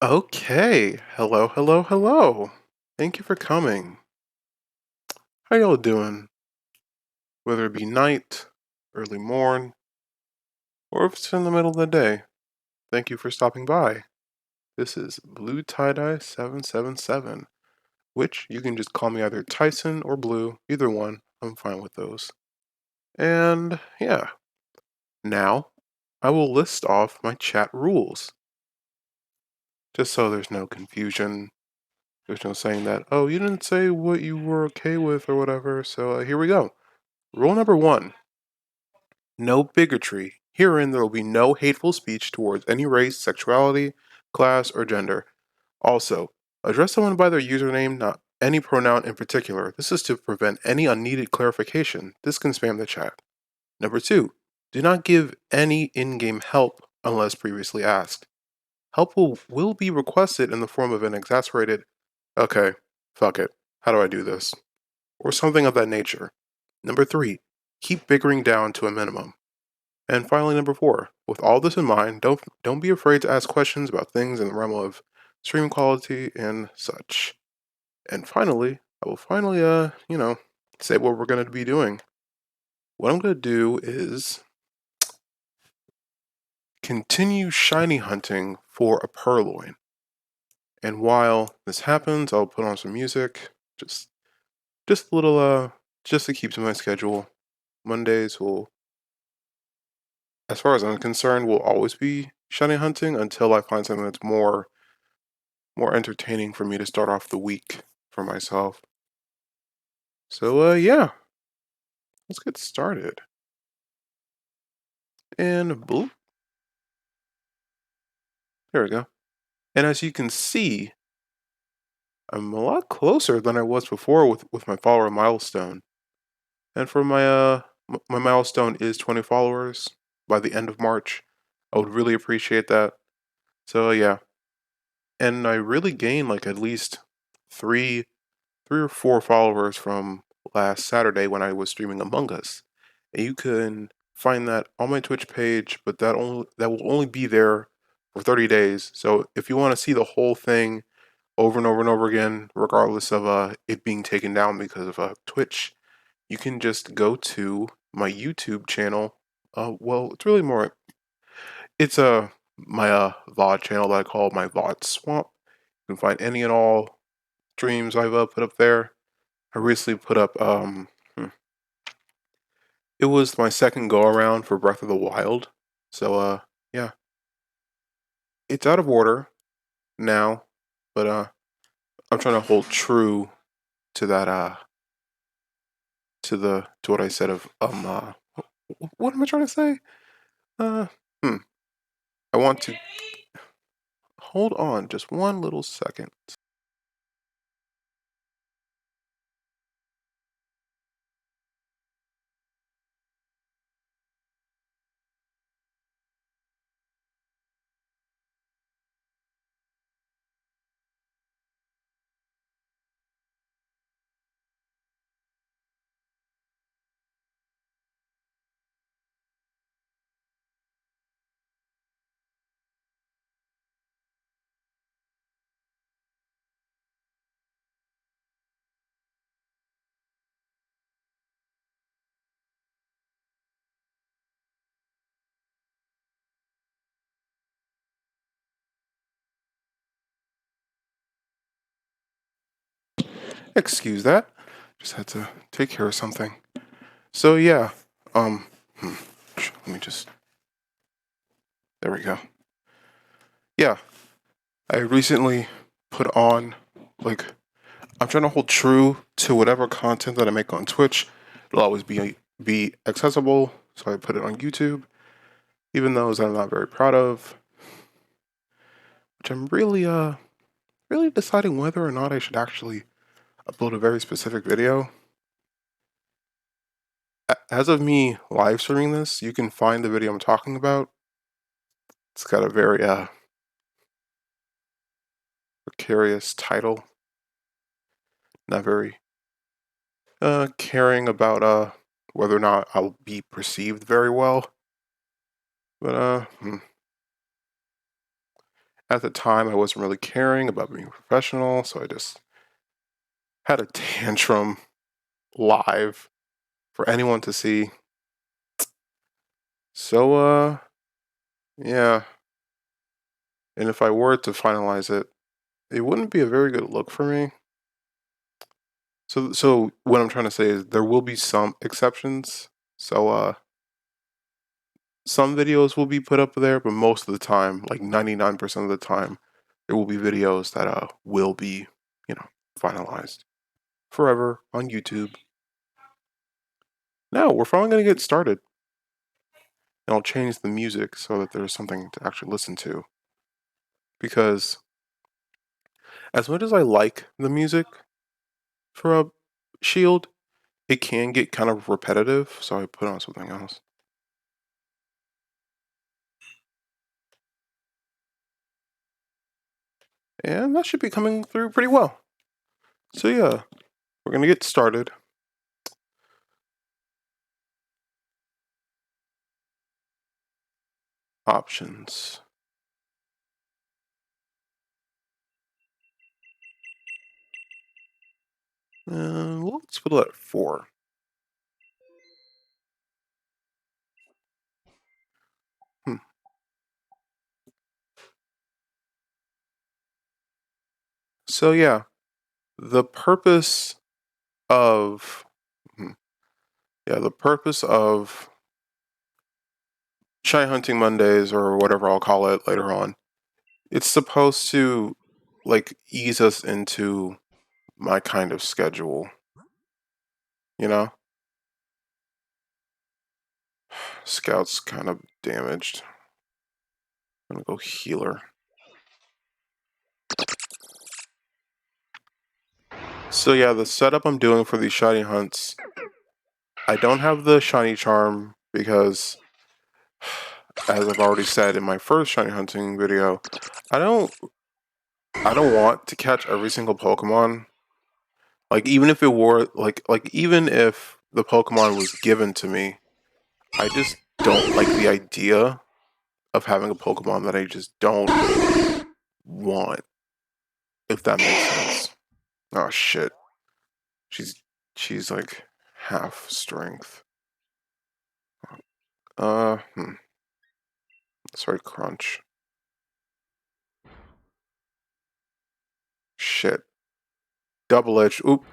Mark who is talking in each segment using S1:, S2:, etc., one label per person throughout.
S1: Okay. Hello, hello, hello. Thank you for coming. How y'all doing? Whether it be night, early morn, or if it's in the middle of the day, thank you for stopping by. This is Blue Tie-Dye 777, which you can just call me either Tyson or Blue, either one. I'm fine with those. And yeah, now I will list off my chat rules, just so there's no confusion. There's no saying that, oh, you didn't say what you were okay with or whatever. So here we go. Rule number one: no bigotry. Herein there will be no hateful speech towards any race, sexuality, class, or gender. Also, address someone by their username, not any pronoun in particular. This is to prevent any unneeded clarification. This can spam the chat. Number two, do not give any in-game help unless previously asked. Help will be requested in the form of an exasperated, okay, fuck it, how do I do this? Or something of that nature. Number three, keep bickering down to a minimum. And finally, number four, with all this in mind, don't be afraid to ask questions about things in the realm of stream quality and such. And finally, I will finally, say what we're going to be doing. What I'm going to do is continue shiny hunting for a purrloin. And while this happens, I'll put on some music, just a little, just to keep to my schedule. Mondays will, as far as I'm concerned, will always be shiny hunting until I find something that's more entertaining for me to start off the week for myself. So yeah, let's get started. And boop, there we go. And as you can see, I'm a lot closer than I was before with my follower milestone. And for my milestone is 20 followers by the end of March. I would really appreciate that. So yeah, and I really gained like at least three three or four followers from last Saturday when I was streaming Among Us. And you can find that on my Twitch page, but that will only be there for 30 days. So if you want to see the whole thing over and over and over again, regardless of it being taken down because of Twitch, you can just go to my YouTube channel. Well, it's really more. It's my VOD channel that I call my VOD Swamp. You can find any and all streams I've put up there. I recently put up it was my second go around for Breath of the Wild. So yeah. It's out of order now, but I'm trying to hold true to that to what I said of what am I trying to say? Uh hmm. I want to hold on just one little second. Excuse that. Just had to take care of something. So yeah, um, hmm, let me just. There we go. Yeah, I recently put on like I'm trying to hold true to whatever content that I make on Twitch. It'll always be accessible, so I put it on YouTube, even those I'm not very proud of. Which I'm really deciding whether or not I should actually upload a very specific video. As of me live streaming this, you can find the video I'm talking about. It's got a very precarious title, not very caring about whether or not I'll be perceived very well. But At the time, I wasn't really caring about being professional, so I just had a tantrum live for anyone to see. So, yeah. And if I were to finalize it, it wouldn't be a very good look for me. So what I'm trying to say is there will be some exceptions. So, some videos will be put up there, but most of the time, like 99% of the time, there will be videos that will be, you know, finalized forever on YouTube. Now we're finally gonna get started. And I'll change the music so that there's something to actually listen to. Because as much as I like the music for a Shield, it can get kind of repetitive, so I put on something else. And that should be coming through pretty well. So yeah, we're gonna get started. Options. Let's put it at 4. Hmm. So yeah, the purpose of hmm, the purpose of Shy Hunting Mondays or whatever I'll call it later on, it's supposed to like ease us into my kind of schedule, you know? Scout's kind of damaged. I'm gonna go healer. So yeah, the setup I'm doing for these shiny hunts, I don't have the shiny charm because, as I've already said in my first shiny hunting video, I don't I don't want to catch every single Pokemon. Like even if it were like even if the Pokemon was given to me, I just don't like the idea of having a Pokemon that I just don't want, if that makes sense. Oh shit. She's she's like half strength. Hmm. Sorry, crunch. Shit. Double edge. Oop.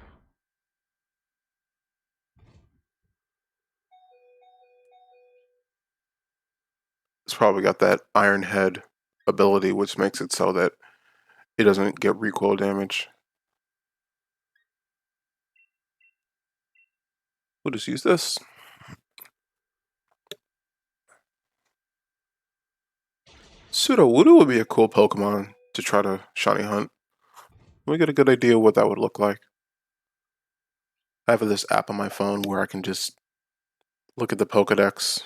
S1: It's probably got that Iron Head ability, which makes it so that it doesn't get recoil damage. We'll just use this. Sudowoodo would be a cool Pokemon to try to shiny hunt. We get a good idea what that would look like. I have this app on my phone where I can just look at the Pokedex.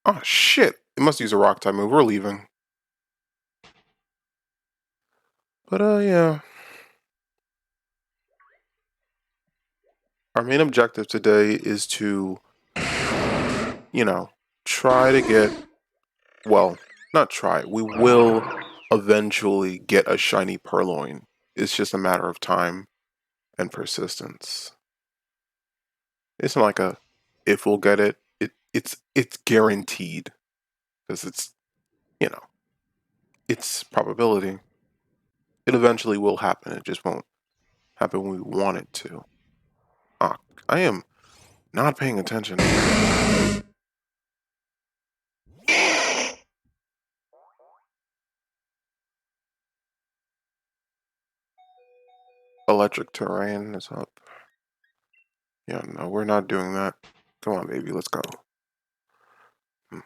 S1: Oh shit! It must use a rock type move. We're leaving. But yeah. Our main objective today is to, you know, try to get, well, not try, we will eventually get a shiny Purrloin. It's just a matter of time and persistence. It's not like a if we'll get it. It's guaranteed because it's, you know, it's probability. It eventually will happen. It just won't happen when we want it to. Ah, I am not paying attention. Electric terrain is up. Yeah, no, we're not doing that. Come on, baby, let's go. Hmm.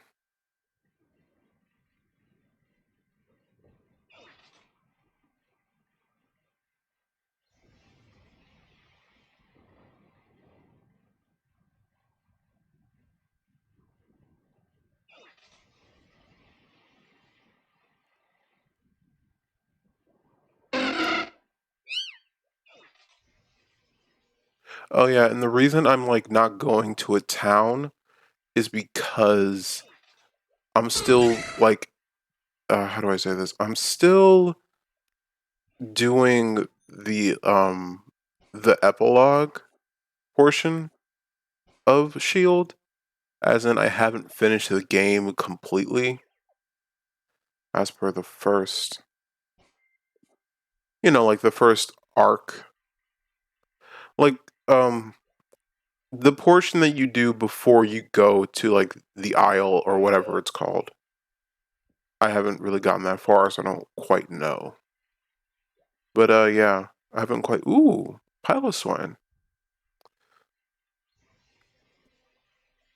S1: Oh yeah, and the reason I'm like not going to a town is because I'm still like how do I say this? I'm still doing the epilogue portion of Shield, as in I haven't finished the game completely as per the first, like the first arc. Like um the portion that you do before you go to like the Isle or whatever it's called. I haven't really gotten that far, so I don't quite know. But yeah, I haven't quite. Ooh, pile of swine.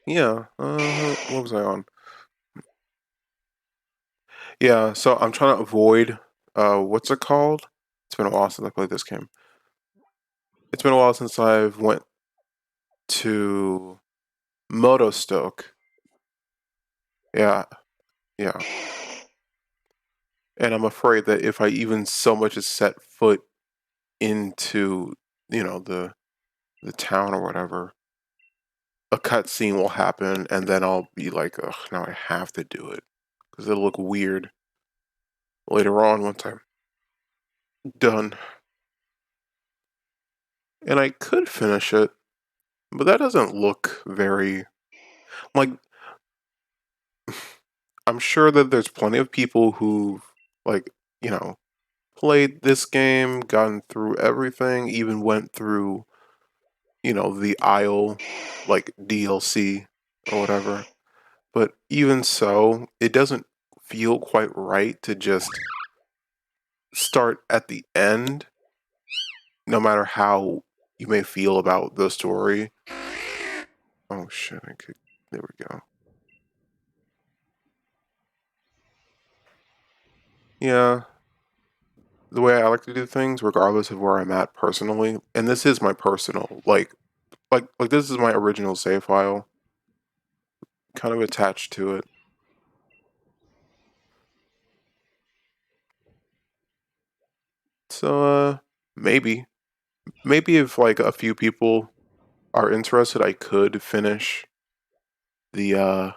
S1: Yeah. What was I on? Yeah. So I'm trying to avoid. What's it called? It's been a while since I played this game. It's been a while since I've went to Motostoke. Yeah. Yeah. And I'm afraid that if I even so much as set foot into, the town or whatever, a cutscene will happen, and then I'll be like, ugh, now I have to do it because it'll look weird later on once I'm done. And I could finish it, but that doesn't look very like. I'm sure that there's plenty of people who've like, you know, played this game, gotten through everything, even went through, the Isle like DLC or whatever. But even so, it doesn't feel quite right to just start at the end, no matter how you may feel about the story. Oh shit, there we go. Yeah, the way I like to do things, regardless of where I'm at personally, and this is my personal, like this is my original save file, kind of attached to it. So, maybe if like a few people are interested, I could finish the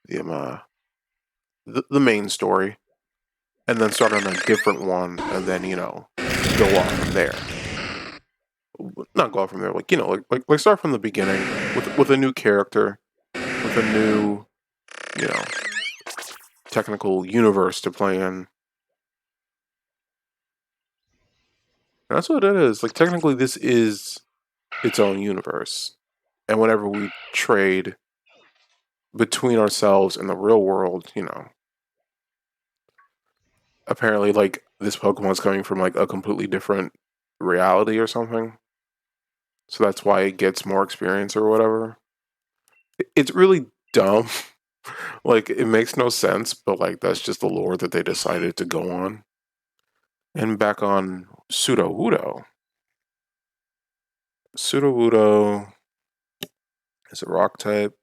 S1: the um, uh, the main story, and then start on a different one, and then go off from there. Not go off from there, like like start from the beginning with a new character, with a new you know technical universe to play in. And that's what it is. Like technically, this is its own universe, and whenever we trade between ourselves and the real world, apparently like this Pokemon's coming from like a completely different reality or something. So that's why it gets more experience or whatever. It's really dumb. Like it makes no sense, but like that's just the lore that they decided to go on. And back on Sudowoodo. Sudowoodo is a rock type,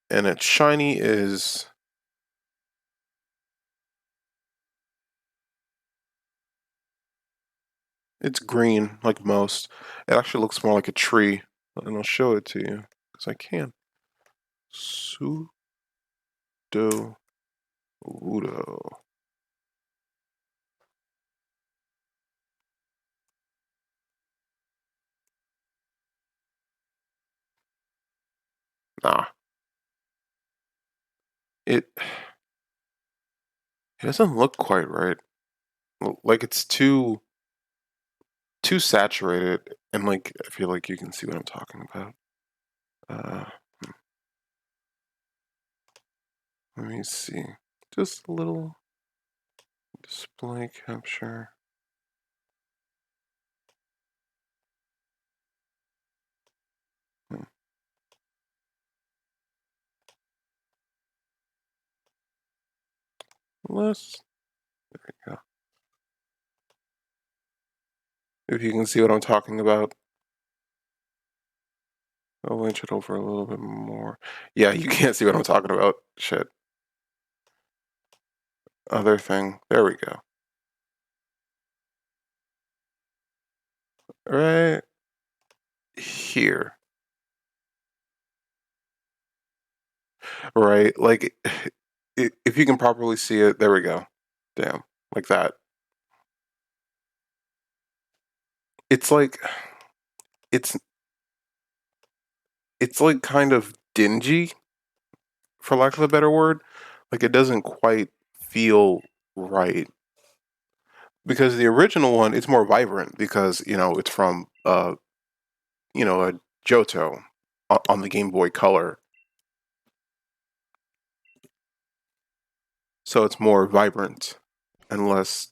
S1: and its shiny is it's green like most. It actually looks more like a tree, and I'll show it to you because I can. Sudowoodo. Nah, it doesn't look quite right. Like it's too saturated, and like I feel like you can see what I'm talking about. Uh, Let me see. Just a little display capture. Hmm. Let's there we go. If you can see what I'm talking about, I'll inch it over a little bit more. Yeah, you can't see what I'm talking about. Shit. Other thing. There we go. Right here. right? Like, if you can properly see it, there we go. Damn, like that. It's like it's it's like kind of dingy, for lack of a better word. Like it doesn't quite feel right because the original one it's more vibrant because it's from a Johto on the Game Boy Color, so it's more vibrant and less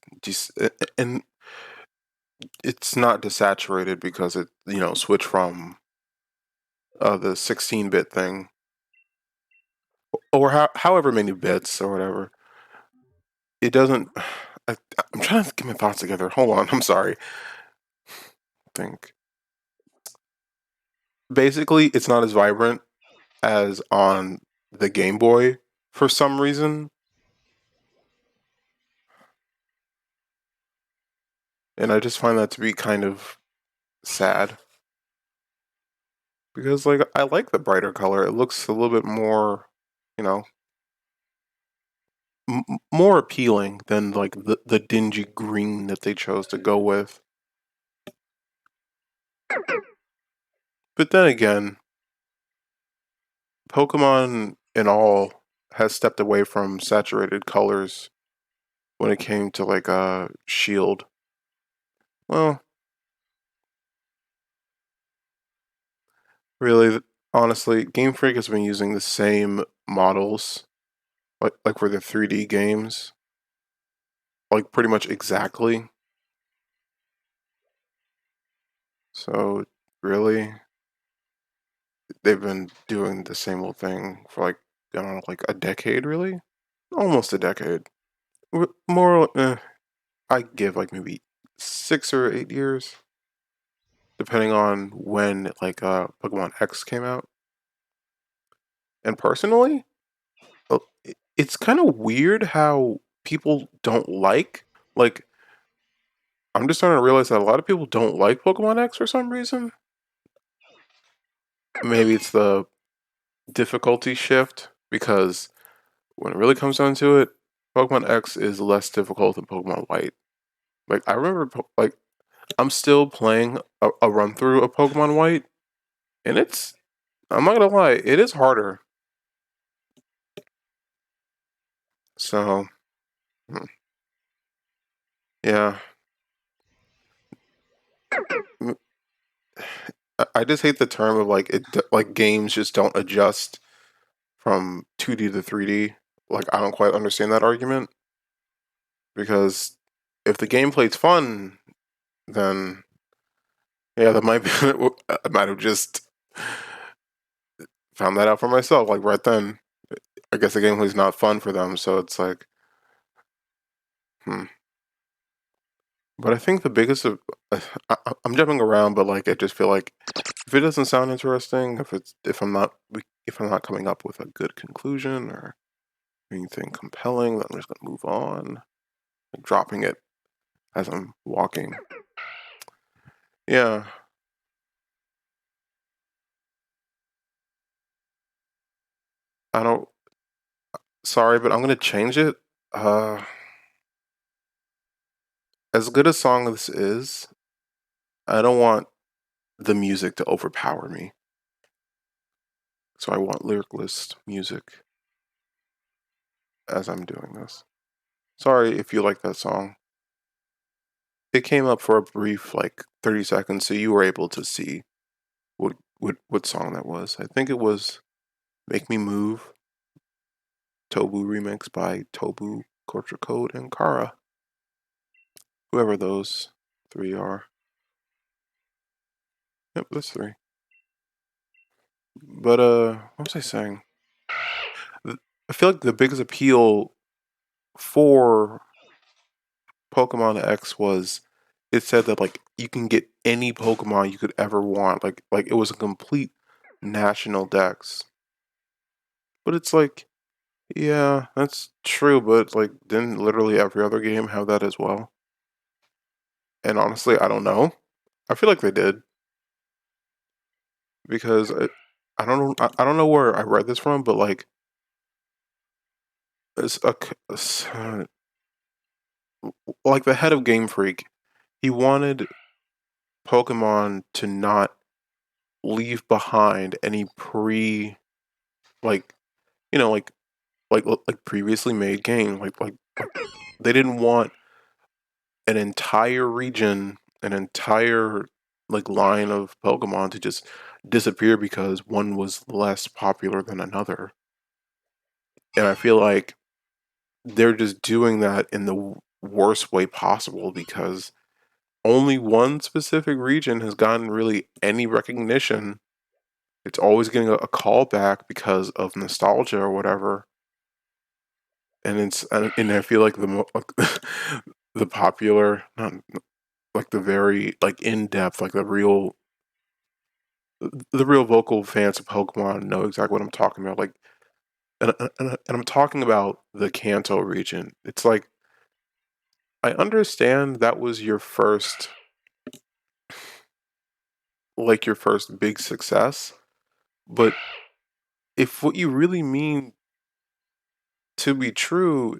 S1: and it's not desaturated because it switched from the 16-bit thing or however many bits or whatever. It doesn't. I'm trying to get my thoughts together. Hold on. I'm sorry. Think. Basically, it's not as vibrant as on the Game Boy for some reason, and I just find that to be kind of sad because like I like the brighter color. It looks a little bit more, you know, more appealing than like the dingy green that they chose to go with. But then again, Pokemon in all has stepped away from saturated colors when it came to like Shield. Well, really, honestly, Game Freak has been using the same models like for the 3D games, like pretty much exactly. So really, they've been doing the same old thing for like I don't know, like a decade, really, almost a decade. More, I give like maybe 6 or 8 years, depending on when like Pokemon X came out. And personally, it's kind of weird how people don't like. I'm just starting to realize that a lot of people don't like Pokemon X for some reason. Maybe it's the difficulty shift because when it really comes down to it, Pokemon X is less difficult than Pokemon White. Like I remember, like I'm still playing a run through of Pokemon White, and it's I'm not gonna lie, it is harder. So mm, yeah, Mm, I just hate the term of like like games just don't adjust from 2D to 3D. Like I don't quite understand that argument because if the gameplay's fun, then yeah, that might be. I might have just found that out for myself. Like right then, I guess the gameplay's not fun for them, so it's like, hmm. But I think the biggest of I'm jumping around, but like I just feel like if it doesn't sound interesting, if I'm not coming up with a good conclusion or anything compelling, then I'm just gonna move on, like dropping it as I'm walking. Yeah, I don't. Sorry, but I'm gonna change it. Uh, as good a song as this is, I don't want the music to overpower me. So I want lyricless music as I'm doing this. Sorry if you like that song. It came up for a brief, like 30 seconds, so you were able to see what song that was. I think it was "Make Me Move," Tobu remix by Tobu, Culture Code, and Kara. Whoever those three are. Yep, those three. But what was I saying? I feel like the biggest appeal for Pokemon X was it said that like you can get any Pokemon you could ever want. Like it was a complete national dex. But it's like, yeah, that's true, but like didn't literally every other game have that as well? And honestly, I don't know. I feel like they did because I don't know I don't know where I read this from, but like it's like the head of Game Freak. He wanted Pokemon to not leave behind any like you know like previously made game. Like they didn't want an entire region, an entire like line of Pokemon to just disappear because one was less popular than another. And I feel like they're just doing that in the worst way possible because only one specific region has gotten really any recognition. It's always getting a callback because of nostalgia or whatever. And I feel like the popular, not like the very like in depth, like the real vocal fans of Pokemon know exactly what I'm talking about. Like, and I'm talking about the Kanto region. It's like I understand that was your first big success, but if what you really mean to be true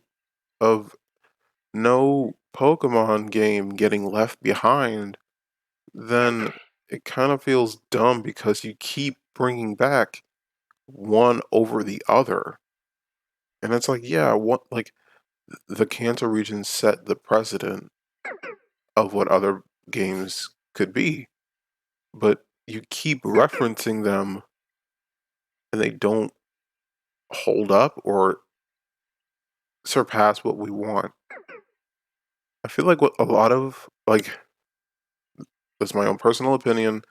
S1: of no Pokemon game getting left behind, then it kind of feels dumb because you keep bringing back one over the other. And it's like, yeah, what like the Kanto region set the precedent of what other games could be, but you keep referencing them and they don't hold up or surpass what we want. I feel like what a lot of like that's my own personal opinion.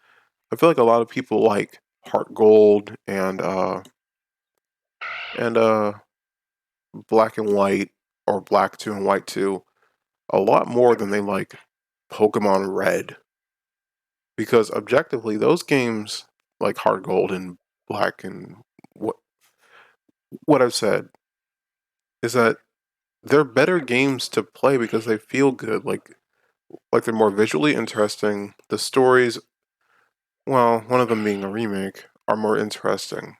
S1: I feel like a lot of people like Heart Gold and Black and White or Black 2 and White 2 a lot more than they like Pokemon Red because objectively those games like Heart Gold and Black and what what I've said is that they're better games to play because they feel good like they're more visually interesting. The stories, well, one of them being a remake, are more interesting.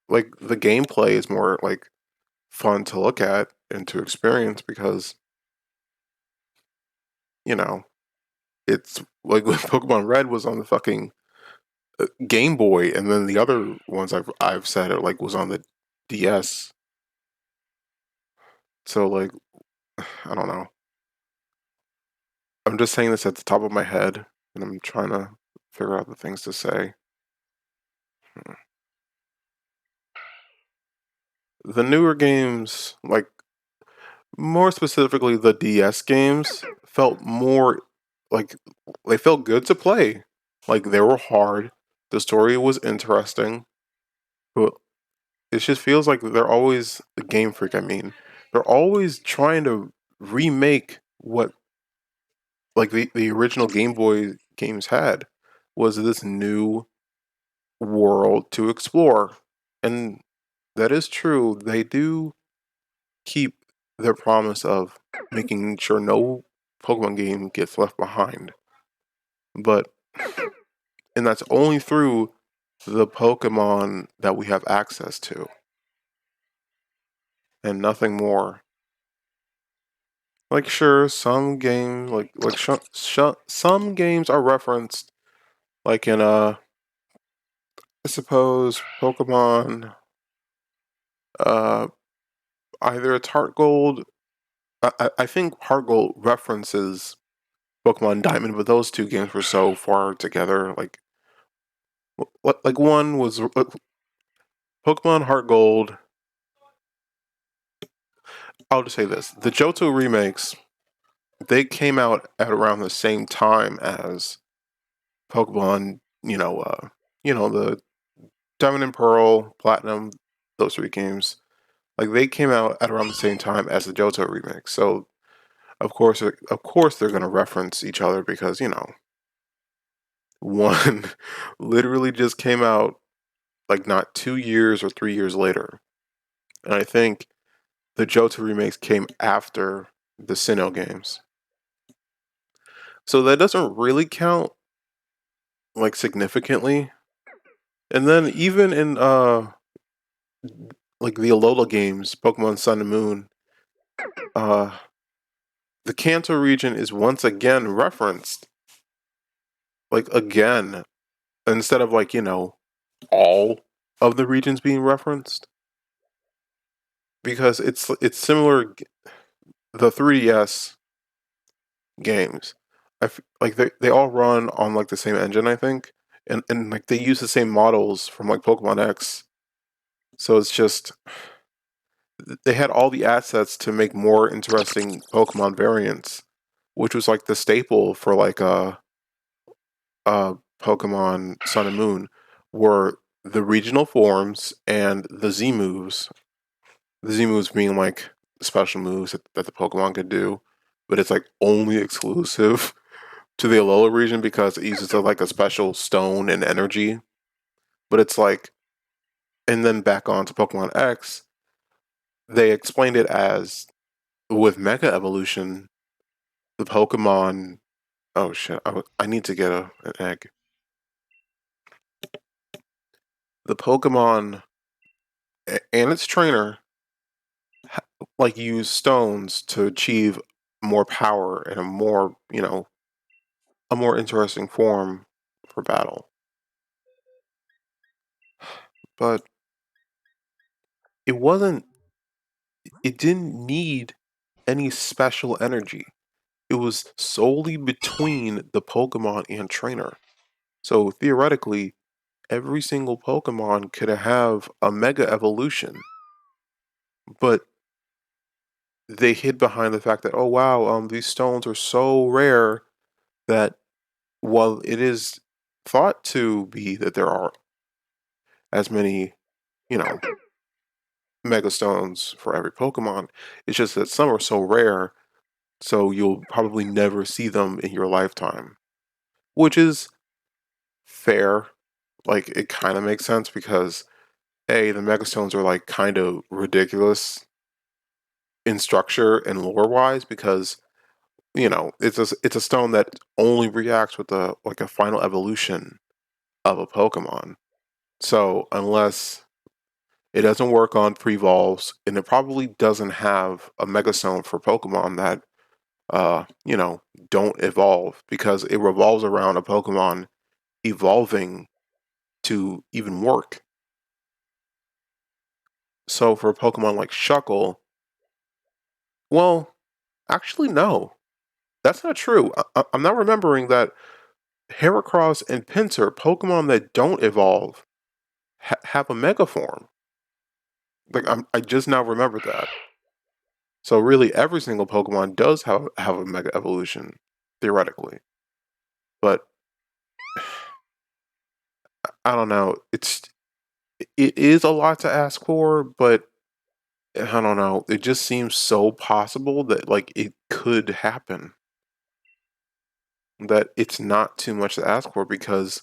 S1: Like the gameplay is more like fun to look at and to experience because, you know, it's like when Pokemon Red was on the fucking Game Boy, and then the other ones I've said are like was on the DS. So like I don't know. I'm just saying this at the top of my head, and I'm trying to figure out the things to say. The newer games, like more specifically the DS games, felt more like they felt good to play. Like they were hard. The story was interesting, but it just feels like they're always the Game Freak. I mean, they're always trying to remake what like the original Game Boy games had was this new world to explore. And that is true. They do keep their promise of making sure no Pokemon game gets left behind. But and that's only through the Pokemon that we have access to and nothing more. Like sure, some games some games are referenced like in I suppose Pokemon uh either it's Heart Gold. I think Heart Gold references Pokemon Diamond, but those two games were so far together. Like one was Pokemon Heart Gold. I'll just say this: the Johto remakes they came out at around the same time as Pokemon. The Diamond and Pearl, Platinum, those three games. Like they came out at around the same time as the Johto remake. So of course, they're gonna reference each other because one literally just came out like not 2 years or 3 years later, and I think the Johto remakes came after the Sinnoh games. So that doesn't really count like significantly. And then even in like the Alola games, Pokemon Sun and Moon, uh the Kanto region is once again referenced. Like again, instead of like, all of the regions being referenced. Because it's similar the 3DS games. Like they all run on like the same engine, I think. And like they use the same models from like Pokemon X. So it's just they had all the assets to make more interesting Pokemon variants, which was like the staple for like Pokemon Sun and Moon were the regional forms and the Z moves. The Z moves being like special moves that the Pokemon could do, but it's like only exclusive to the Alola region because it uses like a special stone and energy. But it's like, and then back on to Pokemon X, they explained it as with Mega Evolution, the Pokemon. Oh shit! I need to get an egg. The Pokemon and its trainer like use stones to achieve more power and a more interesting form for battle. But it wasn't it didn't need any special energy. It was solely between the Pokemon and trainer. So theoretically, every single Pokemon could have a mega evolution, but they hid behind the fact that oh wow, these stones are so rare that while it is thought to be that there are as many, you know, mega stones for every Pokemon, it's just that some are so rare, so you'll probably never see them in your lifetime, which is fair. Like it kind of makes sense because the mega stones are like kind of ridiculous in structure and lore wise because it's a stone that only reacts with a final evolution of a Pokemon. So unless it doesn't work on pre-evolves, and it probably doesn't have a Megastone for Pokemon that don't evolve because it revolves around a Pokemon evolving to even work. So for a Pokemon like Shuckle, well, actually no, that's not true. I'm not remembering that Heracross and Pinsir, Pokemon that don't evolve, have a Mega form. Like I just now remembered that. So really, every single Pokemon does have a Mega evolution theoretically, but I don't know. It is a lot to ask for, but I don't know. It just seems so possible that like it could happen. That it's not too much to ask for because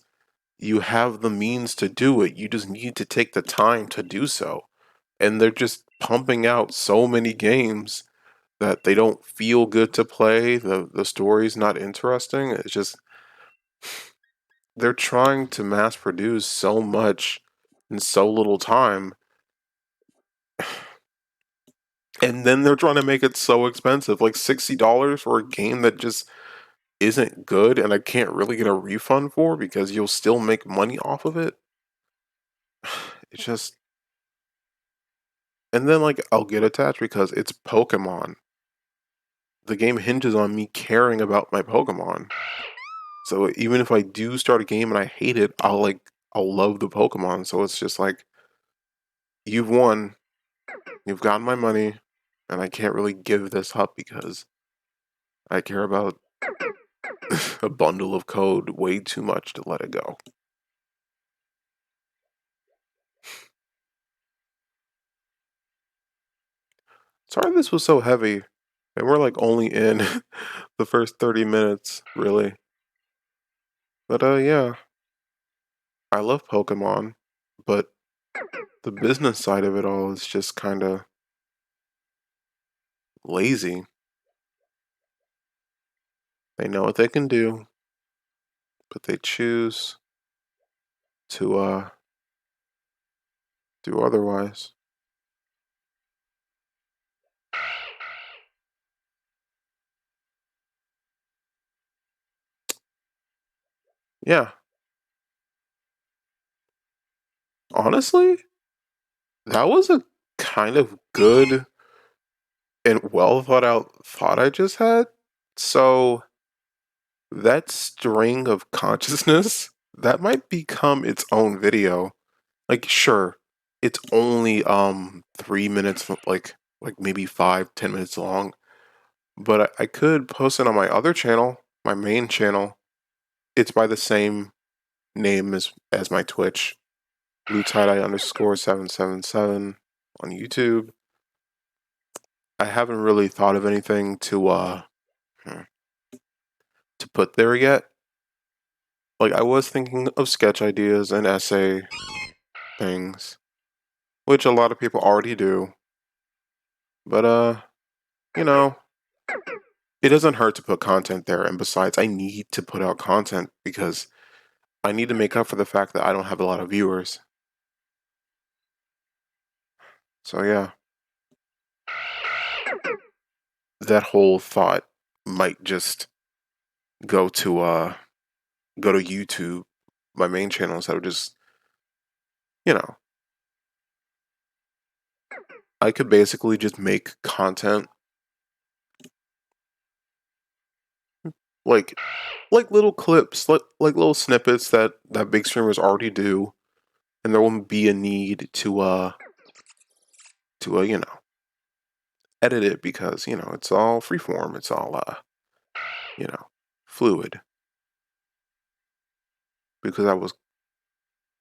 S1: you have the means to do it. You just need to take the time to do so. And they're just pumping out so many games that they don't feel good to play. The story's not interesting. It's just they're trying to mass produce so much in so little time, and then they're trying to make it so expensive, like $60 for a game that just isn't good, and I can't really get a refund for because you'll still make money off of it. It's just, and then like I'll get attached because it's Pokemon. The game hinges on me caring about my Pokemon. So even if I do start a game and I hate it, I'll love the Pokemon. So it's just like you've won, you've gotten my money, and I can't really give this up because I care about a bundle of code way too much to let it go. Sorry this was so heavy. And we're like only in the first 30 minutes, really. But yeah, I love Pokemon, but the business side of it all is just kind of lazy. They know what they can do, but they choose to do otherwise. Yeah, honestly, that was a kind of good and well thought out thought I just had. So that string of consciousness, that might become its own video. Like, sure, it's only 3 minutes, like maybe 5, 10 minutes long. But I could post it on my other channel, my main channel. It's by the same name as my Twitch, blue tie underscore 777 on YouTube. I haven't really thought of anything hmm, to put there yet. Like, I was thinking of sketch ideas and essay things, which a lot of people already do. But you know, it doesn't hurt to put content there. And besides, I need to put out content because I need to make up for the fact that I don't have a lot of viewers. So yeah, that whole thought might just go to go to YouTube, my main channel, instead of just, you know, I could basically just make content like little clips, like little snippets that big streamers already do, and there won't be a need to edit it because it's all freeform, it's all you know fluid. Because I was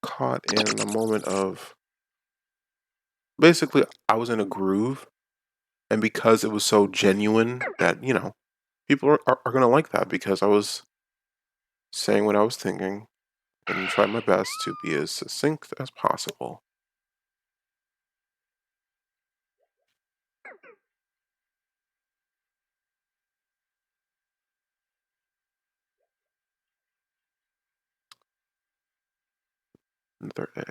S1: caught in a moment of basically I was in a groove, and because it was so genuine that people are gonna like that because I was saying what I was thinking and try my best to be as succinct as possible. Another egg.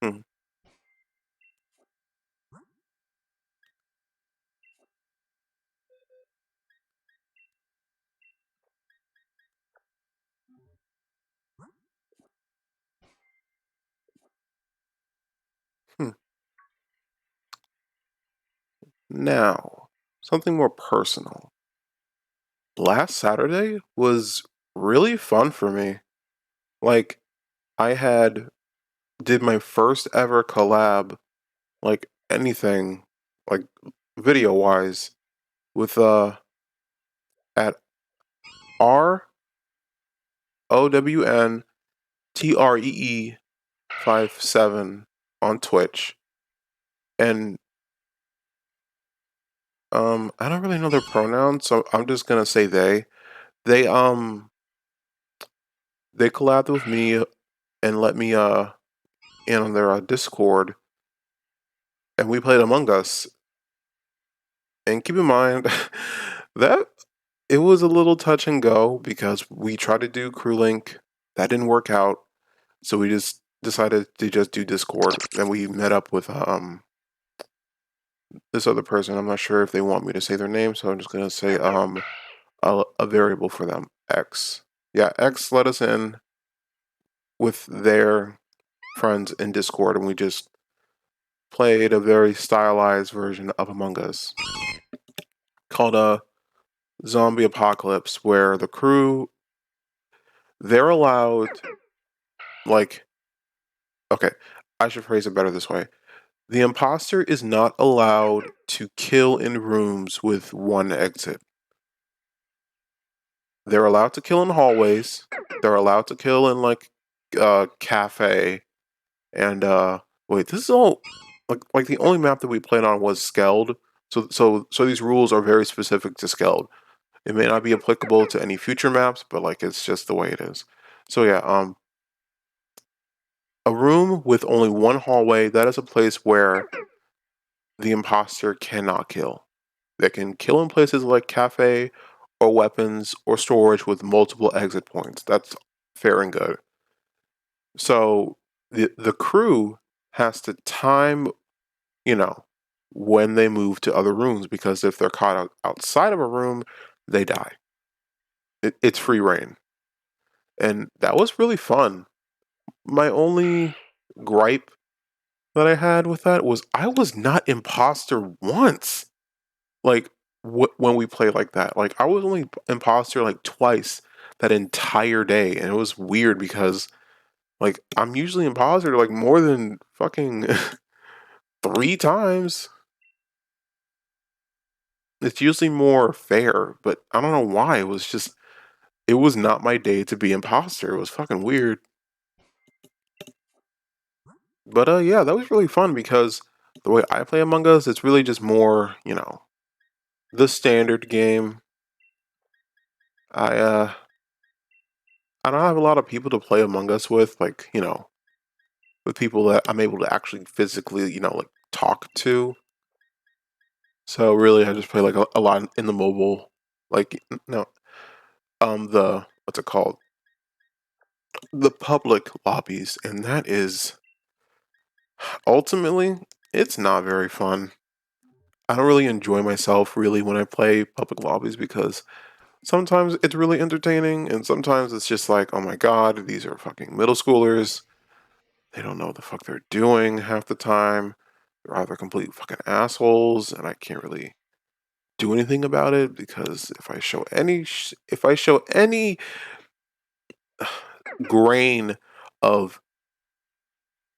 S1: Hmm. Hmm. Now, something more personal. Last Saturday was really fun for me. Like, I had did my first ever collab, like anything, like video wise, with at ROWNTREE 57 on Twitch, and I don't really know their pronouns, so I'm just gonna say they. They they collabed with me and let me in on their Discord, and we played Among Us. And keep in mind that it was a little touch and go because we tried to do crew link, that didn't work out, so we just decided to just do Discord. Then we met up with this other person. I'm not sure if they want me to say their name, so I'm just gonna say a variable for them, X. Yeah, X let us in with their friends in Discord, and we just played a very stylized version of Among Us called a zombie apocalypse, where the crew, they're allowed, like, okay, I should phrase it better this way. The imposter is not allowed to kill in rooms with one exit. They're allowed to kill in hallways. They're allowed to kill in like cafe and wait, this is all like the only map that we played on was Skeld. So these rules are very specific to Skeld. It may not be applicable to any future maps, but like it's just the way it is. So yeah, A room with only one hallway, that is a place where the imposter cannot kill. They can kill in places like cafe or weapons or storage with multiple exit points. That's fair and good. So the crew has to time, you know, when they move to other rooms because if they're caught outside of a room, they die. It's free reign. And that was really fun. My only gripe that I had with that was I was not imposter once. Like when we play like that, like I was only imposter like twice that entire day, and it was weird because like I'm usually imposter like more than fucking 3 times. It's usually more fair, but I don't know why. It was not my day to be imposter. It was fucking weird. But yeah, that was really fun because the way I play Among Us, it's really just more, the standard game. I uh I don't have a lot of people to play Among Us with, like, with people that I'm able to actually physically, like talk to. So really I just play like a lot in the mobile, like no, the what's it called? The public lobbies, and that is ultimately it's not very fun. I don't really enjoy myself really when I play public lobbies because sometimes it's really entertaining and sometimes it's just like, oh my god, these are fucking middle schoolers. They don't know what the fuck they're doing half the time. They're either complete fucking assholes and I can't really do anything about it because if I show any grain of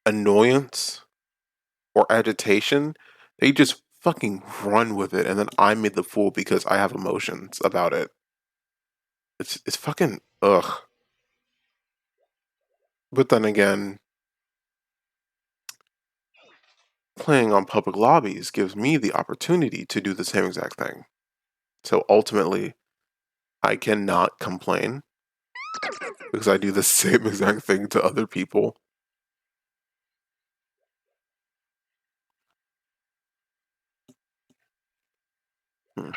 S1: annoyance or agitation, they just fucking run with it and then I made the fool because I have emotions about it. It's fucking ugh. But then again, playing on public lobbies gives me the opportunity to do the same exact thing. So ultimately, I cannot complain because I do the same exact thing to other people. Hmm.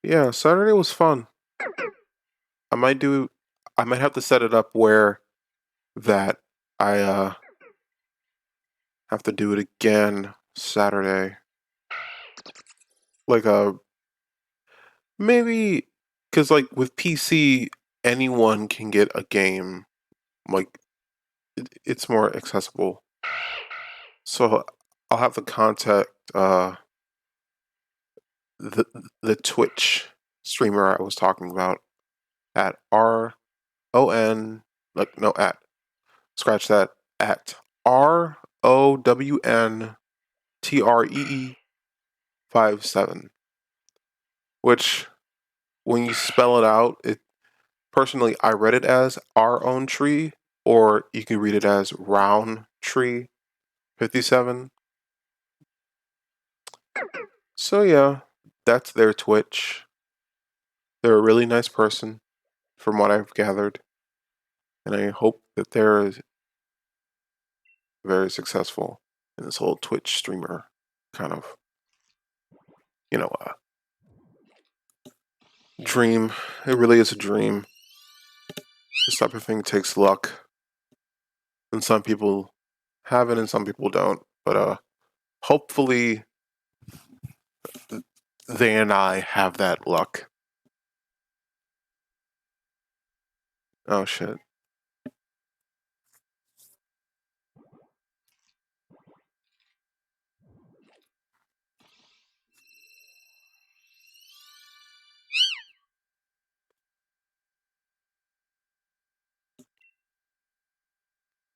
S1: Yeah, Saturday was fun. I might do I might have to set it up where that I have to do it again Saturday. Like maybe cuz like with PC anyone can get a game. Like it's more accessible. So I'll have to contact the the Twitch streamer I was talking about at RON, like no at scratch that, at ROWNTREE 57, which when you spell it out, it personally I read it as our own tree, or you can read it as round tree 57. So yeah, that's their Twitch. They're a really nice person, from what I've gathered, and I hope that they're very successful in this whole Twitch streamer kind of, you know, uh, dream. It really is a dream. This type of thing takes luck, and some people have it and some people don't. But hopefully they and I have that luck. Oh shit.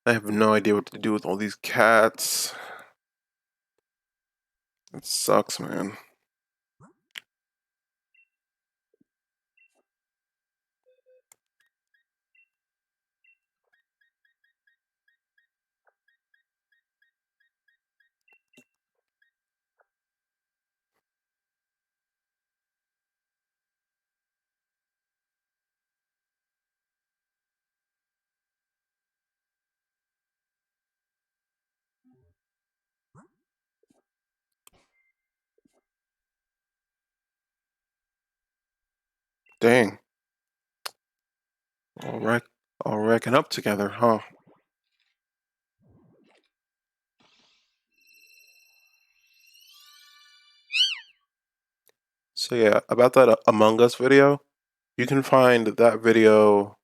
S1: I have no idea what to do with all these cats. It sucks, man. Dang. All right. All reckon up together, huh? So yeah, about that Among Us video, you can find that video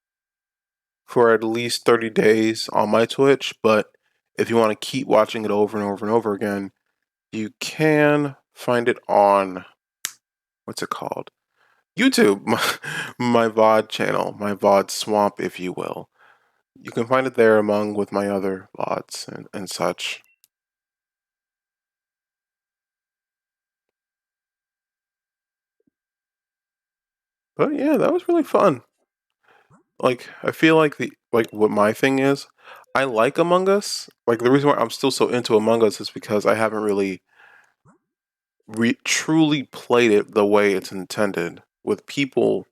S1: for at least 30 days on my Twitch, but if you want to keep watching it over and over and over again, you can find it on what's it called? YouTube, my VOD channel, my VOD swamp, if you will. You can find it there among with my other VODs and such. But yeah, that was really fun. Like I feel like the like what my thing is, I like Among Us. Like the reason why I'm still so into Among Us is because I haven't really truly played it the way it's intended with people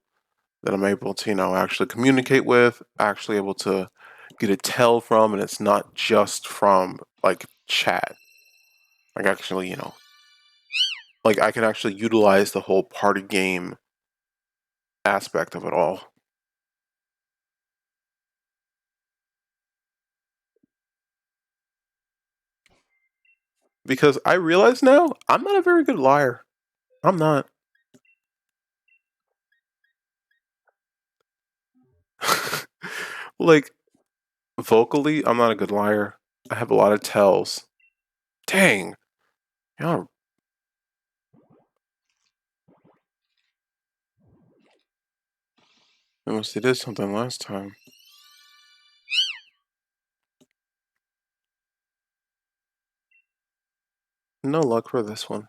S1: that I'm able to, actually communicate with, actually able to get a tell from, and it's not just from like chat. Like actually, like I can actually utilize the whole party game aspect of it all. Because I realize now I'm not a very good liar. I'm not. Like vocally, I'm not a good liar. I have a lot of tells. Dang. Yeah, I must have did something last time. No luck for this one.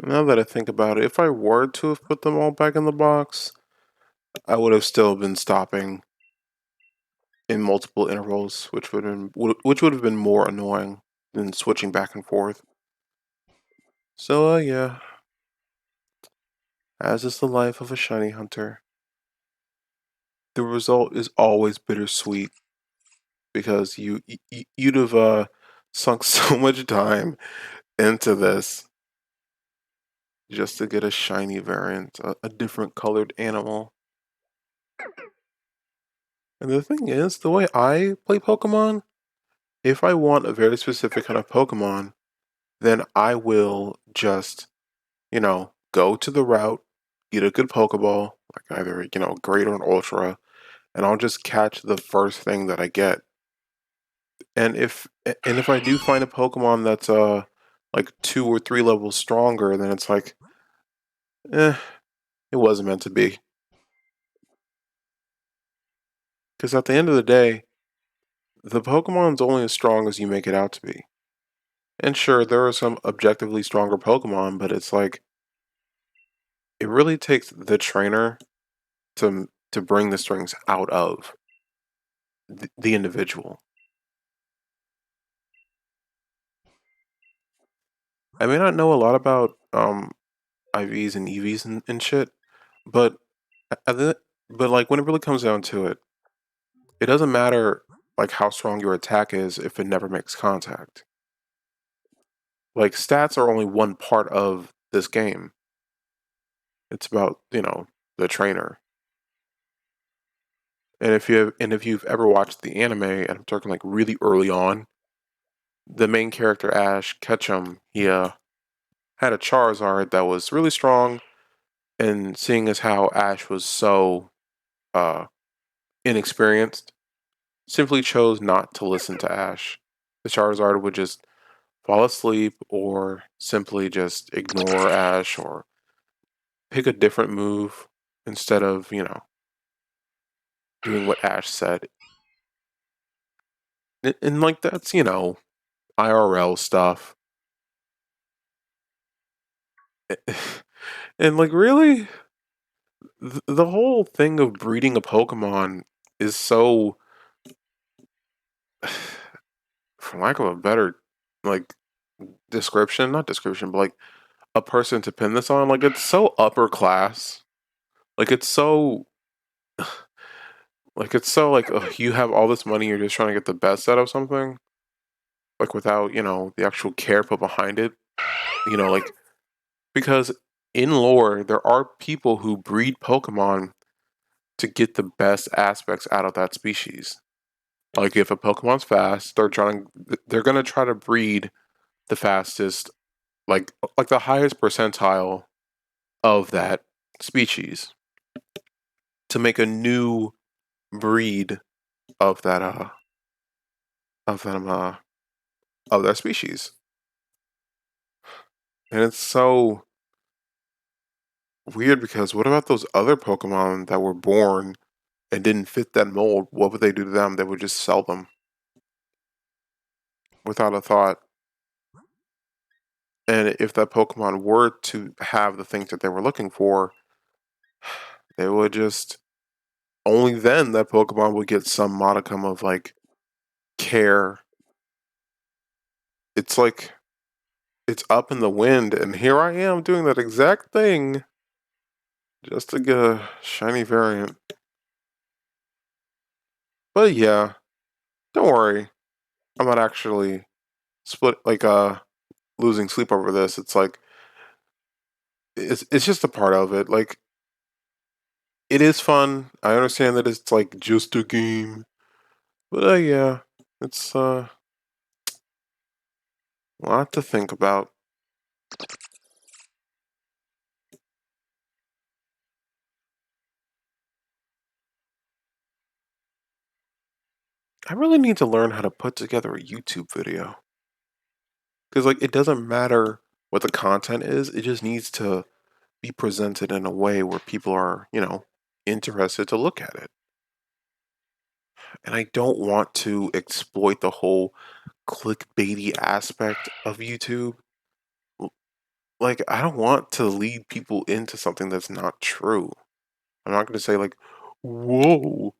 S1: Now that I think about it, if I were to have put them all back in the box, I would have still been stopping in multiple intervals, which would have been more annoying than switching back and forth. So yeah, as is the life of a shiny hunter. The result is always bittersweet because you'd have sunk so much time into this just to get a shiny variant, a different colored animal. And the thing is, the way I play Pokemon, if I want a very specific kind of Pokemon, then I will just, go to the route, get a good Pokeball, like either, great or an ultra, and I'll just catch the first thing that I get. And if I do find a Pokemon that's like 2 or 3 levels stronger, then it's like, eh, it wasn't meant to be. Because at the end of the day, the Pokemon's only as strong as you make it out to be. And sure, there are some objectively stronger Pokemon, but it's like it really takes the trainer to bring the strings out of the individual. I may not know a lot about IVs and EVs and shit, but at the, but like when it really comes down to it, it doesn't matter like how strong your attack is if it never makes contact. Like stats are only one part of this game. It's about, the trainer. And if you've ever watched the anime, and I'm talking like really early on, the main character Ash Ketchum, he had a Charizard that was really strong, and seeing as how Ash was so uh inexperienced, simply chose not to listen to Ash. The Charizard would just fall asleep or simply just ignore Ash or pick a different move instead of, doing what Ash said. And like, that's, IRL stuff. And like, really? The whole thing of breeding a Pokemon is so, for lack of a better, like, description, not description, but like a person to pin this on, like, it's so upper class. Like, it's so, like, ugh, you have all this money, you're just trying to get the best out of something, like, without, the actual care put behind it. Like, because in lore, there are people who breed Pokemon to get the best aspects out of that species. Like, if a Pokemon's fast, they're gonna try to breed the fastest, like the highest percentile of that species to make a new breed of that of them of that species. And it's so weird because what about those other Pokemon that were born and didn't fit that mold? What would they do to them? They would just sell them without a thought. And if that Pokemon were to have the things that they were looking for, they would just only then that Pokemon would get some modicum of like care. It's like it's up in the wind, and here I am doing that exact thing just to get a shiny variant. But yeah, don't worry. I'm not actually losing sleep over this. It's like it's just a part of it. Like, it is fun. I understand that it's like just a game. But yeah, it's a lot to think about. I really need to learn how to put together a YouTube video. Because, like, it doesn't matter what the content is, it just needs to be presented in a way where people are, interested to look at it. And I don't want to exploit the whole clickbaity aspect of YouTube. Like, I don't want to lead people into something that's not true. I'm not going to say, like, whoa,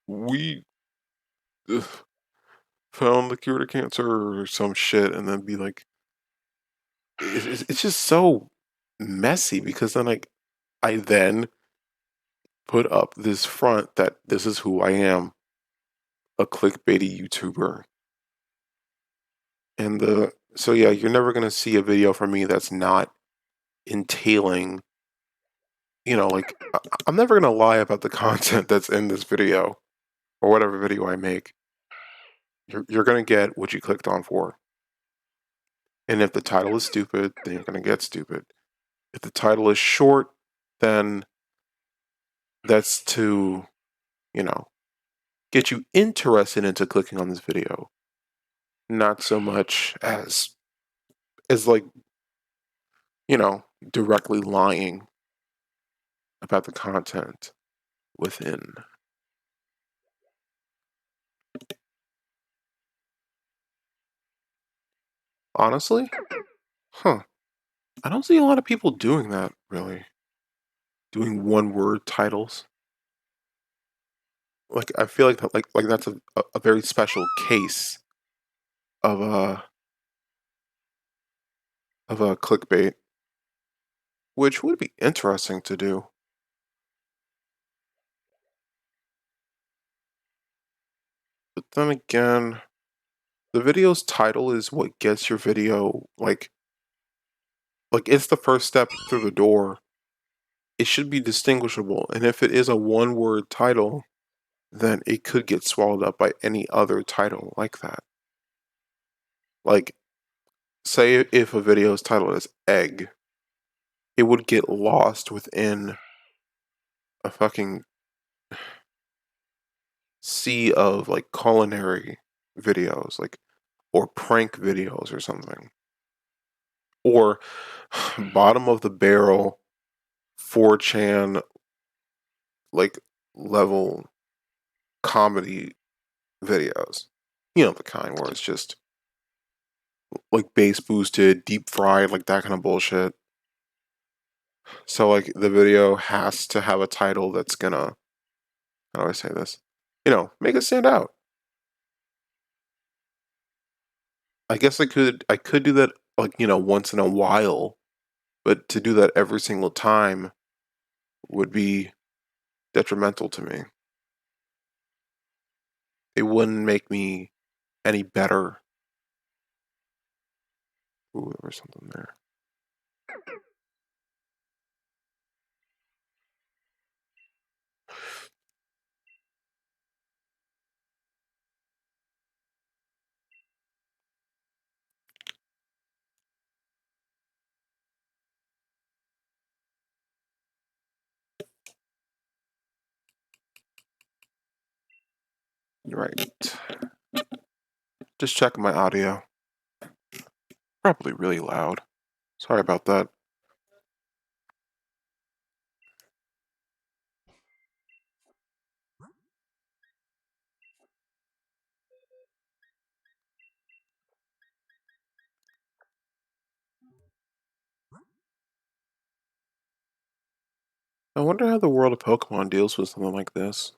S1: we ugh, found the cure to cancer or some shit, and then be like, it's just so messy because then, like, I then put up this front that this is who I am, a clickbaity YouTuber. And so yeah, you're never gonna see a video from me that's not entailing, like I'm never gonna lie about the content that's in this video or whatever video I make. You're gonna get what you clicked on for. And if the title is stupid, then you're gonna get stupid. If the title is short, then that's to, you know, get you interested into clicking on this video. Not so much as like, directly lying about the content within. Honestly? Huh. I don't see a lot of people doing that, really. Doing one word titles. Like, I feel like that's a very special case of a clickbait, which would be interesting to do. But then again, the video's title is what gets your video like it's the first step through the door. It should be distinguishable, and if it is a one word title, then it could get swallowed up by any other title like that. Like, say if a video's title is egg, it would get lost within a fucking sea of like culinary videos, like, or prank videos or something, or bottom of the barrel 4chan like level comedy videos. You know, the kind where it's just like bass boosted, deep fried, like that kind of bullshit. So like the video has to have a title that's gonna, how do I say this? Make it stand out. I guess I could do that like, once in a while, but to do that every single time would be detrimental to me. It wouldn't make me any better. Ooh, there was something there. You're right. Just checking my audio. Probably really loud. Sorry about that. I wonder how the world of Pokemon deals with something like this.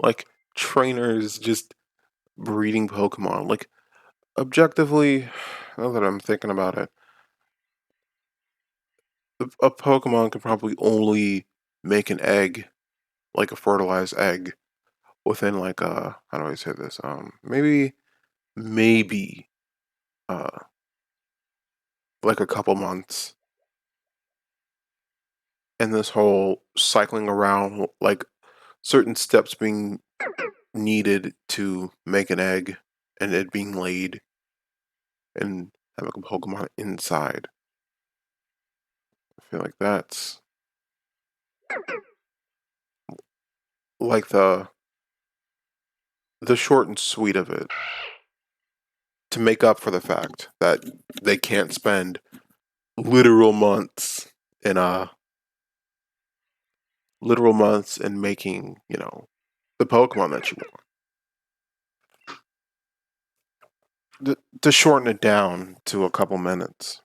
S1: Like trainers just breeding Pokemon. Like objectively, now that I'm thinking about it, a Pokemon could probably only make an egg, like a fertilized egg, within like how do I say this? Maybe uh like a couple months. And this whole cycling around, like certain steps being needed to make an egg and it being laid and having a Pokemon inside. I feel like that's like the short and sweet of it to make up for the fact that they can't spend literal months in making, the Pokemon that you want. To shorten it down to a couple minutes.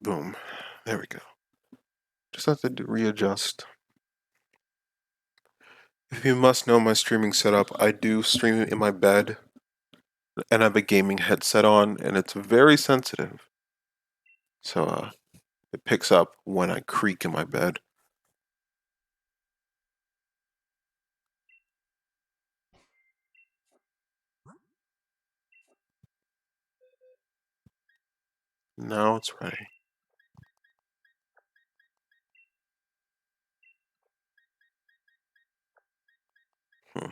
S1: Boom. There we go. Just have to readjust. If you must know my streaming setup, I do stream in my bed and I have a gaming headset on and it's very sensitive. So it picks up when I creak in my bed. Now it's ready. Hmm.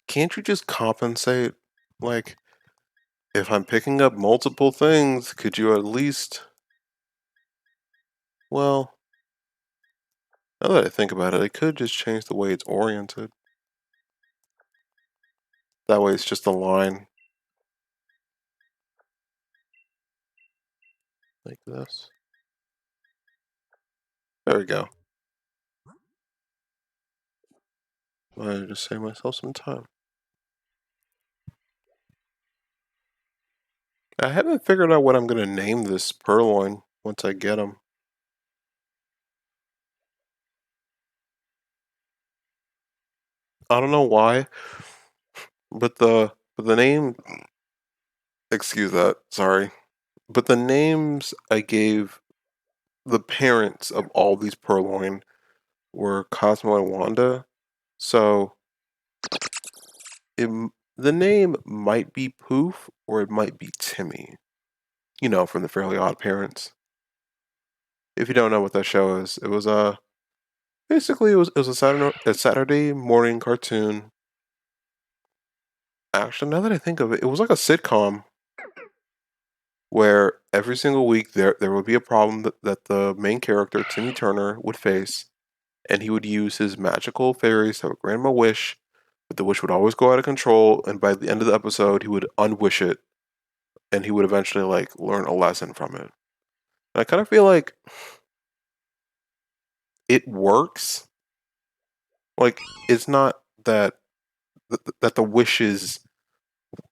S1: Can't you just compensate? Like, if I'm picking up multiple things, could you at least. Well, now that I think about it, I could just change the way it's oriented. That way it's just a line. Like this. There we go. I just save myself some time. I haven't figured out what I'm going to name this Purrloin once I get him. I don't know why, but the name. Excuse that. Sorry, but the names I gave the parents of all these Purrloin were Cosmo and Wanda. So the name might be Poof or it might be Timmy. From the Fairly Odd Parents. If you don't know what that show is, it was basically it was a Saturday morning cartoon. Actually, now that I think of it, it was like a sitcom. where every single week there would be a problem that the main character, Timmy Turner, would face, and he would use his magical fairies that would grant him a wish, but the wish would always go out of control, and by the end of the episode, he would unwish it, and he would eventually like learn a lesson from it. And I kind of feel like it works. Like it's not that the wishes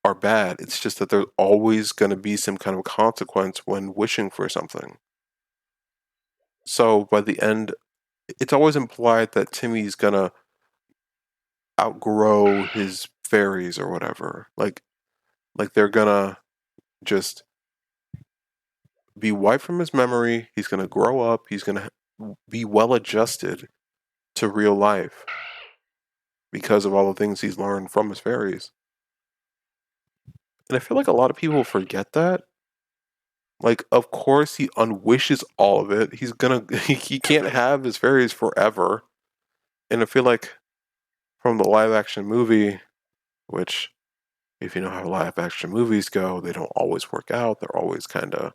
S1: are bad. It's just that there's always going to be some kind of consequence when wishing for something. So by the end, it's always implied that Timmy's gonna outgrow his fairies or whatever. Like they're gonna just be wiped from his memory. He's gonna grow up. He's gonna be well adjusted to real life because of all the things he's learned from his fairies. And I feel like a lot of people forget that. Like, of course, he unwishes all of it. He's gonna he can't have his fairies forever. And I feel like from the live action movie, which if you know how live action movies go, they don't always work out. They're always kind of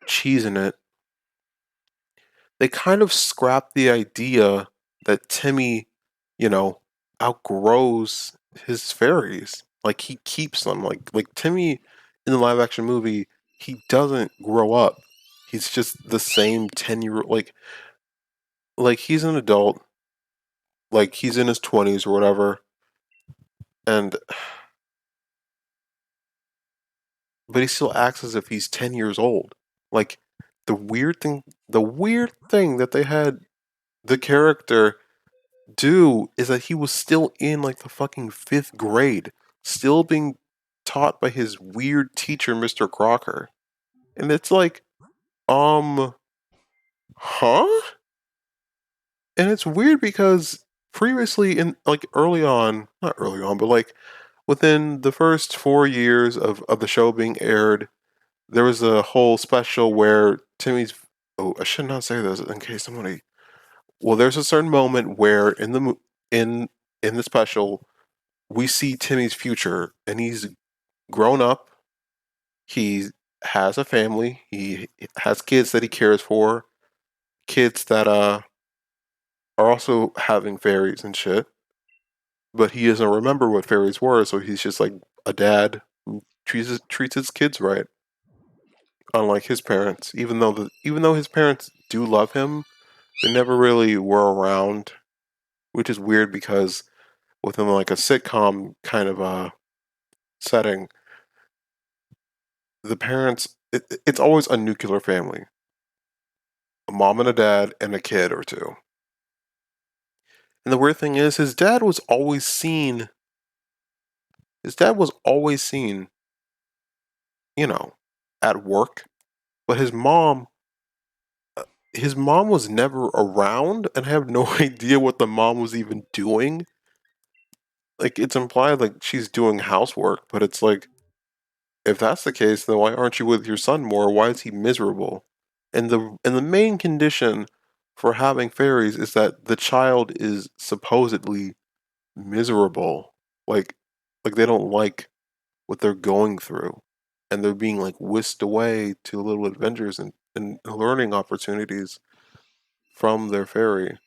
S1: cheesing it. They kind of scrap the idea that Timmy, you know, outgrows his fairies. Like he keeps them. Like Timmy in the live action movie, he doesn't grow up. He's just the same 10-year old like he's an adult, like he's in his 20s or whatever, and but he still acts as if he's 10 years old. Like the weird thing that they had the character do is that he was still in like the fucking 5th grade, still being taught by his weird teacher, Mr. Crocker. And it's like, um, huh? And it's weird because previously in like early on, not early on, but like within the first 4 years of the show being aired, there was a whole special where Timmy's. Oh, I should not say this in case somebody. Well, there's a certain moment where in the special we see Timmy's future, and he's grown up. He has a family. He has kids that he cares for. Kids that are also having fairies and shit. But he doesn't remember what fairies were, so he's just like a dad who treats his kids right, unlike his parents. Even though his parents do love him, they never really were around, which is weird because within like a sitcom kind of setting, the parents it's always a nuclear family, a mom and a dad and a kid or two. And the weird thing is, his dad was always seen, you know, at work, but his mom was never around, and I have no idea what the mom was even doing. Like it's implied like she's doing housework, but it's like if that's the case, then why aren't you with your son more? Why is he miserable? And the main condition for having fairies is that the child is supposedly miserable. Like like they don't like what they're going through. And they're being like whisked away to little adventures and learning opportunities from their fairy.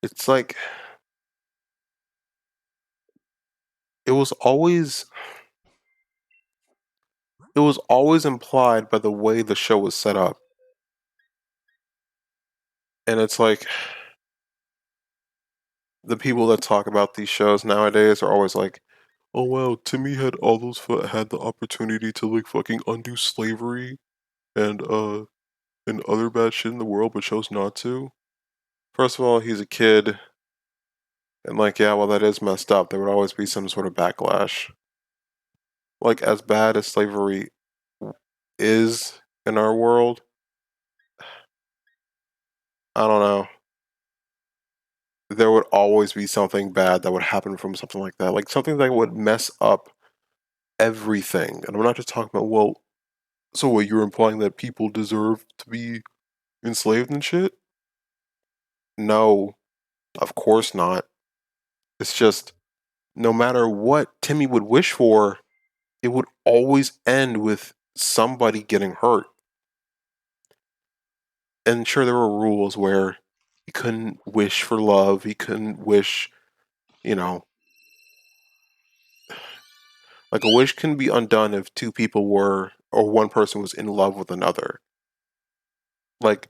S1: It's like it was always it was always implied by the way the show was set up. And it's like the people that talk about these shows nowadays are always like, "Oh wow, Timmy had had the opportunity to like fucking undo slavery and other bad shit in the world, but chose not to." First of all, he's a kid, and like yeah, well that is messed up. There would always be some sort of backlash. Like as bad as slavery is in our world, I don't know. There would always be something bad that would happen from something like that. Like something that would mess up everything. And I'm not just talking about, well, so what, you're implying that people deserve to be enslaved and shit? No, of course not. It's just no matter what Timmy would wish for, it would always end with somebody getting hurt. And sure, there were rules where he couldn't wish for love, he couldn't wish, you know, like a wish can be undone if two people were, or one person was in love with another. Like,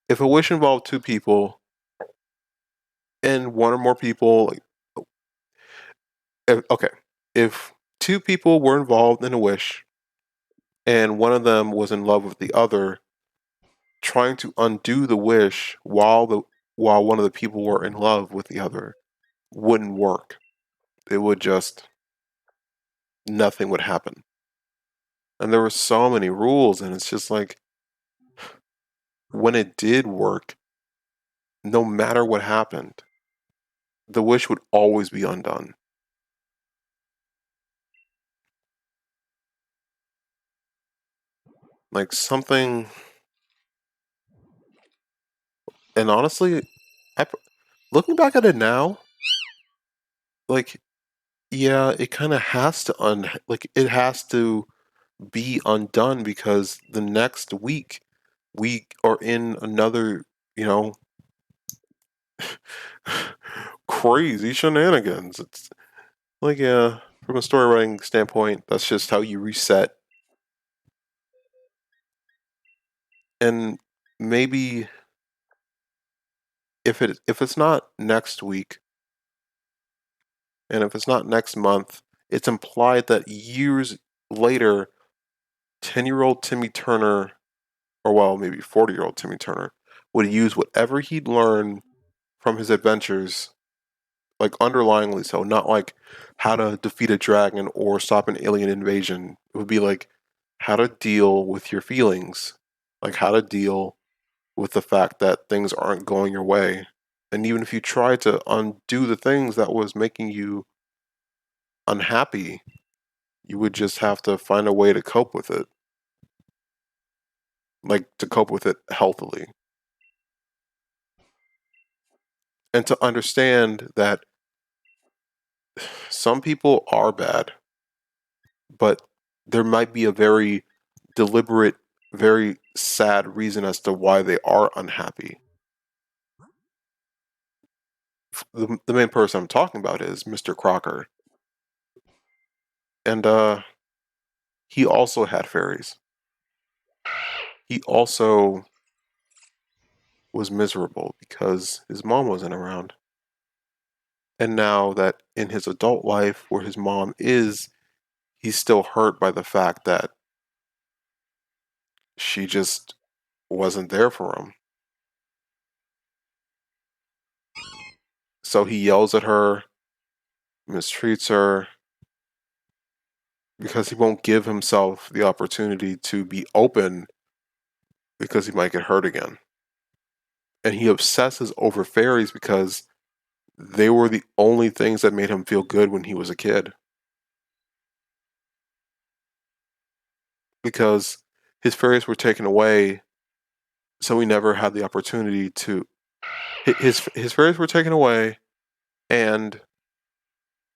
S1: if a wish involved two people and one or more people, like, okay, if two people were involved in a wish and one of them was in love with the other, trying to undo the wish while one of the people were in love with the other wouldn't work. It would just nothing would happen. And there were so many rules, and it's just like when it did work, no matter what happened, the wish would always be undone. Like something, and honestly, I, looking back at it now, like yeah, it kind of has to like it has to be undone because the next week we are in another, you know, crazy shenanigans. It's like, yeah, from a story writing standpoint, that's just how you reset. And maybe if it's not next week and if it's not next month, it's implied that years later, 10-year-old Timmy Turner, or well, maybe 40-year-old Timmy Turner, would use whatever he'd learned from his adventures, like underlyingly so, not like how to defeat a dragon or stop an alien invasion. It would be like how to deal with your feelings, like how to deal with the fact that things aren't going your way. And even if you try to undo the things that was making you unhappy, you would just have to find a way to cope with it, like to cope with it healthily. And to understand that some people are bad, but there might be a very deliberate, very sad reason as to why they are unhappy. The main person I'm talking about is Mr. Crocker. And he also had fairies. He also was miserable because his mom wasn't around. And now that in his adult life, where his mom is, he's still hurt by the fact that she just wasn't there for him. So he yells at her, mistreats her, because he won't give himself the opportunity to be open because he might get hurt again. And he obsesses over fairies because they were the only things that made him feel good when he was a kid. Because his fairies were taken away, so he never had the opportunity to. His fairies were taken away, and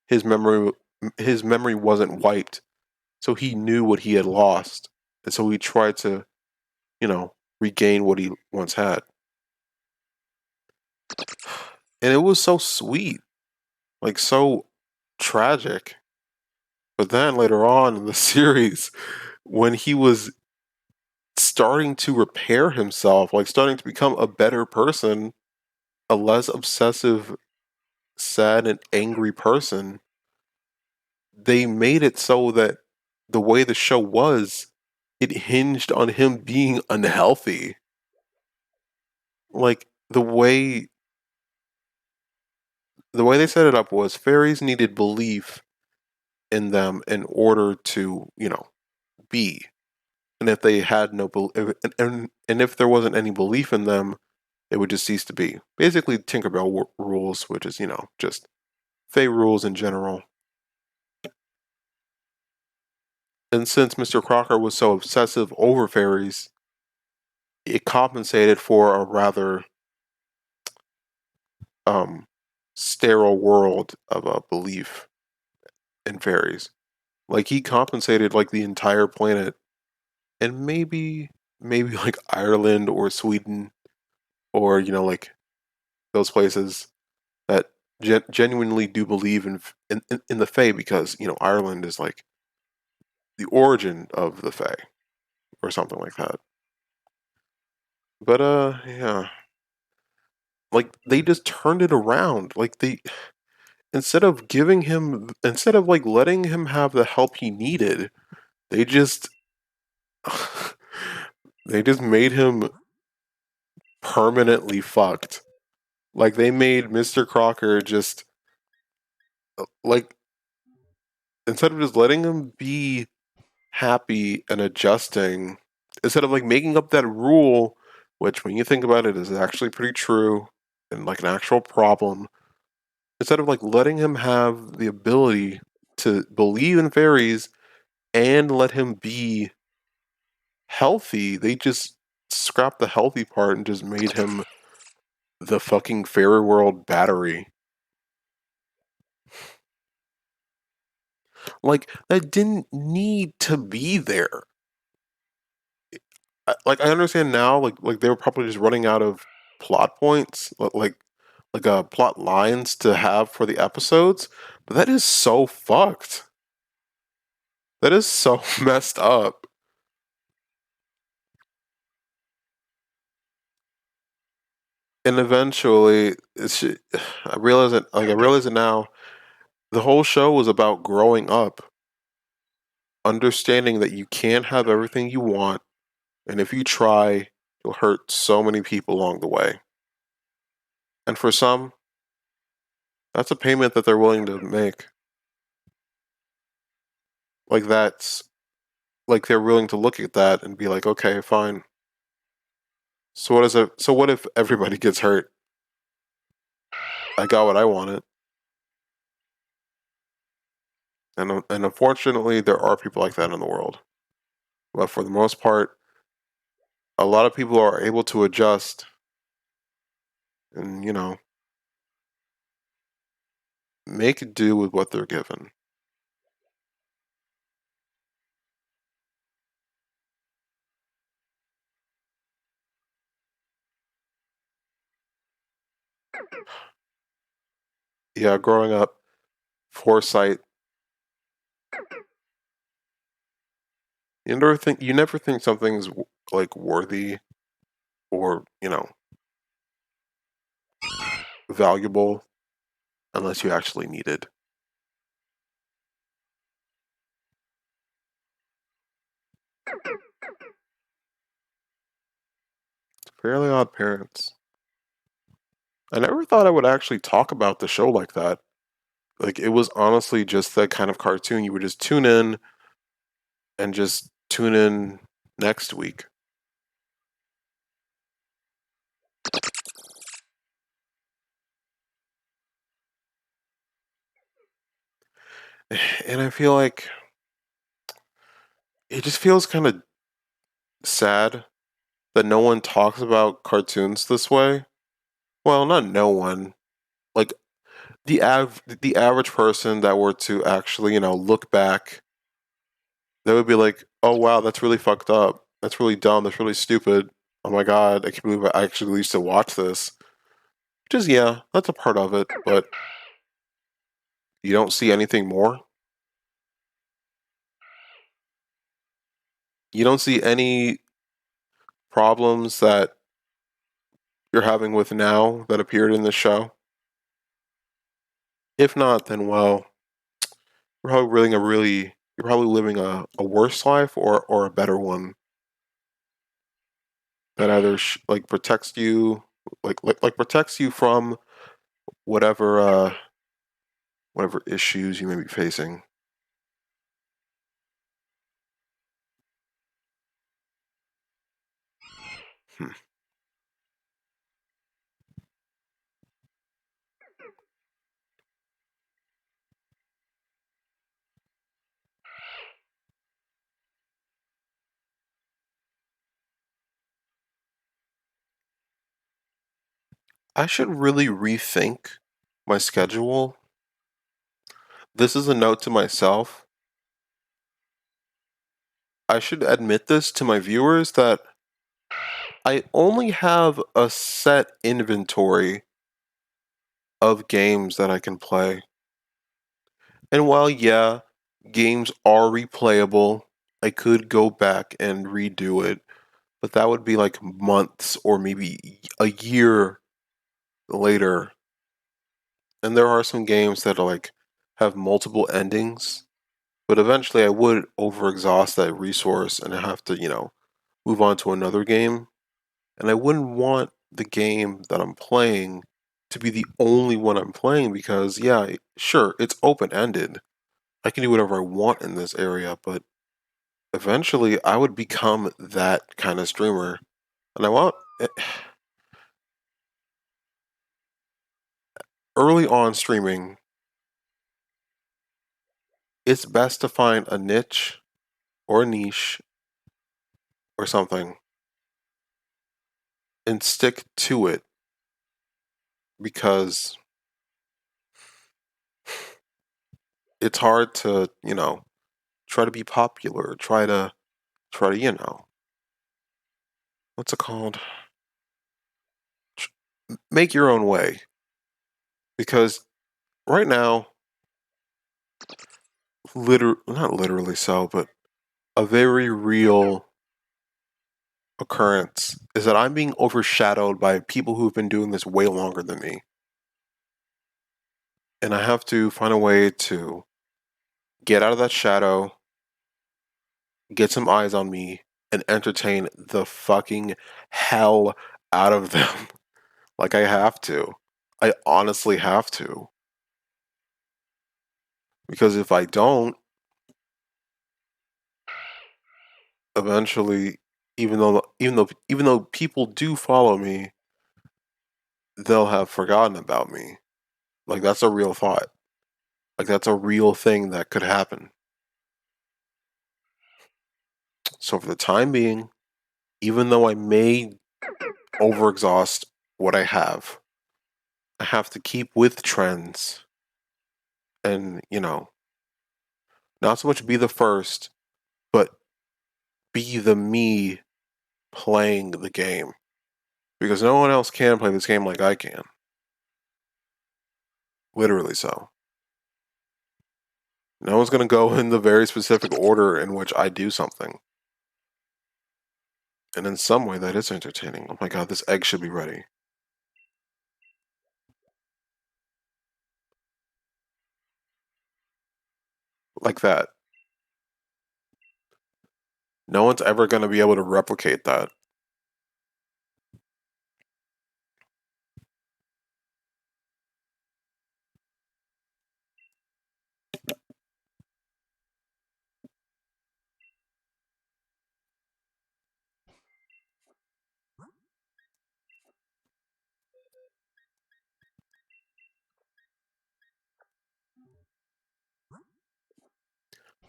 S1: his memory his memory wasn't wiped, so he knew what he had lost, and so he tried to, regain what he once had. And it was so sweet, like so tragic. But then later on in the series, when he was starting to repair himself, like starting to become a better person, a less obsessive, sad, and angry person, they made it so that the way the show was, it hinged on him being unhealthy. Like the way they set it up was fairies needed belief in them in order to, be. And if they had no and if there wasn't any belief in them, it would just cease to be. Basically, Tinkerbell rules, which is just Fae rules in general. And since Mr. Crocker was so obsessive over fairies, it compensated for a rather um, sterile world of a belief in fairies. Like he compensated like the entire planet, and maybe like Ireland or Sweden or like those places that genuinely do believe in the Fae, because Ireland is like the origin of the Fae or something like that. But yeah, like they just turned it around. Like they instead of like letting him have the help he needed, they just they just made him permanently fucked. Like they made Mr. Crocker just like instead of just letting him be happy and adjusting, instead of like making up that rule, which when you think about it is actually pretty true and like an actual problem, instead of like letting him have the ability to believe in fairies and let him be healthy, they just scrapped the healthy part and just made him the fucking fairy world battery. Like that didn't need to be there. I understand now, like they were probably just running out of plot points, plot lines to have for the episodes. But that is so fucked. That is so messed up. And eventually, I realize it. Like I realize it now. The whole show was about growing up, understanding that you can't have everything you want, and if you try, you'll hurt so many people along the way. And for some, that's a payment that they're willing to make. Like that's like they're willing to look at that and be like, okay, fine. So what is it? So what if everybody gets hurt? I got what I wanted, and unfortunately, there are people like that in the world. But for the most part, a lot of people are able to adjust and make do with what they're given. Yeah, growing up, foresight. You never think something's like worthy or valuable unless you actually need it. Fairly Odd Parents. I never thought I would actually talk about the show like that. Like it was honestly just that kind of cartoon you would just tune in and just tune in next week. And I feel like it just feels kind of sad that no one talks about cartoons this way. Well, not no one. Like the average person that were to actually, look back, they would be like, "Oh wow, that's really fucked up. That's really dumb. That's really stupid. Oh my god, I can't believe I actually used to watch this." Which is yeah, that's a part of it, but you don't see anything more. You don't see any problems that you're having with now that appeared in the show. If not, then well, you're probably living a worse life or a better one that either like protects you, like protects you from whatever whatever issues you may be facing. Hmm. I should really rethink my schedule. This is a note to myself. I should admit this to my viewers that I only have a set inventory of games that I can play. And while, yeah, games are replayable, I could go back and redo it, but that would be like months or maybe a year later. And there are some games that are like have multiple endings, but eventually I would overexhaust that resource and have to, move on to another game. And I wouldn't want the game that I'm playing to be the only one I'm playing because, yeah, sure, it's open ended. I can do whatever I want in this area, but eventually I would become that kind of streamer. And I want early on streaming, it's best to find a niche or a niche or something and stick to it because it's hard to, try to be popular, try to, what's it called? Make your own way. Because right now, not literally so, but a very real occurrence is that I'm being overshadowed by people who've been doing this way longer than me. And I have to find a way to get out of that shadow, get some eyes on me, and entertain the fucking hell out of them. Like I have to. I honestly have to. Because if I don't, eventually, even though people do follow me, they'll have forgotten about me. Like that's a real thought. Like that's a real thing that could happen. So for the time being, even though I may overexhaust what I have to keep with trends and, not so much be the first, but be the me playing the game. Because no one else can play this game like I can. Literally so. No one's going to go in the very specific order in which I do something. And in some way, that is entertaining. Oh my god, this egg should be ready. Like that. No one's ever going to be able to replicate that.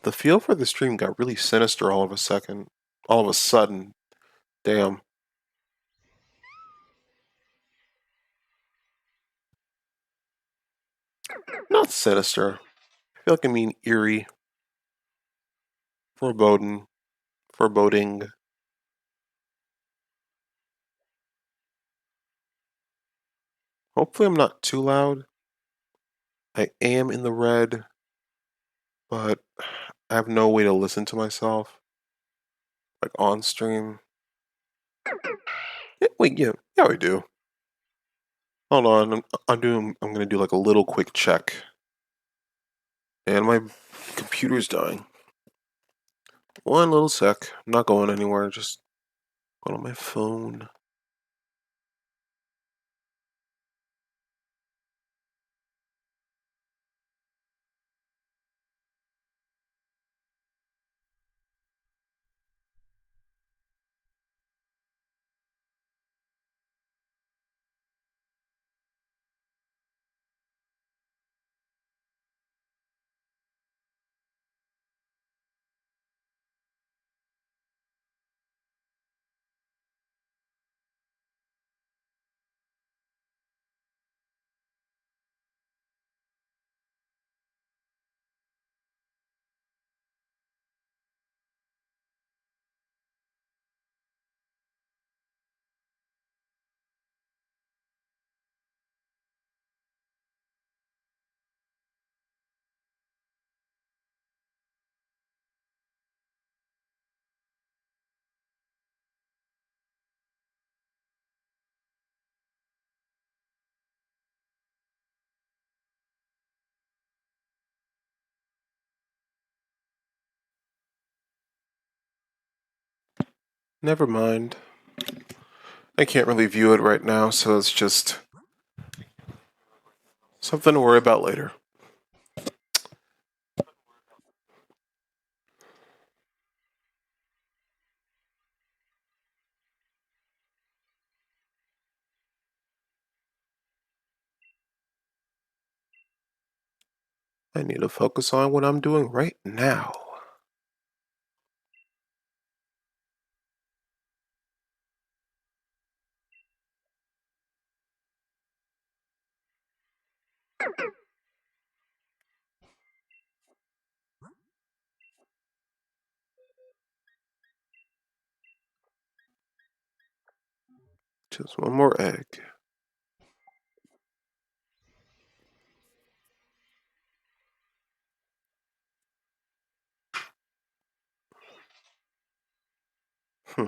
S1: The feel for the stream got really sinister all of a second. All of a sudden. Damn. Not sinister. I feel like I mean eerie. Foreboding. Foreboding. Hopefully I'm not too loud. I am in the red, but I have no way to listen to myself. Like on stream. Yeah, wait, yeah, we do. Hold on, I'm gonna do like a little quick check. And my computer's dying. One little sec. I'm not going anywhere, just going on my phone. Never mind. I can't really view it right now, so it's just something to worry about later. I need to focus on what I'm doing right now. Just one more egg. Hmm.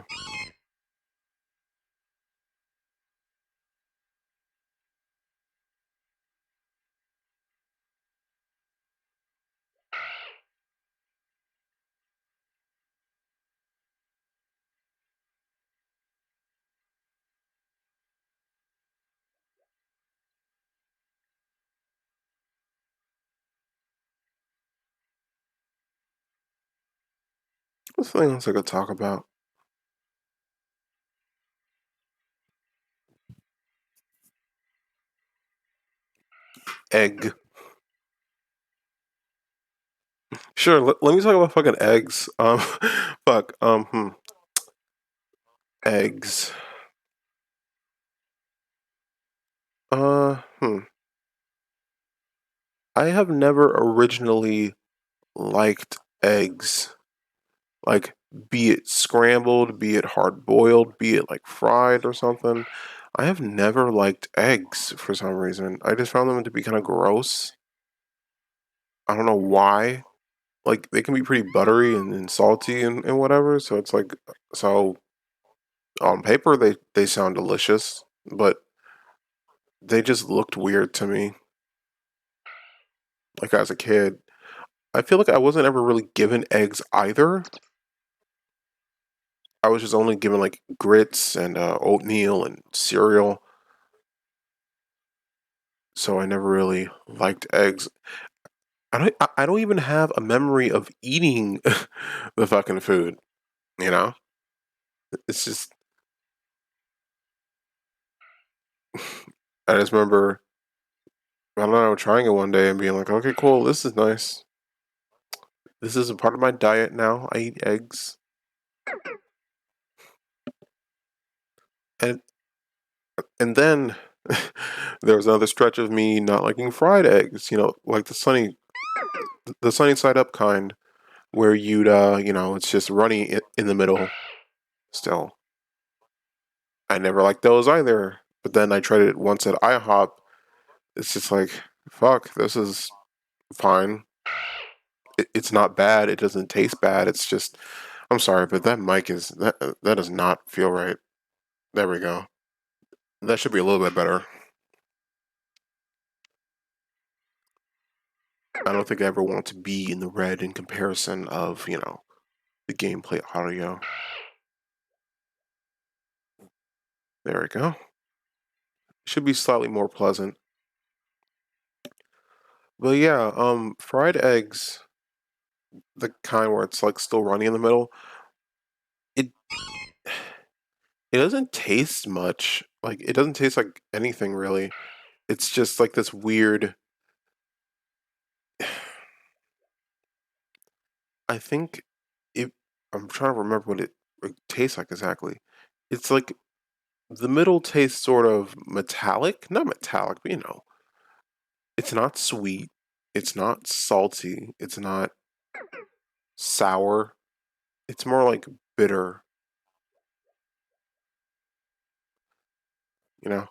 S1: What's something else I could talk about? Egg. Sure, let me talk about fucking eggs. Fuck. Eggs. Hmm. I have never originally liked eggs. Like, be it scrambled, be it hard boiled, be it like fried or something. I have never liked eggs for some reason. I just found them to be kind of gross. I don't know why. Like, they can be pretty buttery and salty and whatever. So it's like, so on paper, they sound delicious, but they just looked weird to me. Like, as a kid, I feel like I wasn't ever really given eggs either. I was just only given like grits and oatmeal and cereal, so I never really liked eggs. I don't even have a memory of eating the fucking food. You know, it's just I just remember I don't know trying it one day and being like, okay, cool, this is nice. This is a part of my diet now. I eat eggs, and and then there was another stretch of me not liking fried eggs. You know, like the sunny side up kind, where you'd it's just runny in the middle. Still, I never liked those either. But then I tried it once at IHOP. It's just like, fuck, this is fine. It's not bad. It doesn't taste bad. It's just, I'm sorry, but that mic is that does not feel right. There we go. That should be a little bit better. I don't think I ever want to be in the red in comparison of the gameplay audio. There we go. Should be slightly more pleasant. But yeah, fried eggs, the kind where it's like still runny in the middle, it it doesn't taste much. Like it doesn't taste like anything really. It's just like this weird. I think it. I'm trying to remember what it tastes like exactly. It's like the middle tastes sort of metallic, not metallic, but it's not sweet. It's not salty. It's not sour. It's more like bitter. You know.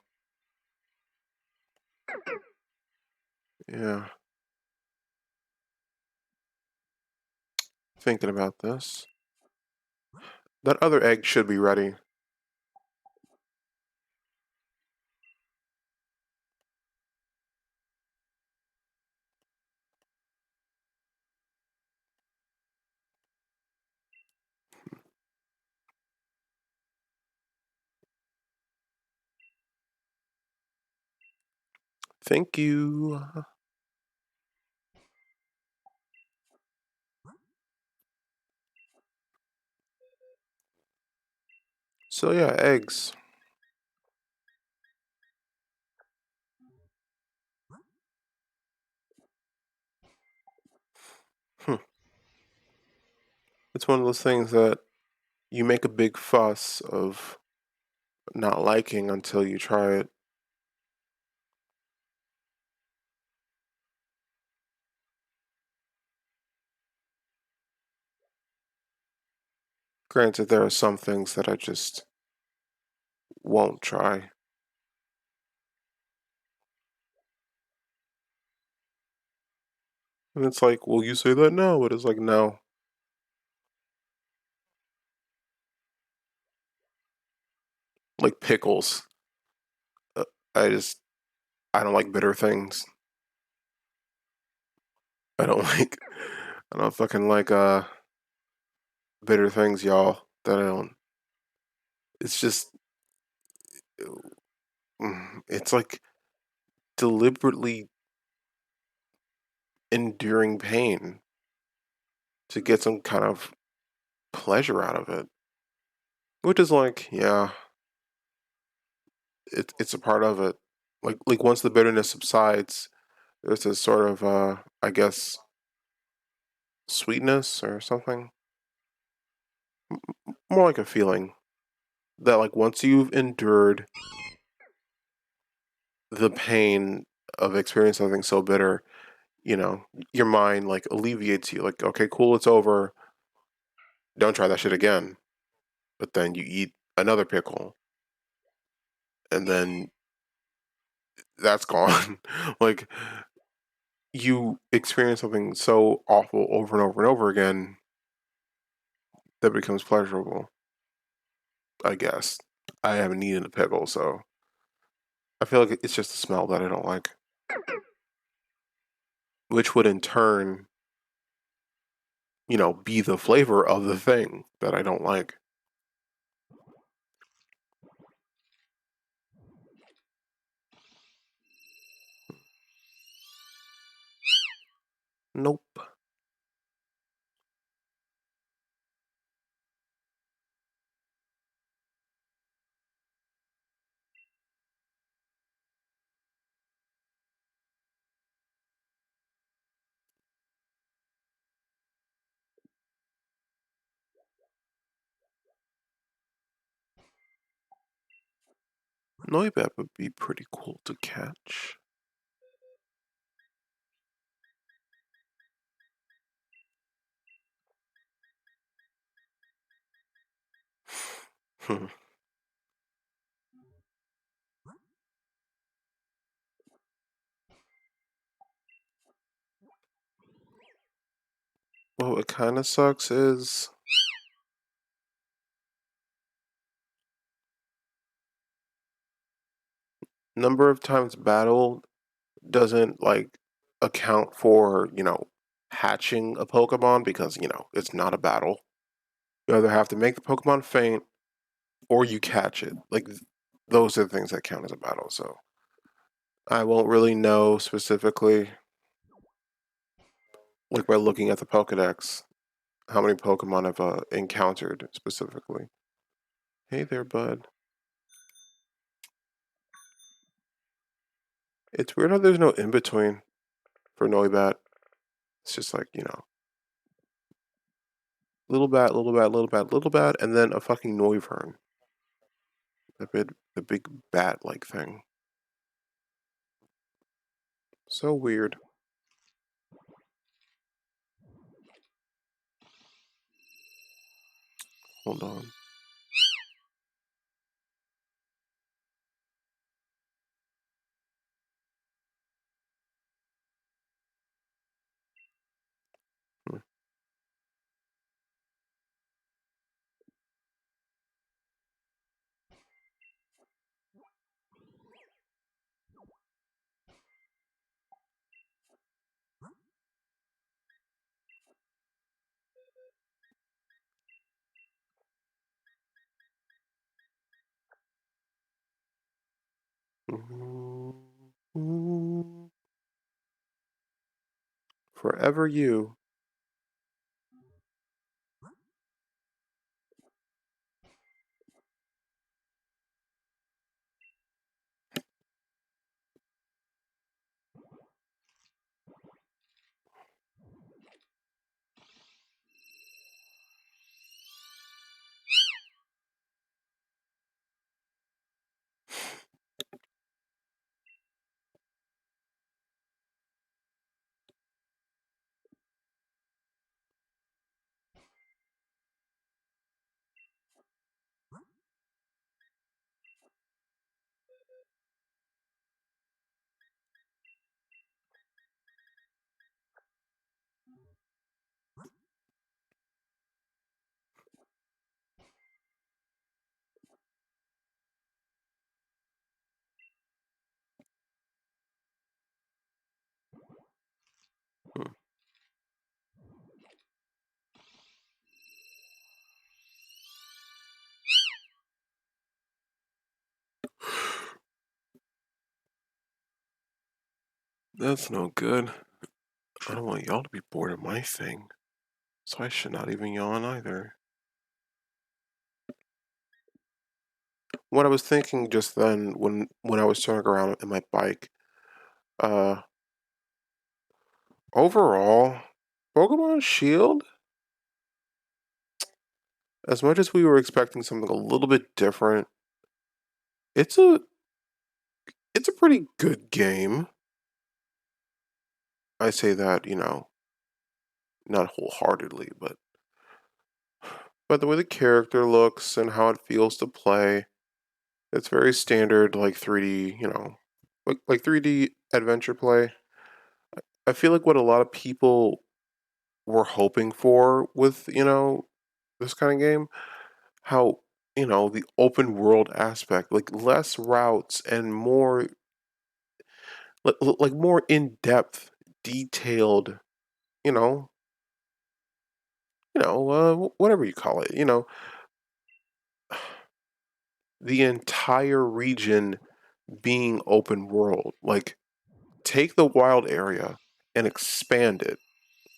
S1: Yeah. Thinking about this. That other egg should be ready. Thank you. So yeah, eggs. Hmm. It's one of those things that you make a big fuss of not liking until you try it. Granted, there are some things that I just won't try. And it's like, well, you say that now, but it's like, no. Like pickles. Uh, I just, I don't like bitter things. I don't I don't fucking like, bitter things, y'all. That I don't, it's just, it's like deliberately enduring pain to get some kind of pleasure out of it. Which is like, yeah, it's a part of it. Like once the bitterness subsides, there's this sort of I guess sweetness or something. More like a feeling that like once you've endured the pain of experiencing something so bitter, you know, your mind like alleviates you. Like, okay, cool, it's over. Don't try that shit again. But then you eat another pickle and then that's gone. Like you experience something so awful over and over and over again that becomes pleasurable, I guess. I haven't eaten a pickle, so I feel like it's just the smell that I don't like, which would in turn, be the flavor of the thing that I don't like. Nope. Noibat would be pretty cool to catch. Hmm. Well, what kind of sucks is number of times battled doesn't like account for, hatching a Pokemon because, it's not a battle. You either have to make the Pokemon faint or you catch it. Like those are the things that count as a battle. So I won't really know specifically, like by looking at the Pokedex, how many Pokemon I've encountered specifically. Hey there, bud. It's weird how there's no in between for Noibat. It's just like, little bat, little bat, little bat, little bat, and then a fucking Noivern. The big bat like thing. So weird. Hold on. Hmm. Forever you. Hmm. That's no good. I don't want y'all to be bored of my thing, so I should not even yawn either. What I was thinking just then when I was turning around in my bike, uh, overall, Pokemon Shield, as much as we were expecting something a little bit different, it's a it's a pretty good game. I say that, not wholeheartedly, but the way the character looks and how it feels to play, it's very standard, like 3D, like 3D adventure play. I feel like what a lot of people were hoping for with, this kind of game, how, the open world aspect, like less routes and more, like more in depth, detailed, you know, whatever you call it, the entire region being open world. Like, take the wild area and expand it.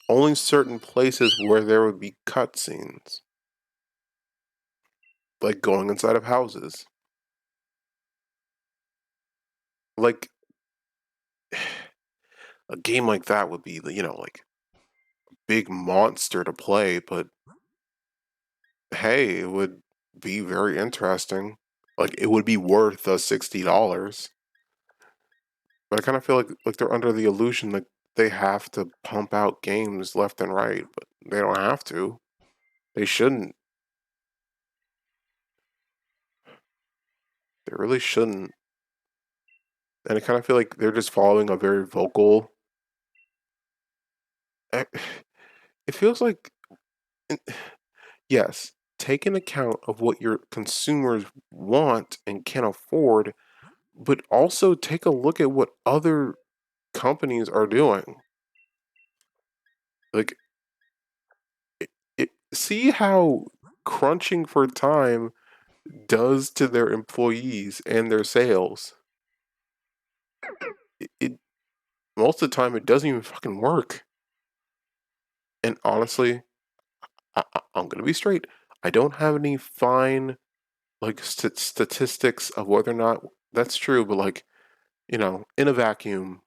S1: Only certain places where there would be cutscenes, like going inside of houses. Like, a game like that would be, like big monster to play, but hey, it would be very interesting. Like, it would be worth the $60. But I kind of feel like they're under the illusion that they have to pump out games left and right, but they don't have to. They shouldn't. They really shouldn't. And I kind of feel like they're just following a very vocal. eh, It feels like, yes, take an account of what your consumers want and can afford, but also take a look at what other companies are doing. Like, see how crunching for time does to their employees and their sales. It most of the time it doesn't even fucking work. And honestly, I'm gonna be straight. I don't have any fine like statistics of whether or not that's true, but like, in a vacuum,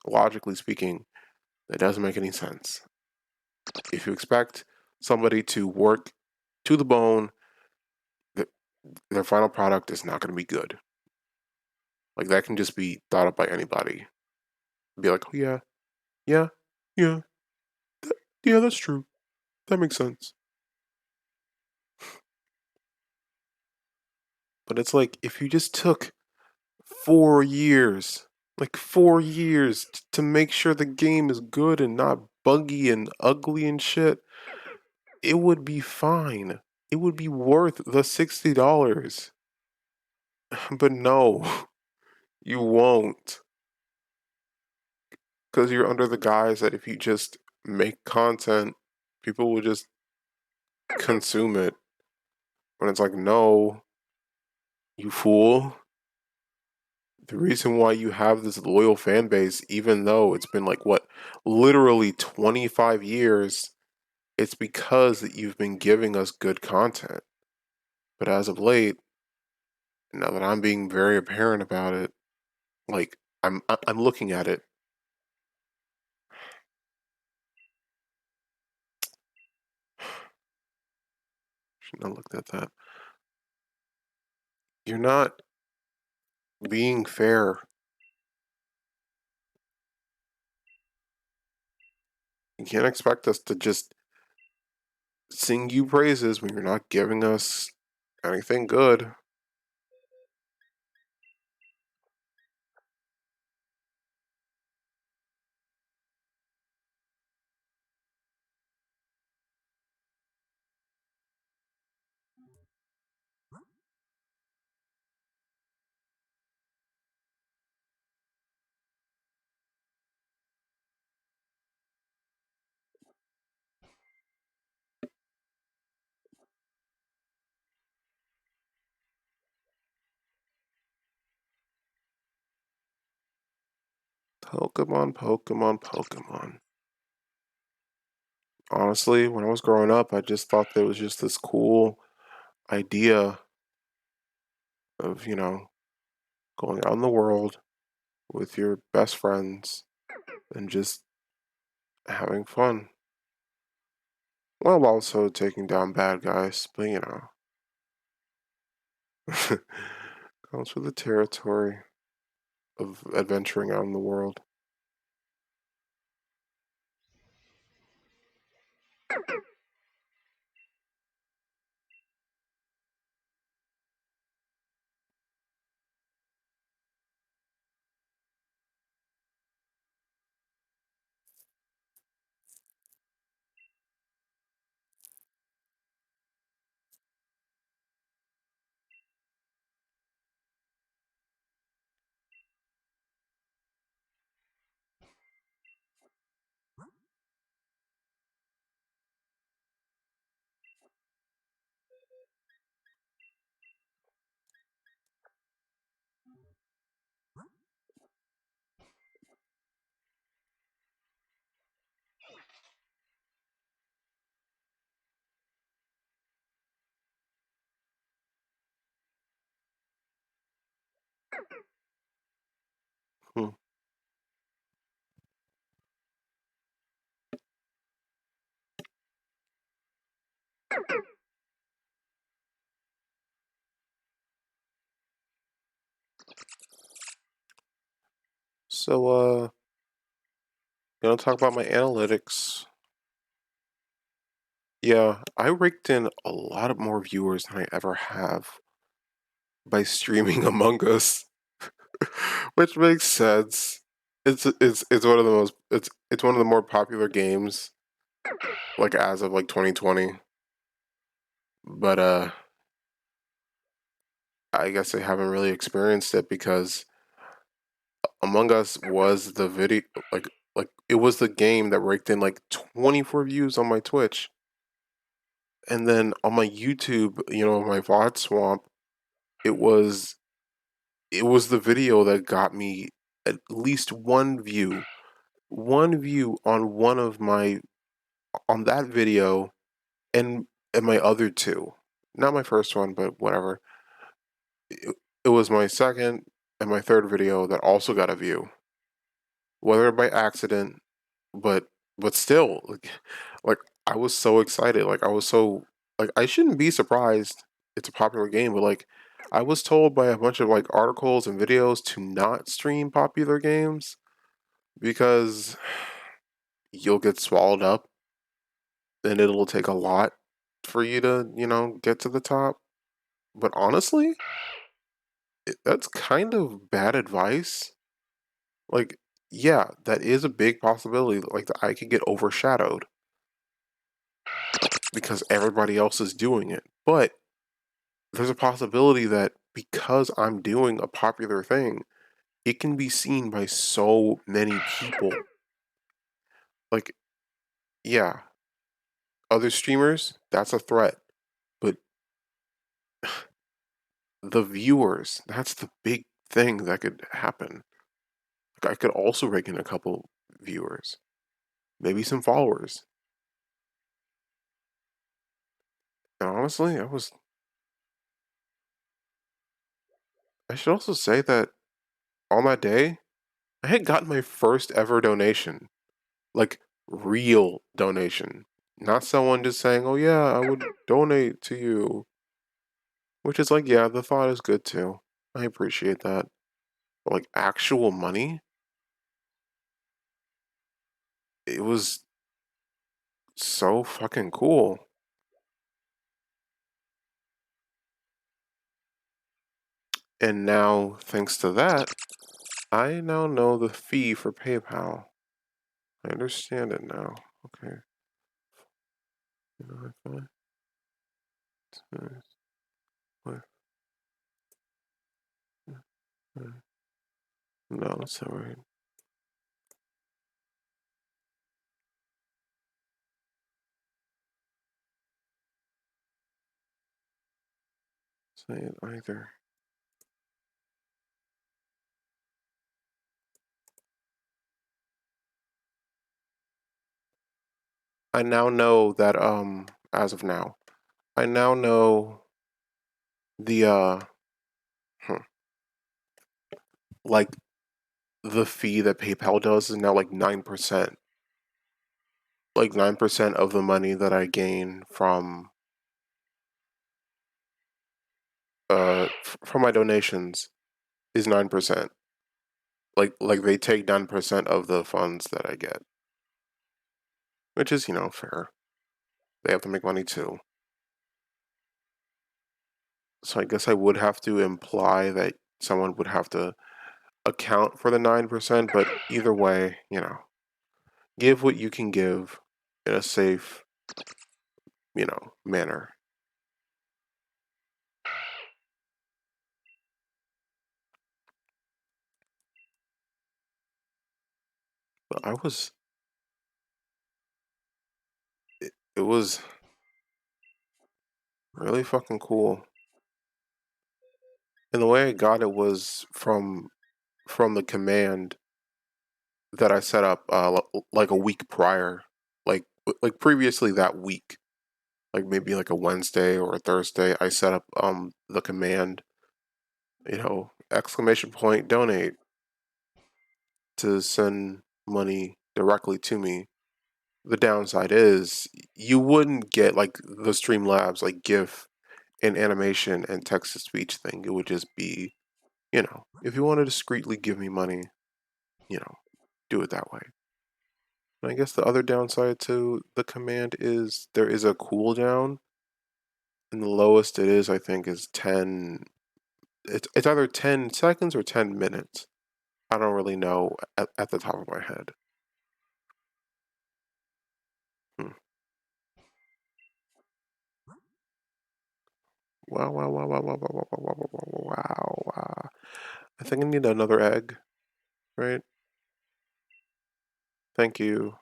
S1: logically speaking, that doesn't make any sense. If you expect somebody to work to the bone, th- their final product is not going to be good. Like, that can just be thought up by anybody. Be like, oh yeah, yeah, yeah, yeah, that's true. That makes sense. But it's like if you just took 4 years, like 4 years, to make sure the game is good and not buggy and ugly and shit, it would be fine. It would be worth the $60. But no, you won't. Because you're under the guise that if you just make content, people will just consume it. When it's like, no, you fool. The reason why you have this loyal fan base, even though it's been like what, literally 25 years, it's because that you've been giving us good content. But as of late, now that I'm being very apparent about it, like I'm looking at it. Shouldn't have looked at that. You're not being fair. You can't expect us to just sing you praises when you're not giving us anything good. Pokemon, Pokemon, Pokemon. Honestly, when I was growing up, I just thought that it was just this cool idea of, going out in the world with your best friends and just having fun. While also taking down bad guys, but comes with the territory of adventuring out in the world. Hmm. So, talk about my analytics. Yeah, I raked in a lot of more viewers than I ever have by streaming Among Us, which makes sense. It's one of the most it's one of the more popular games like as of like 2020. But I guess I haven't really experienced it because Among Us was the video like it was the game that raked in like 24 views on my Twitch. And then on my YouTube, my VOD swamp, it was it was the video that got me at least one view on one of my on that video and my other two. Not my first one, but whatever. It was my second and my third video that also got a view, whether by accident, but still, like I was so excited. Like I was so like I shouldn't be surprised. It's a popular game, but like I was told by a bunch of like articles and videos to not stream popular games because you'll get swallowed up and it'll take a lot for you to, get to the top. But honestly, that's kind of bad advice. Like, yeah, that is a big possibility. Like, that I could get overshadowed because everybody else is doing it. But there's a possibility that because I'm doing a popular thing, it can be seen by so many people. Like, yeah, other streamers, that's a threat. But the viewers, that's the big thing that could happen. Like I could also rake in a couple viewers, maybe some followers. And honestly, I should also say that on that day, I had gotten my first ever donation. Like real donation. Not someone just saying, "Oh yeah, I would donate to you." Which is like, yeah, the thought is good too. I appreciate that. But like actual money, it was so fucking cool. And now, thanks to that, I now know the fee for PayPal. I understand it now. Okay. No, that's alright. Say it either. I now know that as of now, I now know the hmm, like the fee that PayPal does is now like 9%. Like 9% of the money that I gain from my donations is 9%. Like they take 9% of the funds that I get, which is, fair. They have to make money too. So I guess I would have to imply that someone would have to account for the 9%, but either way, give what you can give in a safe, manner. But it was really fucking cool. And the way I got it was from the command that I set up like a week prior, like previously that week, like maybe like a Wednesday or a Thursday. I set up the command, exclamation point donate to send money directly to me. The downside is you wouldn't get like the Streamlabs like GIF and animation and text to speech thing. It would just be, if you want to discreetly give me money, do it that way. And I guess the other downside to the command is there is a cooldown, and the lowest it is, I think, is 10. It's either 10 seconds or 10 minutes. I don't really know at the top of my head. Hmm. Wow, wow, wow, wow, wow, wow, wow, wow, wow, wow, wow, wow. I think I need another egg, right? Thank you.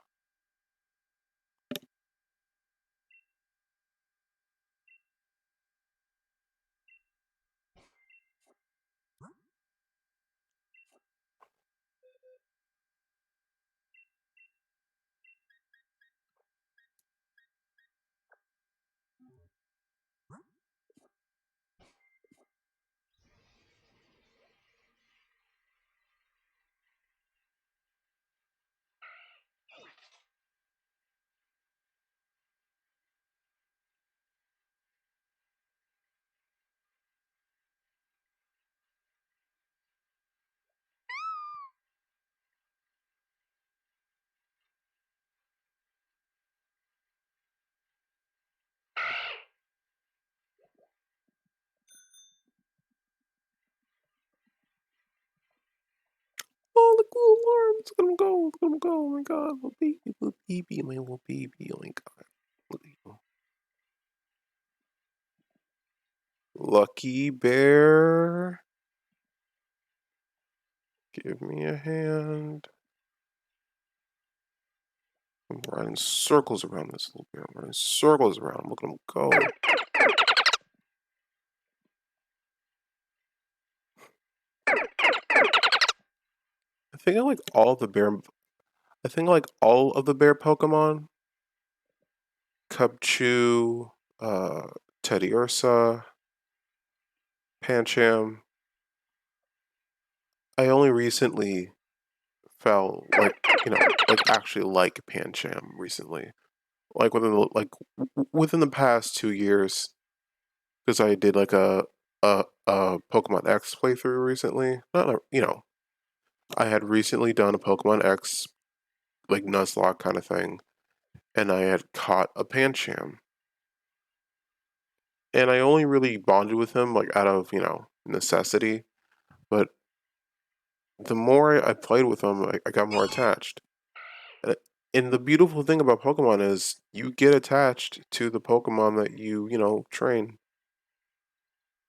S1: Oh, the cool alarm! Look at him go! Look at him go! Oh my god! Little baby, my little baby! Oh my god! Look at you. Lucky bear, give me a hand. I'm running circles around this little bear. I'm running circles around him. Look at him go. think I like all of the bear. I think I like all of the bear Pokemon. Cubchoo, uh, Teddy Ursa, Pancham. I only recently felt like like actually like Pancham recently. Like within the past 2 years, because I did like a Pokemon X playthrough recently. Not I had recently done a Pokemon X like Nuzlocke kind of thing, and I had caught a Pancham, and I only really bonded with him like out of necessity. But the more I played with him, I got more attached. And and the beautiful thing about Pokemon is you get attached to the Pokemon that you train,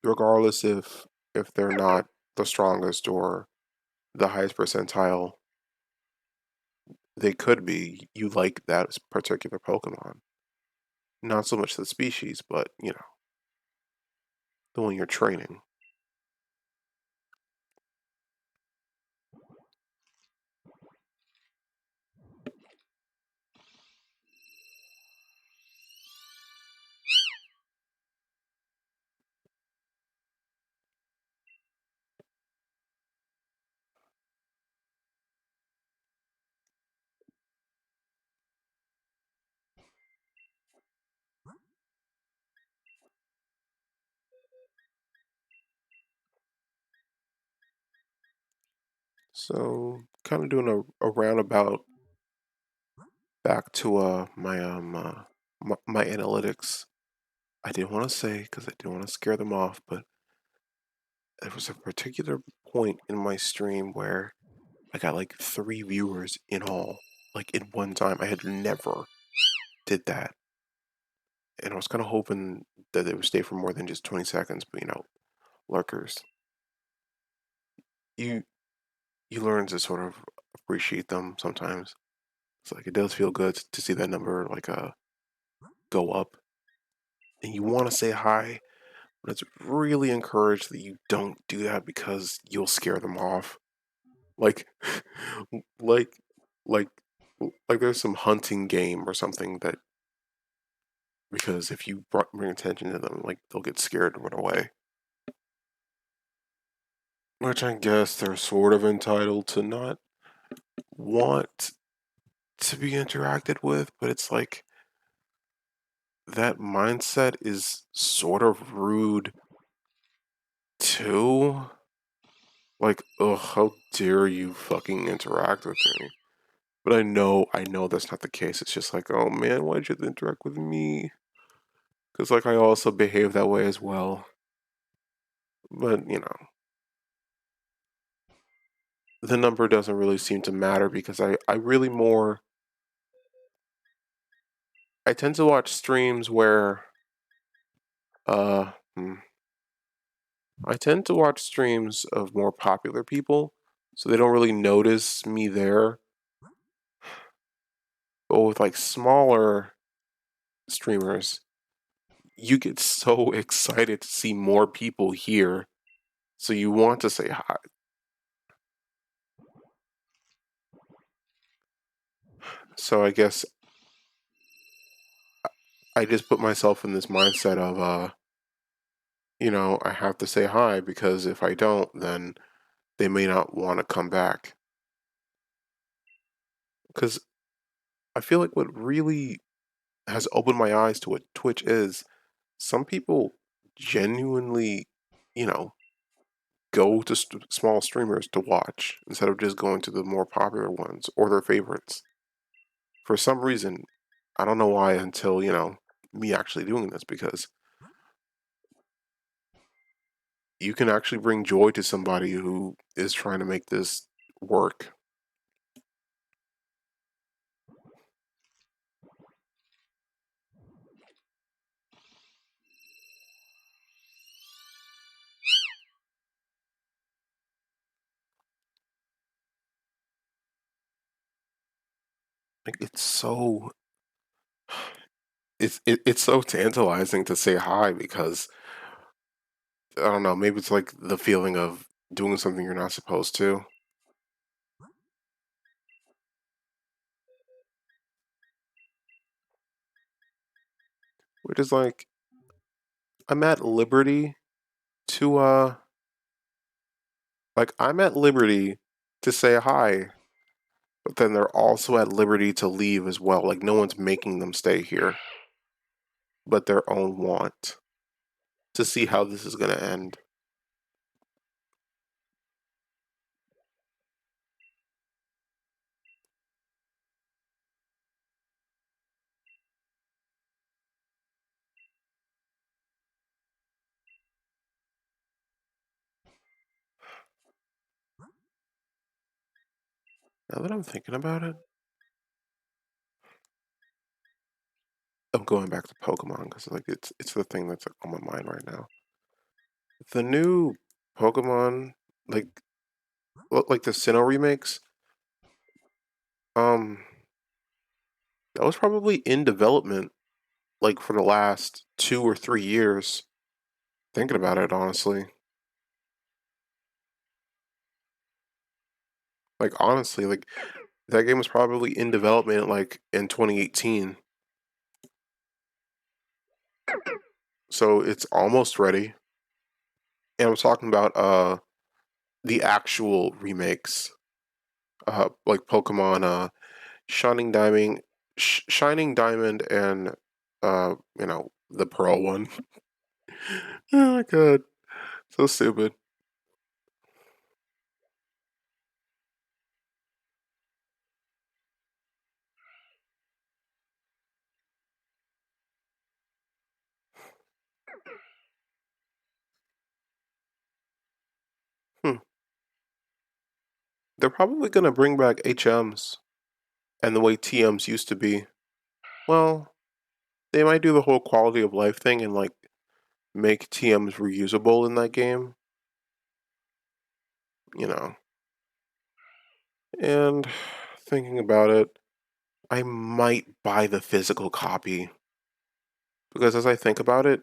S1: regardless if they're not the strongest or the highest percentile they could be. You like that particular Pokemon. Not so much the species, but the one you're training. So kind of doing a roundabout back to my analytics. I didn't want to say because I didn't want to scare them off, but there was a particular point in my stream where I got like 3 viewers in all, like in one time. I had never did that, and I was kind of hoping that they would stay for more than just 20 seconds. But lurkers, you you learn to sort of appreciate them sometimes. It's like it does feel good to see that number like go up, and you want to say hi, but it's really encouraged that you don't do that because you'll scare them off. Like, like, like, like there's some hunting game or something that because if you bring attention to them, like they'll get scared and run away. Which I guess they're sort of entitled to not want to be interacted with, but it's like that mindset is sort of rude too. Like, ugh, how dare you fucking interact with me? But I know that's not the case. It's just like, oh man, why'd you interact with me? Because like I also behave that way as well. But the number doesn't really seem to matter because I really more I tend to watch streams where uh hmm, I tend to watch streams of more popular people, so they don't really notice me there. But with like smaller streamers, you get so excited to see more people here, so you want to say hi. So I guess I just put myself in this mindset of I have to say hi because if I don't, then they may not want to come back. Because I feel like what really has opened my eyes to what Twitch is, some people genuinely, you know, go to small streamers to watch instead of just going to the more popular ones or their favorites. For some reason, I don't know why until, me actually doing this because you can actually bring joy to somebody who is trying to make this work. Like it's so tantalizing to say hi because I don't know, maybe it's like the feeling of doing something you're not supposed to. which is like I'm at liberty to I'm at liberty to say hi, but then they're also at liberty to leave as well. Like no one's making them stay here, but their own want to see how this is gonna end. Now that I'm thinking about it, I'm going back to Pokemon because like it's the thing that's like, on my mind right now. The new Pokemon, like like the Sinnoh remakes, um, that was probably in development like for the last 2 or 3 years. Thinking about it, honestly, like that game was probably in development like in 2018, so it's almost ready. And I'm talking about the actual remakes, like Pokemon Shining Diamond, and the Pearl one. Oh my god, so stupid. Hmm. They're probably gonna bring back HMs and the way TMs used to be. Well, they might do the whole quality of life thing and like make TMs reusable in that game, you know. And thinking about it, I might buy the physical copy because as I think about it,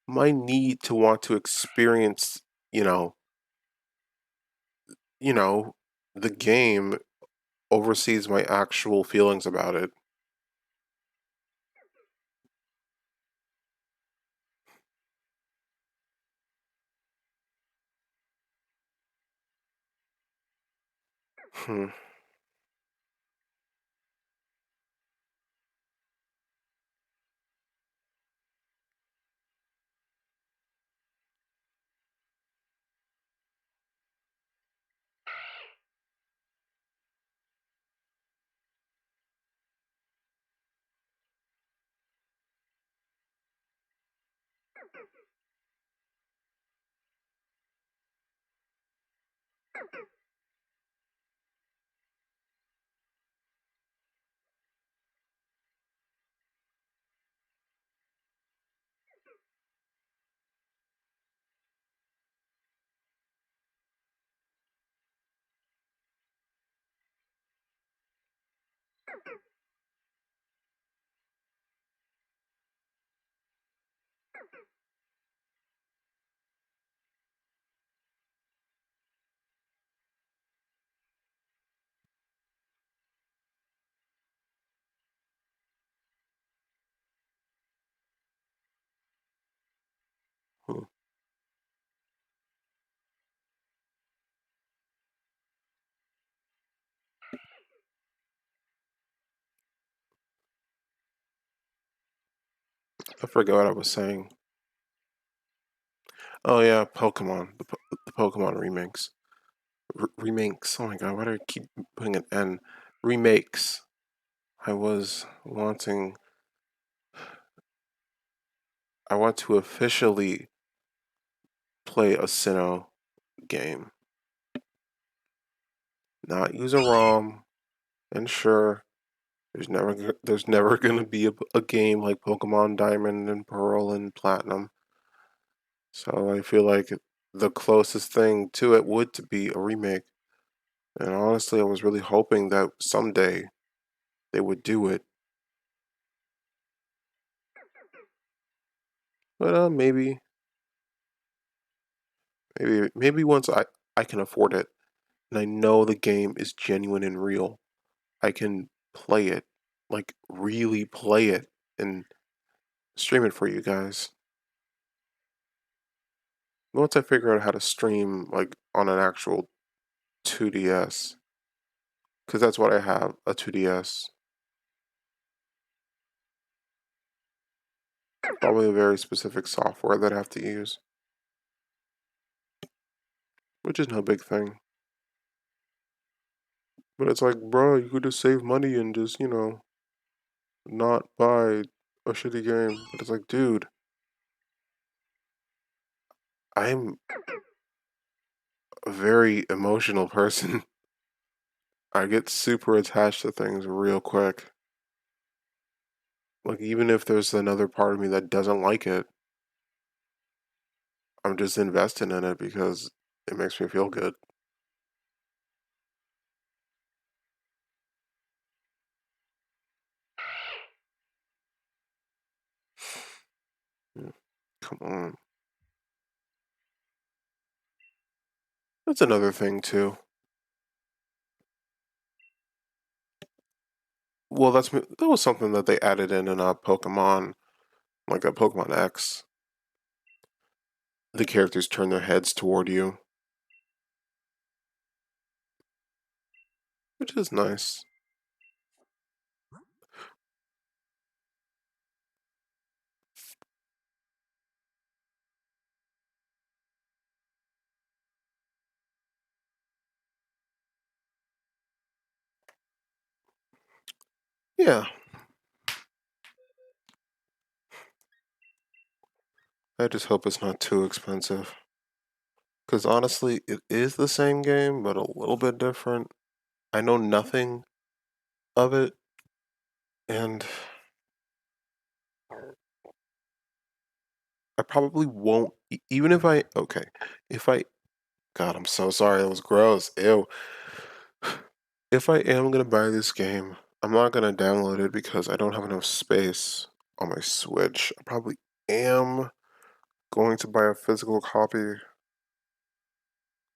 S1: my need to want to experience, you know, you know, the game oversees my actual feelings about it. Hmm. Hmm. I forgot what I was saying. Oh yeah, Pokemon, the Pokemon remakes. Remakes. Oh my god, why do I keep putting an N? Remakes. I was wanting. I want to officially play a Sinnoh game, not use a ROM. And sure, there's never gonna be a game like Pokemon Diamond and Pearl and Platinum. So I feel like the closest thing to it would to be a remake. And honestly, I was really hoping that someday they would do it. But maybe once I can afford it and I know the game is genuine and real, I can play it, like really play it, and stream it for you guys. Once I figure out how to stream like on an actual 2DS, because that's what I have, a 2DS. Probably a very specific software that I have to use, which is no big thing. But it's like, bro, you could just save money and just, not buy a shitty game. But it's like, dude, I'm a very emotional person. I get super attached to things real quick. Like, even if there's another part of me that doesn't like it, I'm just invested in it because it makes me feel good. Mm, come on. That's another thing, too. Well, that was something that they added in Pokemon, like at Pokemon X. The characters turn their heads toward you, which is nice. Yeah, I just hope it's not too expensive. Because honestly, it is the same game, but a little bit different. I know nothing of it, and I probably won't, even if I, okay, if I, God, I'm so sorry, that was gross, ew. If I am gonna buy this game, I'm not gonna download it because I don't have enough space on my Switch. I probably am going to buy a physical copy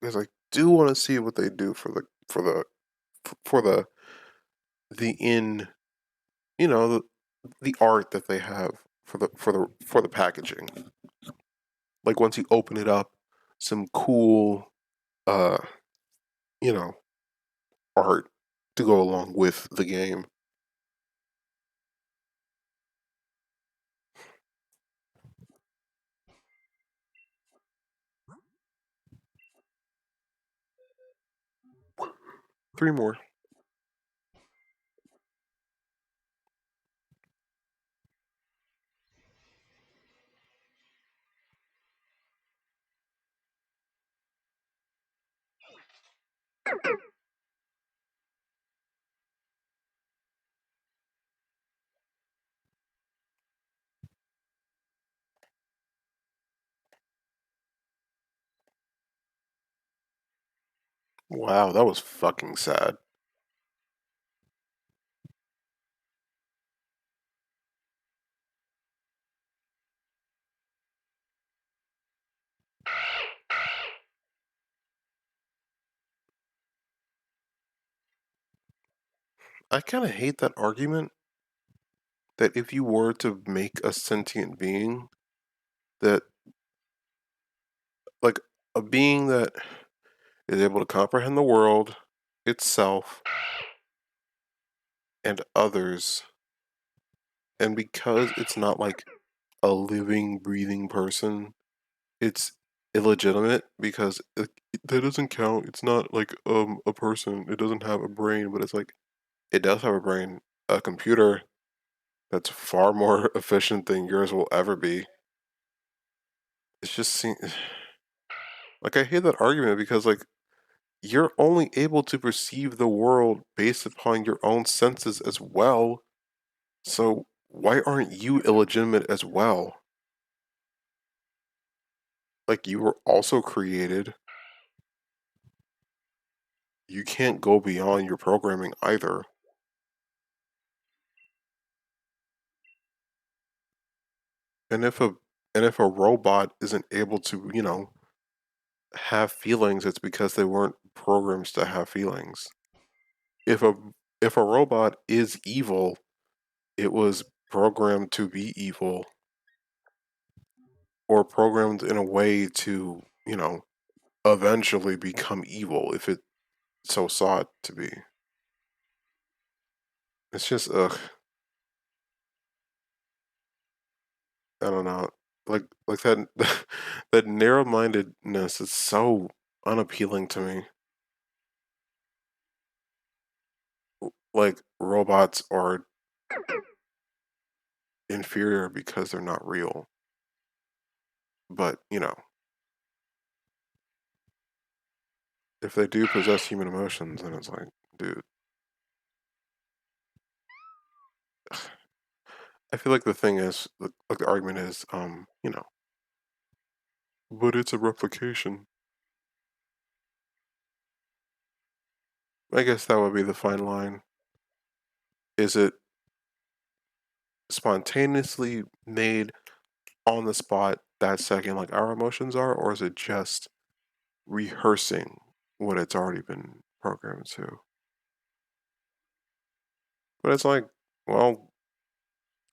S1: because I do want to see what they do for the in the art that they have for the packaging. Like once you open it up, some cool uh you know art to go along with the game. Three more. Wow, that was fucking sad. I kind of hate that argument that if you were to make a sentient being that like a being that is able to comprehend the world itself and others, and because it's not like a living breathing person, it's illegitimate because that doesn't count. It's not like a person. It doesn't have a brain, but it's like it does have a brain. A computer that's far more efficient than yours will ever be. It's just like I hate that argument because like you're only able to perceive the world based upon your own senses as well. So why aren't you illegitimate as well? Like you were also created. You can't go beyond your programming either. And if a robot isn't able to, have feelings, it's because they weren't programs to have feelings. If a if a robot is evil, it was programmed to be evil. or programmed in a way to, eventually become evil if it so sought to be. It's just ugh, I don't know. Like that that narrow-mindedness is so unappealing to me. Like robots are inferior because they're not real. But, if they do possess human emotions, then it's like, dude, I feel like the thing is, like the argument is, but it's a replication. I guess that would be the fine line. Is it spontaneously made on the spot that second, like our emotions are, or is it just rehearsing what it's already been programmed to? But it's like, well,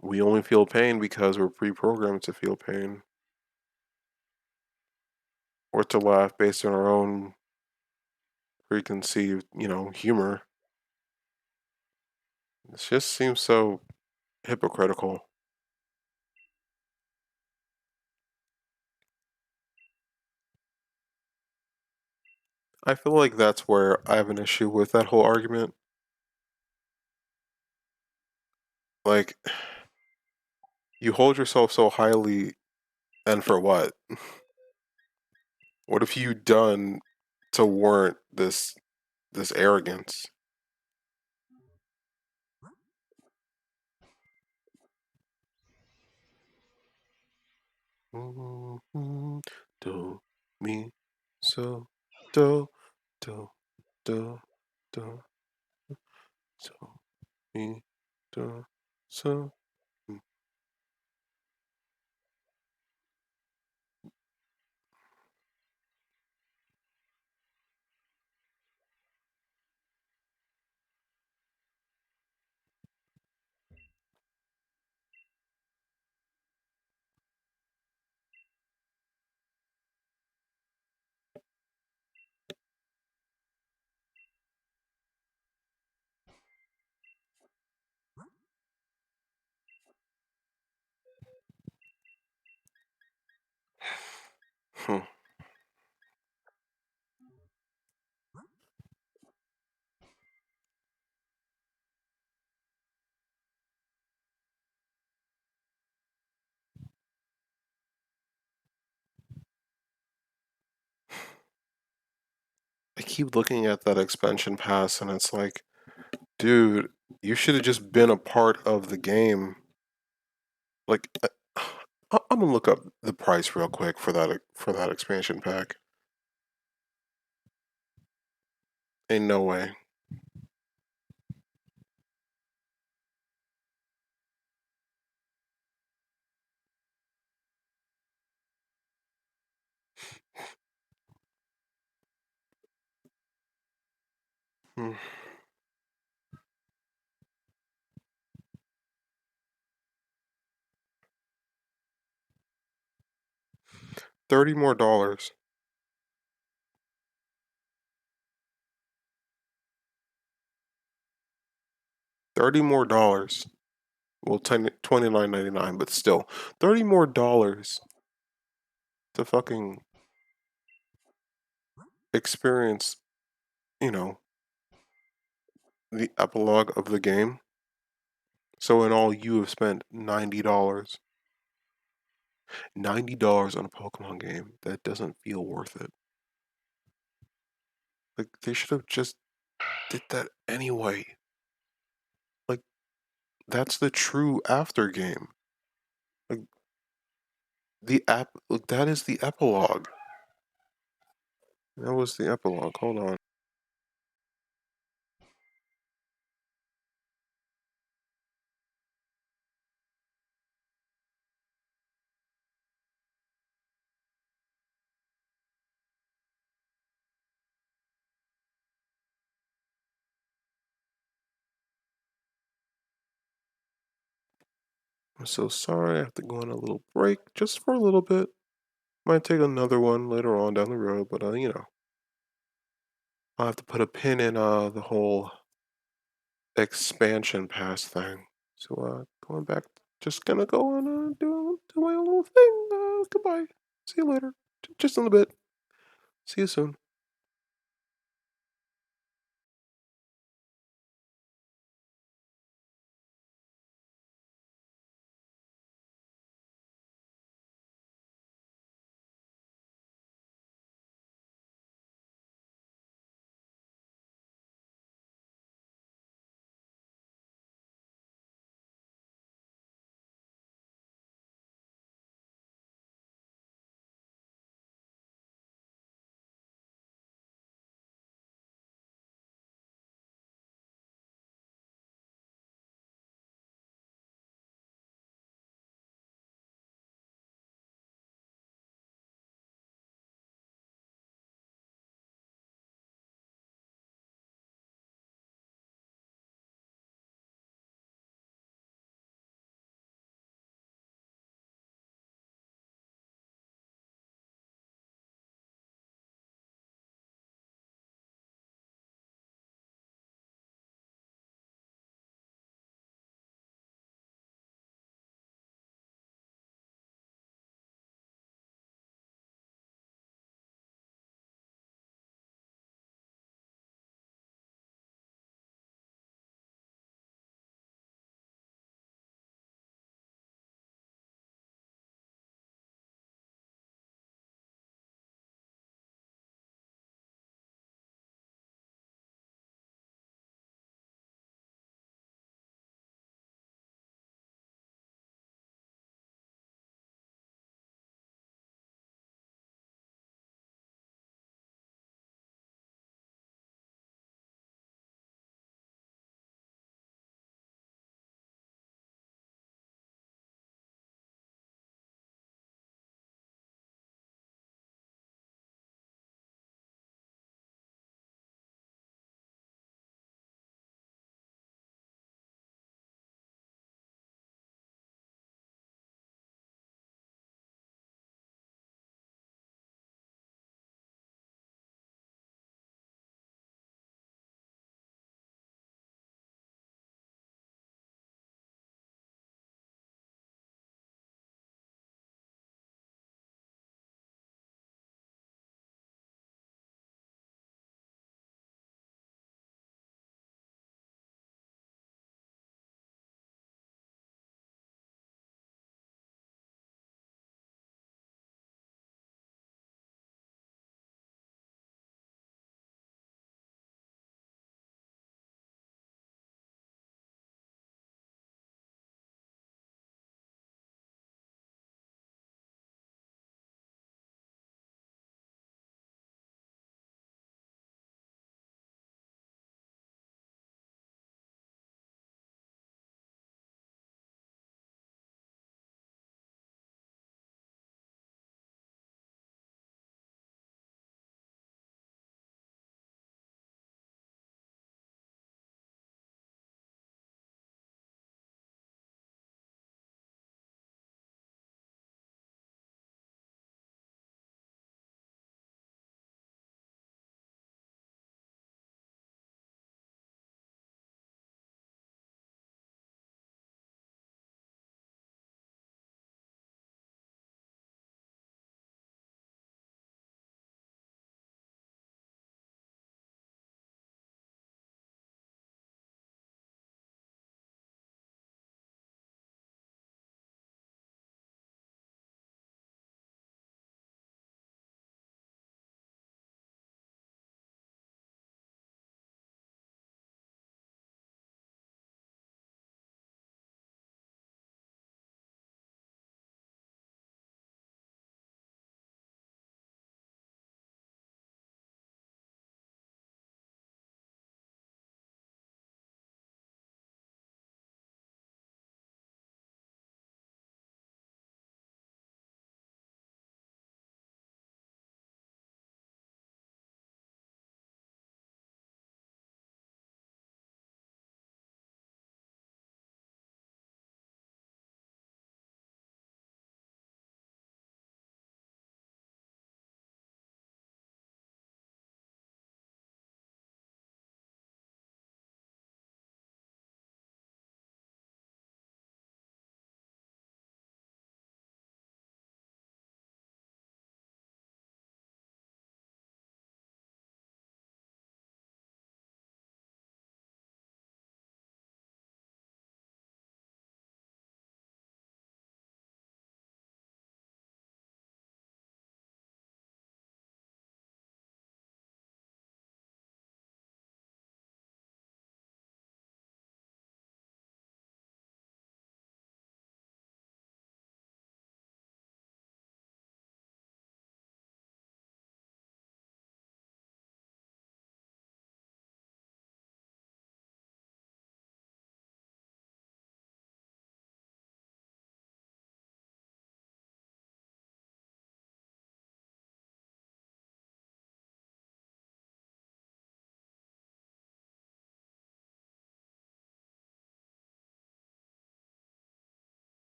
S1: we only feel pain because we're pre-programmed to feel pain or to laugh based on our own preconceived, humor. It just seems so hypocritical. I feel like that's where I have an issue with that whole argument. Like, you hold yourself so highly, and for what? What have you done to warrant this arrogance? Mhm. Do me so do do do do so me do so. Mm. I keep looking at that expansion pass and it's like, dude, you should have just been a part of the game. Like, I'm gonna look up the price real quick for that expansion pack. Ain't no way. 30 more dollars. 30 more dollars. Well, 29.99, but still, 30 more dollars to fucking experience, you know, the epilogue of the game. So in all, you have spent $90. $90 on a Pokemon game that doesn't feel worth it. Like they should have just did that anyway. Like that's the true after game. Like the app. Like, that is the epilogue. That was the epilogue. Hold on. I'm so sorry. I have to go on a little break just for a little bit. Might take another one later on down the road, but I'll have to put a pin in the whole expansion pass thing. So going back, just gonna go on do my own little thing. Goodbye. See you later. Just in a bit. See you soon.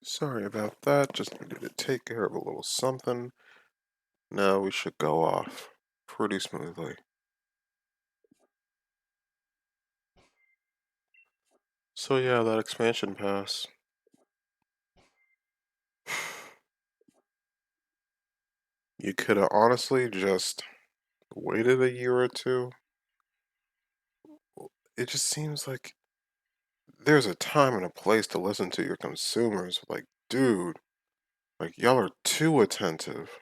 S1: Sorry about that. Just needed to take care of a little something. Now we should go off pretty smoothly. So yeah, that expansion pass. You could have honestly just waited a year or two. It just seems like there's a time and a place to listen to your consumers. Like, dude, like y'all are too attentive.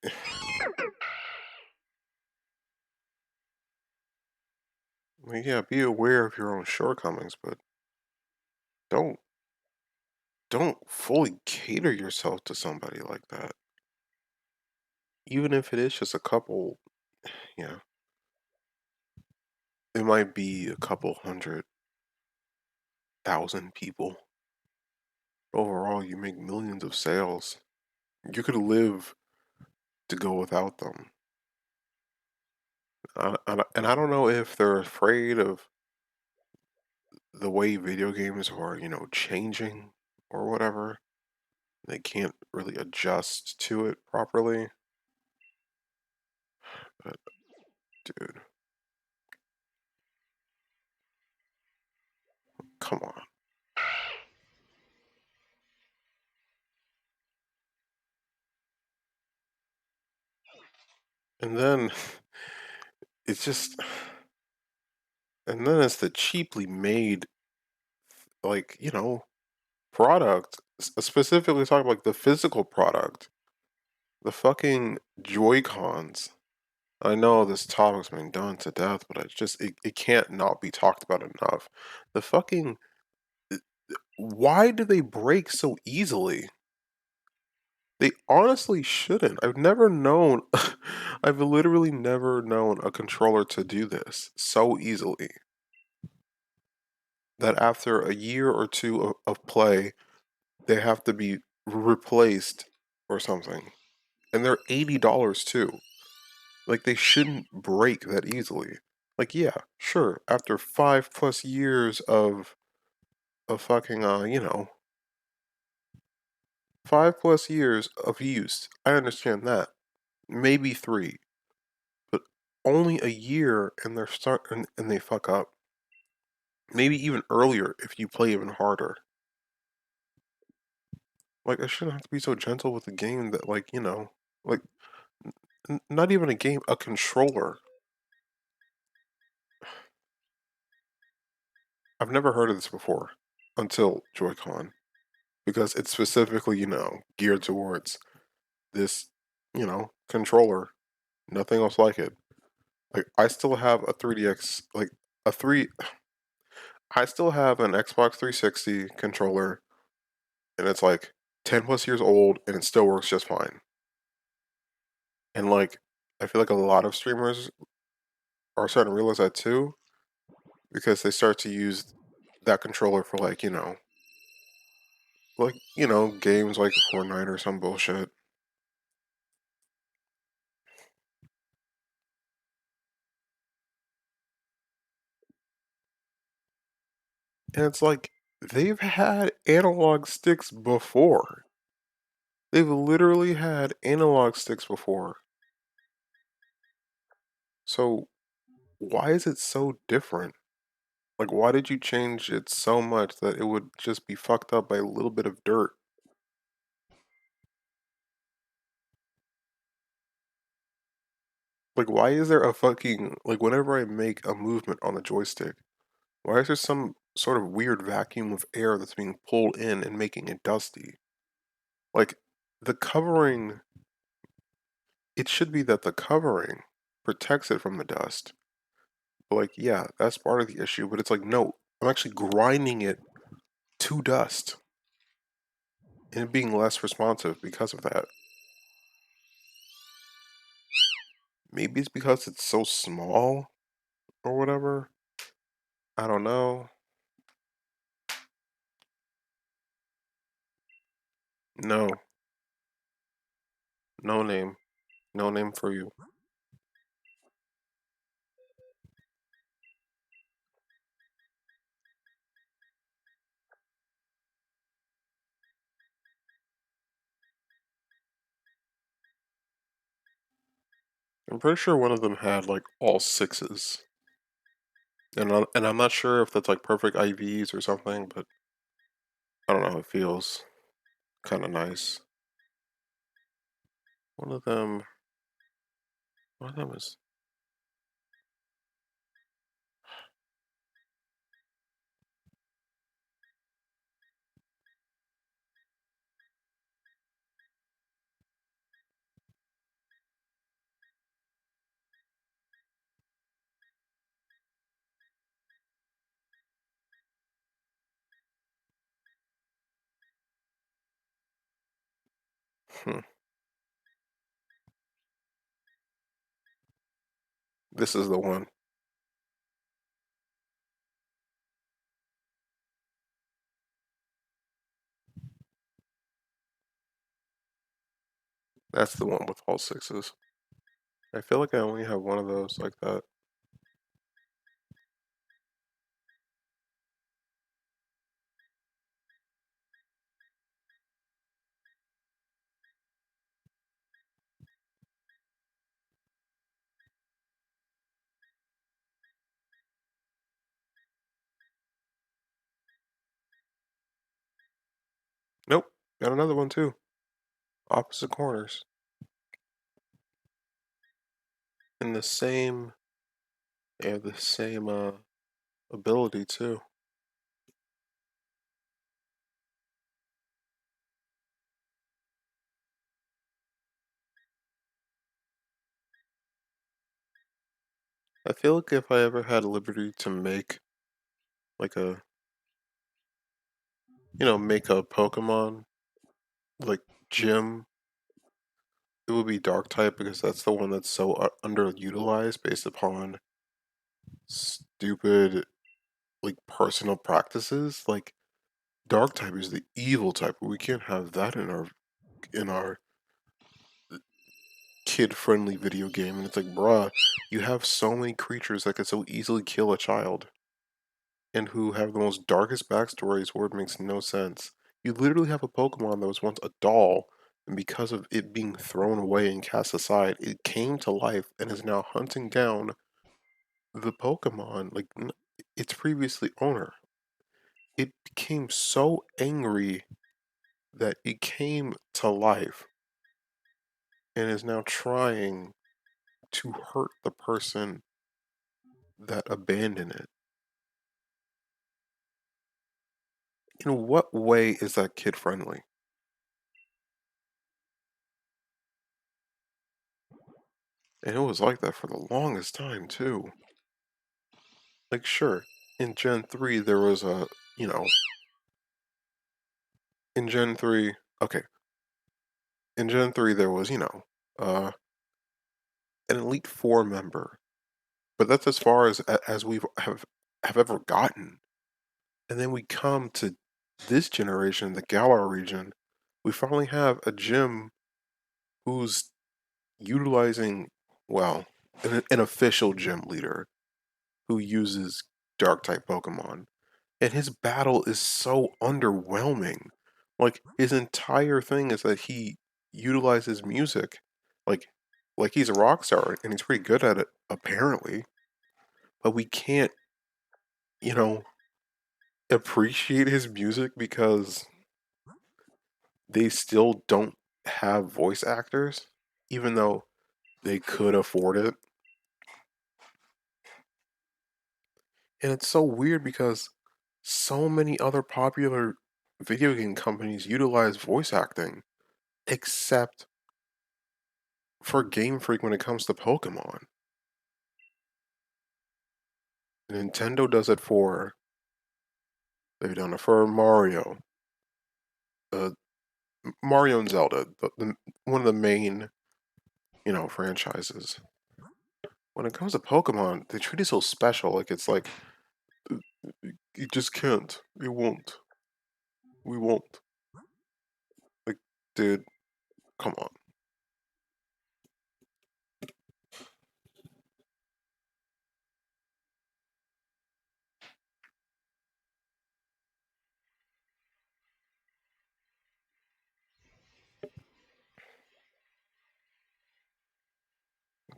S1: I mean, yeah, be aware of your own shortcomings, but don't don't fully cater yourself to somebody like that. Even if it is just a couple, yeah, it might be a couple 100,000 people. Overall, you make millions of sales. You could live to go without them. And I don't know if they're afraid of the way video games are, changing or whatever. They can't really adjust to it properly. But dude, come on. And then it's just, and then it's the cheaply made, like, product. Specifically talking like the physical product, the fucking Joy Cons. I know this topic's been done to death, but it can't not be talked about enough. The fucking why do they break so easily? They honestly shouldn't. I've never known I've literally never known a controller to do this so easily. That after a year or two of play, they have to be replaced or something. And they're $80 too. Like they shouldn't break that easily. Like yeah, sure, after 5 plus years of fucking 5 plus years of use, I understand that. Maybe 3. But only a year and and they fuck up. Maybe even earlier if you play even harder. Like I shouldn't have to be so gentle with the game that like not even a game, a controller. I've never heard of this before until Joy-Con because it's specifically, geared towards this, controller. Nothing else like it. Like I still have a 3DX, like a 3 I still have an Xbox 360 controller and it's like 10 plus years old and it still works just fine. And like I feel like a lot of streamers are starting to realize that too because they start to use that controller for games like Fortnite or some bullshit. And it's like they've had analog sticks before. They've literally had analog sticks before. So why is it so different? Like why did you change it so much that it would just be fucked up by a little bit of dirt? Like why is there a fucking like whenever I make a movement on the joystick, why is there some sort of weird vacuum of air that's being pulled in and making it dusty? Like the covering, it should be that the covering protects it from the dust. But like, yeah, that's part of the issue. But it's like, no, I'm actually grinding it to dust and it being less responsive because of that. Maybe it's because it's so small or whatever. I don't know. No, no name, no name for you. I'm pretty sure one of them had like all sixes. And I'm not sure if that's like perfect IVs or something, but I don't know, it feels kind of nice. One of them, one of them is, hmm, this is the one. That's the one with all sixes. I feel like I only have one of those like that. Nope, got another one too. Opposite corners. And the same ability too. I feel like if I ever had liberty to make like a, make a Pokemon like gym, it would be Dark type because that's the one that's so underutilized based upon stupid like personal practices. Like Dark type is the evil type, but we can't have that in our kid-friendly video game. And it's like, bruh, you have so many creatures that could so easily kill a child and who have the most darkest backstories where it makes no sense. You literally have a Pokemon that was once a doll, and because of it being thrown away and cast aside, it came to life and is now hunting down the Pokemon, like its previously owner. It became so angry that it came to life and is now trying to hurt the person that abandoned it. In what way is that kid friendly? And it was like that for the longest time too. Like sure, in Gen 3 there was you know, in Gen 3, okay, in Gen 3 there was, uh an Elite 4 member, but that's as far as we've ever gotten. And then we come to this generation, the Galar region, we finally have a gym who's utilizing, well, an official gym leader who uses dark type Pokemon. And his battle is so underwhelming. Like his entire thing is that he utilizes music. Like like he's a rock star and he's pretty good at it, apparently. But we can't, you know, appreciate his music because they still don't have voice actors, even though they could afford it. And it's so weird because so many other popular video game companies utilize voice acting, except for Game Freak when it comes to Pokemon. Nintendo does it for, they've done it for Mario, uh, Mario and Zelda, one of the main, franchises. When it comes to Pokemon, they treat it so special. Like it's like you just can't. You won't. We won't. Like, dude, come on.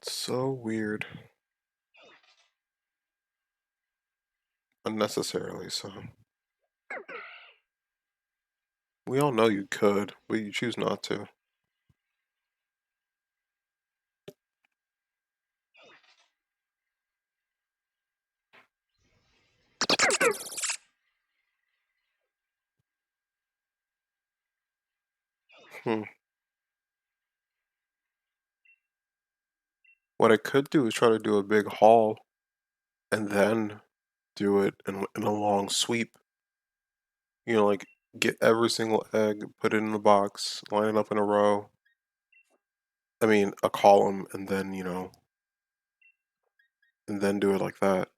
S1: It's so weird. Unnecessarily so. We all know you could, but you choose not to. Hmm. What I could do is try to do a big haul and then do it in a long sweep. Like get every single egg, put it in the box, line it up in a row. I mean, a column, and then, and then do it like that.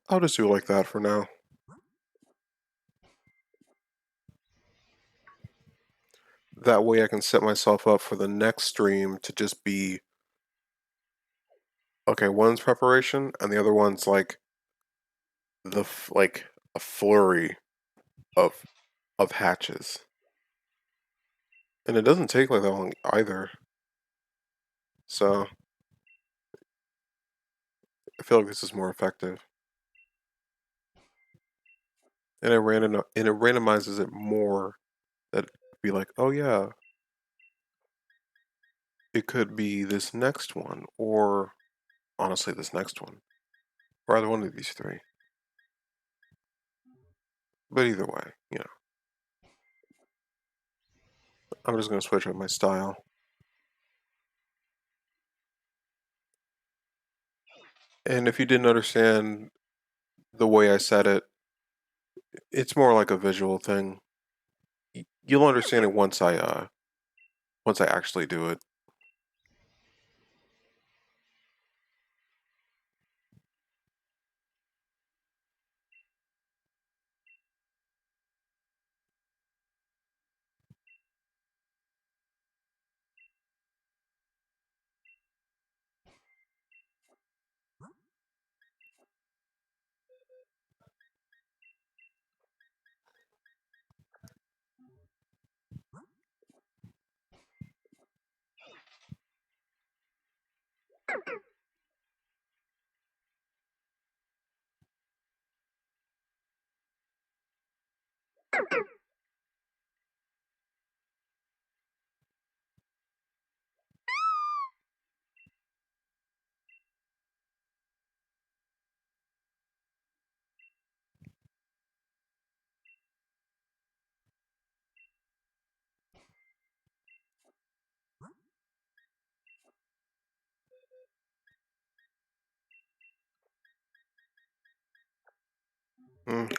S1: I'll just do it like that for now. That way I can set myself up for the next stream to just be okay, one's preparation and the other one's like like a flurry of hatches. And it doesn't take like that long either. So I feel like this is more effective. And it randomizes it more that be like, oh yeah, it could be this next one, or honestly this next one. Or either one of these three. But either way, I'm just gonna switch up my style. And if you didn't understand the way I said it, it's more like a visual thing. You'll understand it once I actually do it.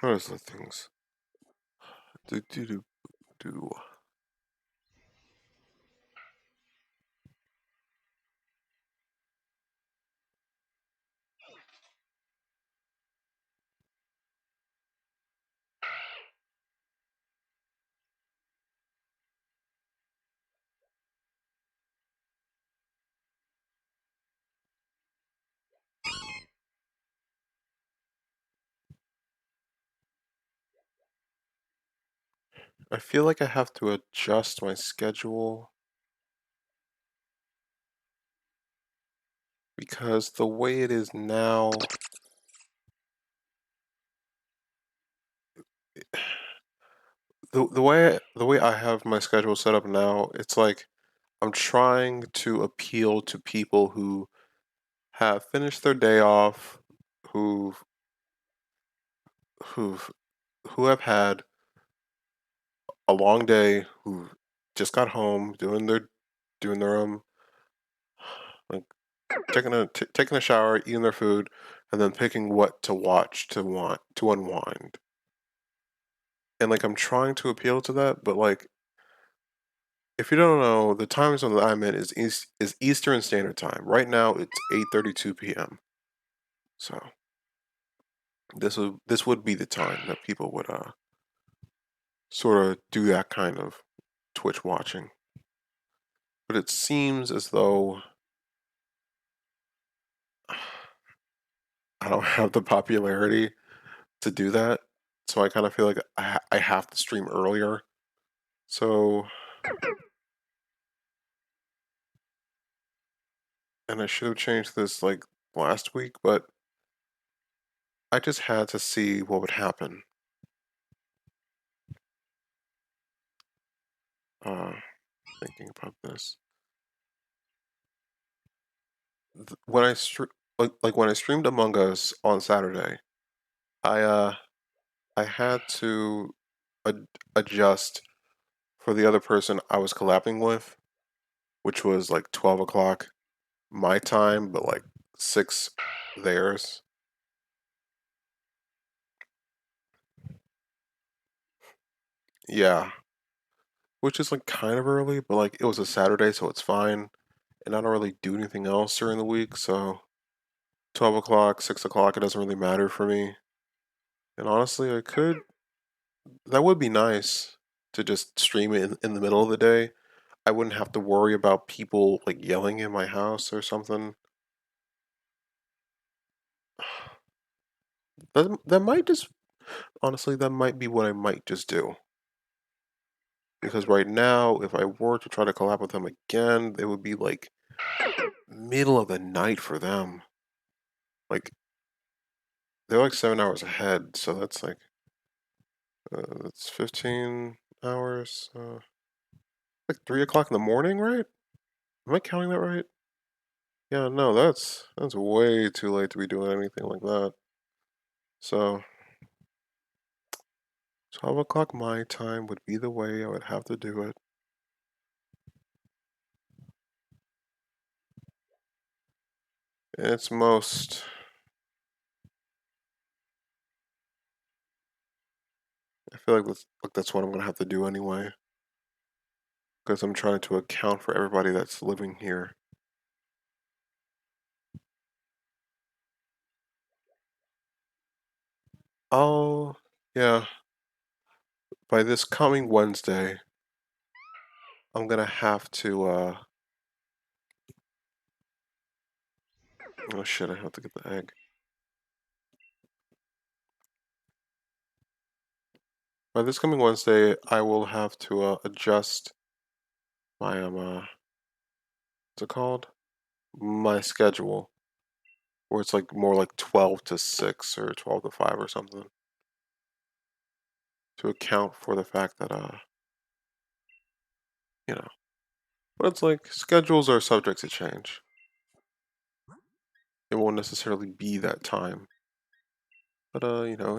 S1: What is the things? Do do do do. I feel like I have to adjust my schedule because the way it is now, the way I have my schedule set up now, it's like I'm trying to appeal to people who have finished their day off, who've who've who have had a long day, who just got home, doing their like taking a shower, eating their food, and then picking what to watch to unwind. And like I'm trying to appeal to that, but like if you don't know, the time zone that I'm in is Eastern Standard Time. Right now it's 8:32 p.m. So this would be the time that people would sort of do that kind of Twitch watching. But it seems as though I don't have the popularity to do that. So I kind of feel like I have to stream earlier. So, and I should have changed this like last week, but I just had to see what would happen. Uh, Thinking about this. When like when I streamed Among Us on Saturday, I uh I had to adjust for the other person I was collabing with, which was like 12 o'clock my time, but like 6 theirs. Yeah, which is like kind of early, but like it was a Saturday, so it's fine. And I don't really do anything else during the week, so 12 o'clock, 6 o'clock, it doesn't really matter for me. And honestly, that would be nice to just stream it in the middle of the day. I wouldn't have to worry about people like yelling in my house or something. That might just honestly that might be what I might just do. Because right now, if I were to try to collab with them again, it would be like middle of the night for them. Like they're like 7 hours ahead, so that's 15 hours. Like 3 o'clock in the morning, right? Am I counting that right? Yeah, no, that's way too late to be doing anything like that. So 12 o'clock my time would be the way I would have to do it. It's most. I feel like that's what I'm gonna have to do anyway, because I'm trying to account for everybody that's living here. Oh, yeah. By this coming Wednesday, I'm gonna have to. Oh shit! I have to get the egg. By this coming Wednesday, I will have to adjust my what's it called? My schedule, where it's like more like 12 to 6 or 12 to 5 or something, to account for the fact that you know. But it's like schedules are subject to change. It won't necessarily be that time. But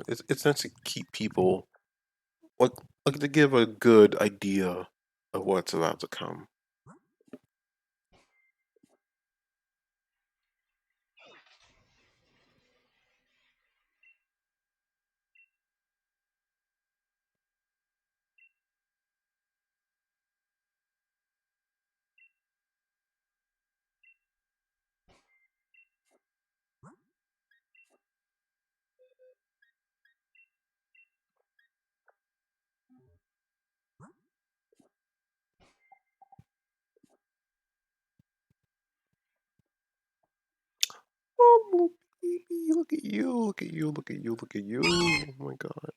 S1: it's nice to keep people like to give a good idea of what's about to come. Oh, baby, look at you, look at you, look at you, look at you. Oh my god.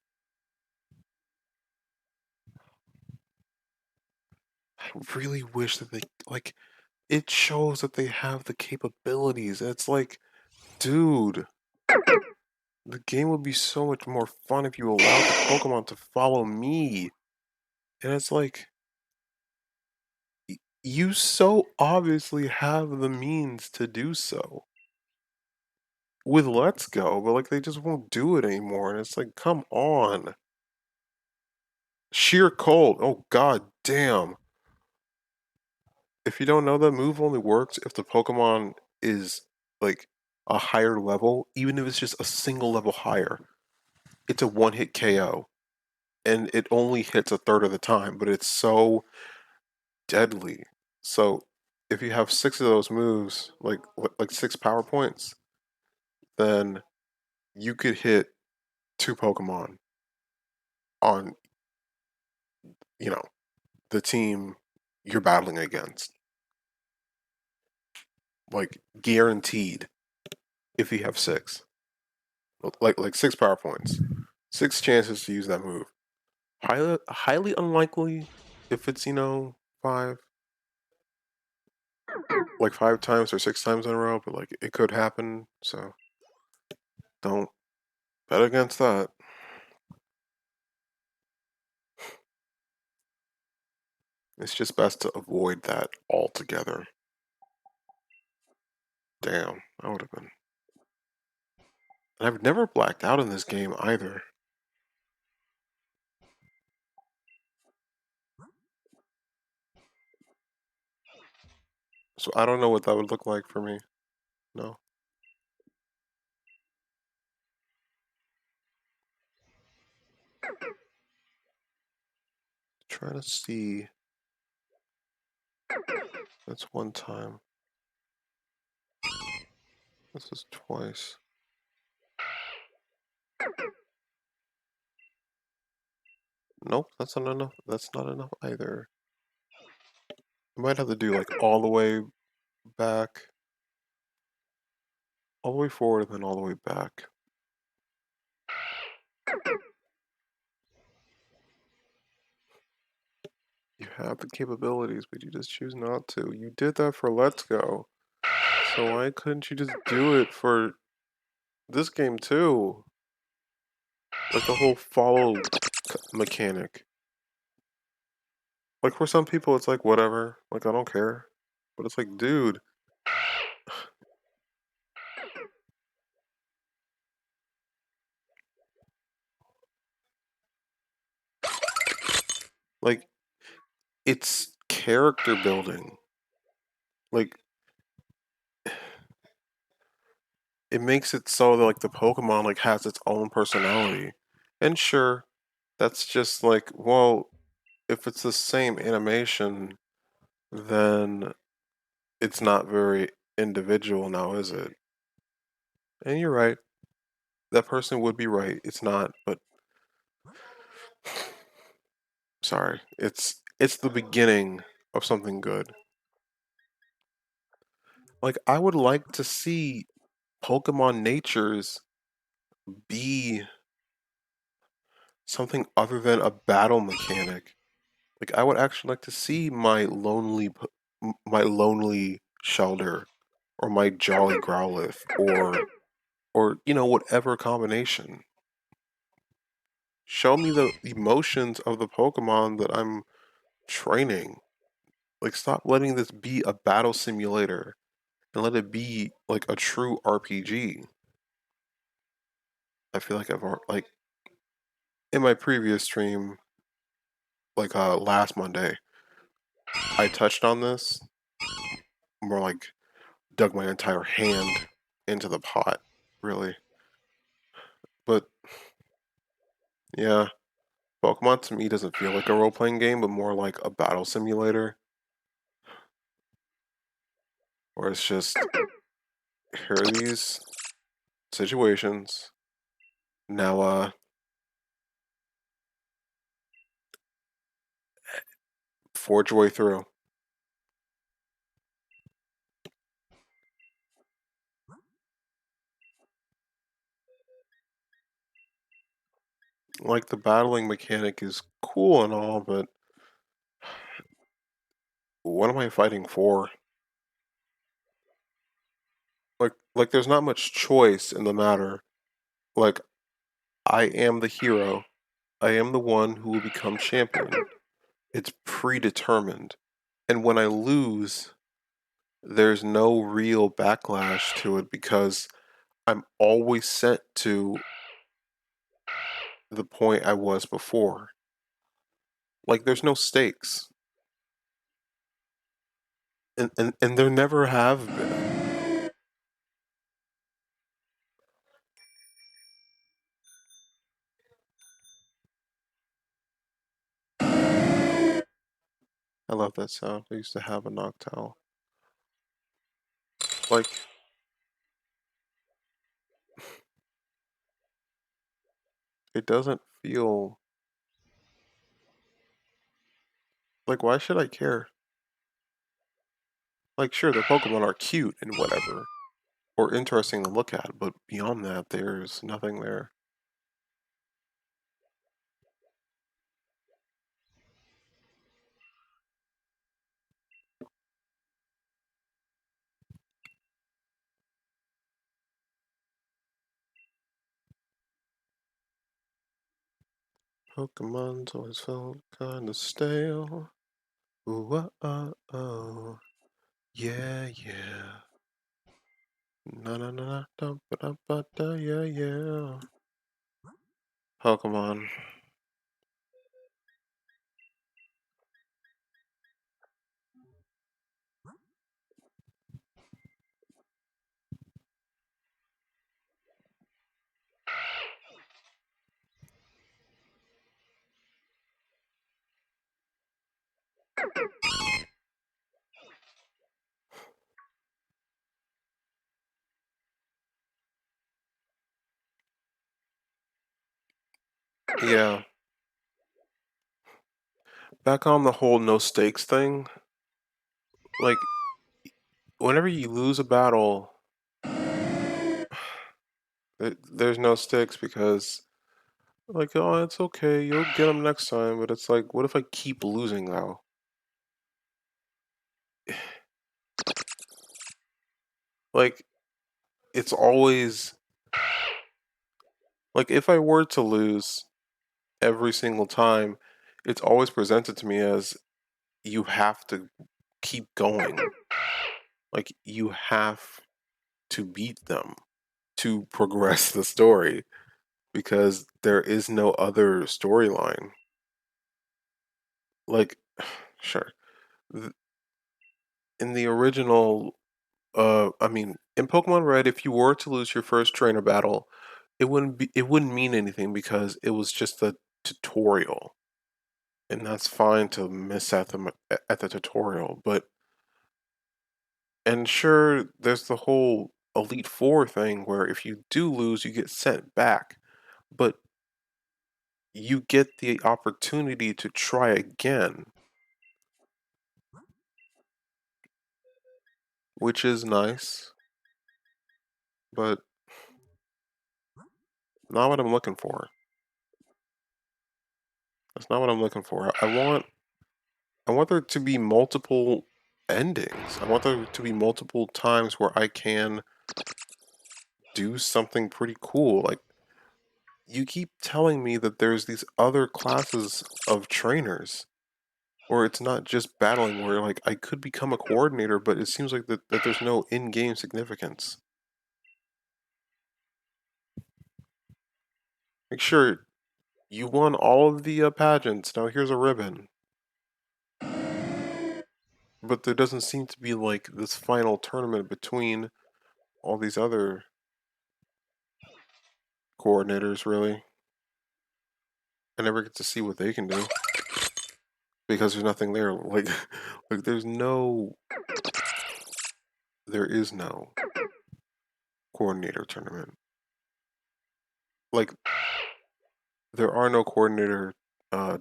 S1: I really wish that they like it shows that they have the capabilities. It's like, dude, the game would be so much more fun if you allowed the Pokemon to follow me. And it's like you so obviously have the means to do so with Let's Go, but like they just won't do it anymore. And it's like, come on. Sheer cold. Oh god damn. If you don't know, that move only works if the Pokemon is like a higher level, even if it's just a single level higher. It's a one hit KO. And it only hits a third of the time, but it's so deadly. So if you have 6 of those moves, like 6 power points, then you could hit 2 Pokemon on, you know, the team you're battling against. Like guaranteed if you have 6. Like 6 power points, 6 chances to use that move. Highly unlikely if it's 5, like 5 times or 6 times in a row, but like it could happen. So don't bet against that. It's just best to avoid that altogether. Damn, I would have been. And I've never blacked out in this game either. So I don't know what that would look like for me. No. Try to see. That's one time. This is twice. Nope, that's not enough. That's not enough either. I might have to do like all the way back, all the way forward, and then all the way back. You have the capabilities, but you just choose not to. You did that for Let's Go. So why couldn't you just do it for this game too? Like the whole follow mechanic. Like for some people, it's like whatever. Like I don't care. But it's like, dude. Like it's character building. Like it makes it so that like the Pokemon like has its own personality. And sure, that's just like, well, if it's the same animation, then it's not very individual now, is it? And you're right. That person would be right. It's not, but sorry. It's the beginning of something good. Like I would like to see Pokemon Natures be something other than a battle mechanic. Like I would actually like to see my lonely Shelder or my jolly Growlithe or whatever combination. Show me the emotions of the Pokemon that I'm training. Like stop letting this be a battle simulator and let it be like a true RPG. I feel like like in my previous stream, like last Monday, I touched on this, more like dug my entire hand into the pot, really. But yeah, Pokemon to me doesn't feel like a role playing game, but more like a battle simulator, where it's just here are these situations. Now, forge your way through. Like the battling mechanic is cool and all, but what am I fighting for? Like there's not much choice in the matter. Like I am the hero. I am the one who will become champion. It's predetermined. And when I lose, there's no real backlash to it because I'm always sent to the point I was before. Like there's no stakes. And there never have been. I love that sound. I used to have a Noctowl. Like it doesn't feel like why should I care? Like sure the Pokemon are cute and whatever. or interesting to look at, but beyond that, there's nothing there. Pokemon's always felt kinda stale. Ooh, oh. Yeah, yeah. Na na na na da ba da ba da, yeah, yeah. Pokemon. Yeah. Back on the whole no stakes thing, like, whenever you lose a battle, there's no stakes because, like, oh, it's okay, you'll get them next time, but it's like, what if I keep losing though? Like, it's always, like, if I were to lose every single time, it's always presented to me as you have to keep going. Like, you have to beat them to progress the story because there is no other storyline. Like, sure, th- in the original, I mean, in Pokemon Red, if you were to lose your first trainer battle, it wouldn't mean anything because it was just a tutorial, and that's fine to miss at the tutorial. But and sure, there's the whole Elite Four thing where if you do lose, you get sent back, but you get the opportunity to try again, which is nice, but not what I'm looking for. That's not what I'm looking for. I want there to be multiple endings. I want there to be multiple times where I can do something pretty cool. Like, you keep telling me that there's these other classes of trainers, or it's not just battling where like I could become a coordinator, but it seems like that there's no in-game significance. Like, sure, you won all of the pageants. Now here's a ribbon, but there doesn't seem to be like this final tournament between all these other coordinators. Really, I never get to see what they can do because there's nothing there. Like, like there is no coordinator tournament. Like, there are no coordinator uh,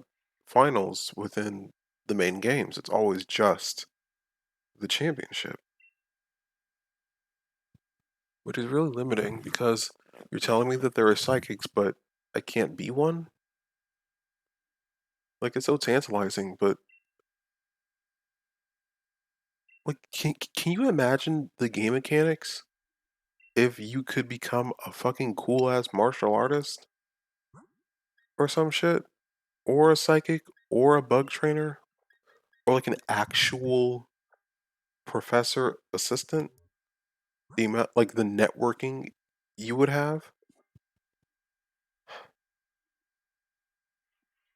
S1: finals within the main games. It's always just the championship, which is really limiting because you're telling me that there are psychics, but I can't be one. Like, it's so tantalizing, but like, can you imagine the game mechanics if you could become a fucking cool ass martial artist or some shit, or a psychic, or a bug trainer, or like an actual professor assistant? The amount, like the networking you would have,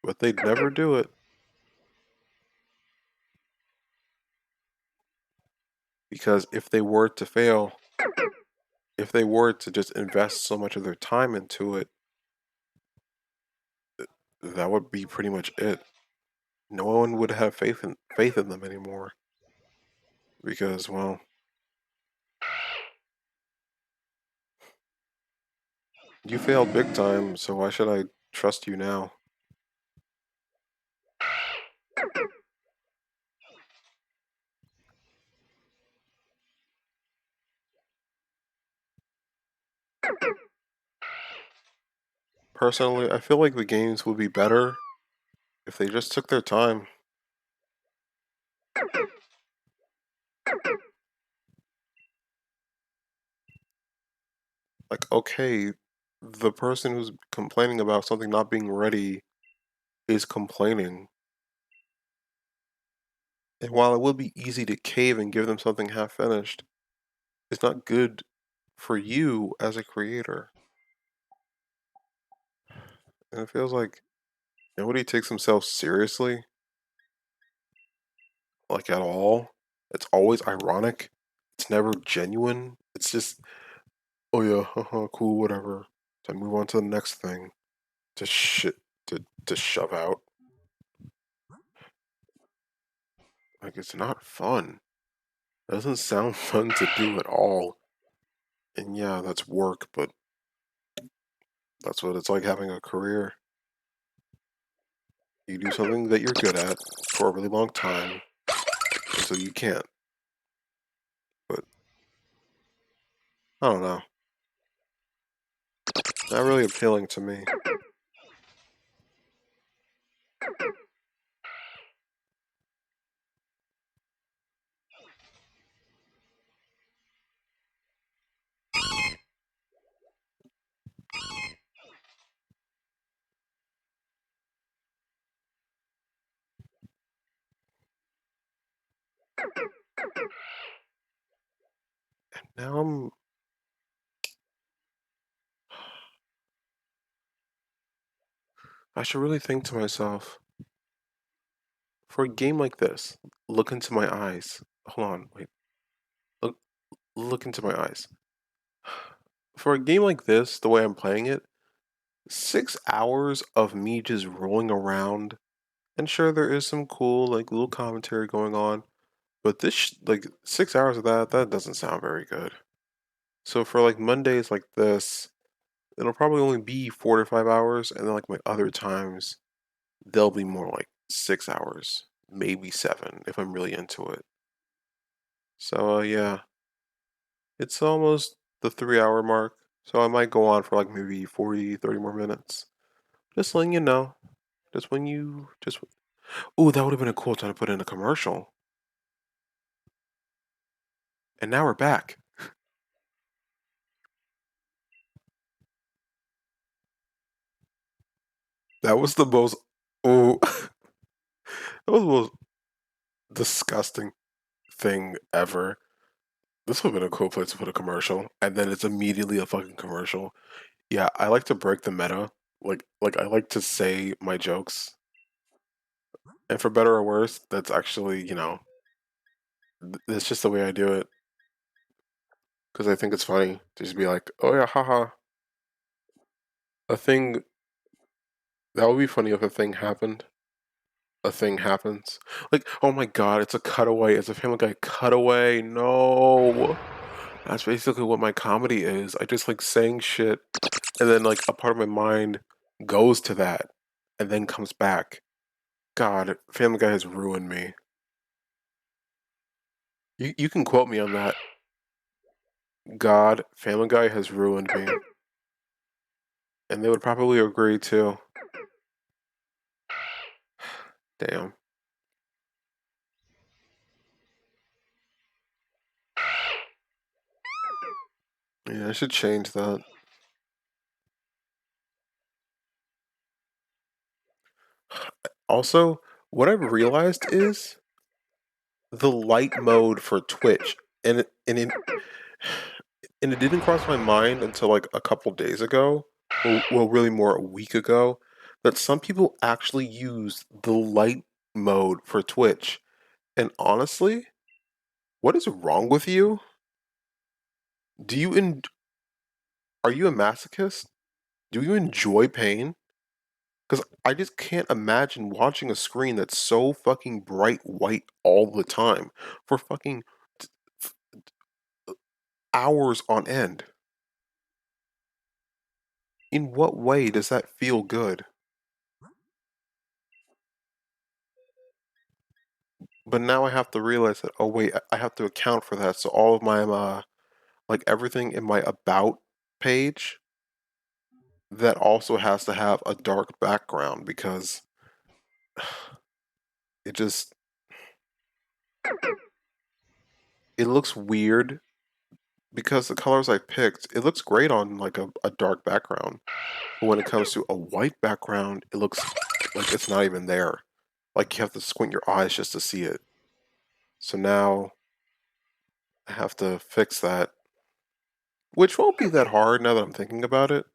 S1: but they'd never do it because if they were to fail, if they were to just invest so much of their time into it, that would be pretty much it. No one would have faith in them anymore because, well, you failed big time, so why should I trust you now? Personally, I feel like the games would be better if they just took their time. Like, okay, the person who's complaining about something not being ready is complaining. And while it would be easy to cave and give them something half finished, it's not good for you as a creator. And it feels like nobody takes themselves seriously, like at all. It's always ironic. It's never genuine. It's just, oh yeah, haha, cool, whatever. To move on to the next thing. To shit, to shove out. Like it's not fun. It doesn't sound fun to do at all. And yeah, that's work, but that's what it's like having a career. You do something that you're good at for a really long time until you can't. But I don't know. Not really appealing to me. Now I should really think to myself, for a game like this, look into my eyes. Hold on, wait. Look, look into my eyes. For a game like this, the way I'm playing it, 6 hours of me just rolling around, and sure, there is some cool, like, little commentary going on, but like, 6 hours of that doesn't sound very good. So for, like, Mondays like this, it'll probably only be 4 to 5 hours, and then, like, my other times, they'll be more like 6 hours, maybe seven, if I'm really into it. So, yeah, it's almost the 3 hour mark, so I might go on for, like, maybe 40, 30 more minutes. Just letting you know. Just when you just ooh, that would have been a cool time to put in a commercial. And now we're back. That was the most ooh, that was the most disgusting thing ever. This would have been a cool place to put a commercial, and then it's immediately a fucking commercial. Yeah, I like to break the meta. Like I like to say my jokes, and for better or worse, that's actually it's just the way I do it because I think it's funny to just be like, oh yeah, haha. A thing that would be funny if a thing happened. A thing happens. Like, oh my god, it's a cutaway. It's a Family Guy cutaway. No. That's basically what my comedy is. I just like saying shit, and then like a part of my mind goes to that, and then comes back. God, Family Guy has ruined me. You can quote me on that. God, Family Guy has ruined me. And they would probably agree too. Damn. Yeah, I should change that. Also, what I've realized is the light mode for Twitch, and it didn't cross my mind until like a couple days ago, well, really more a week ago, that some people actually use the light mode for Twitch. And honestly, what is wrong with you? Do you are you a masochist? Do you enjoy pain? Because I just can't imagine watching a screen that's so fucking bright white all the time for fucking hours on end. In what way does that feel good? But now I have to realize that, oh wait, I have to account for that. So all of my like everything in my about page that also has to have a dark background because it just it looks weird because the colors I picked, it looks great on like a dark background. But when it comes to a white background, it looks like it's not even there. Like you have to squint your eyes just to see it. So now I have to fix that, which won't be that hard now that I'm thinking about it.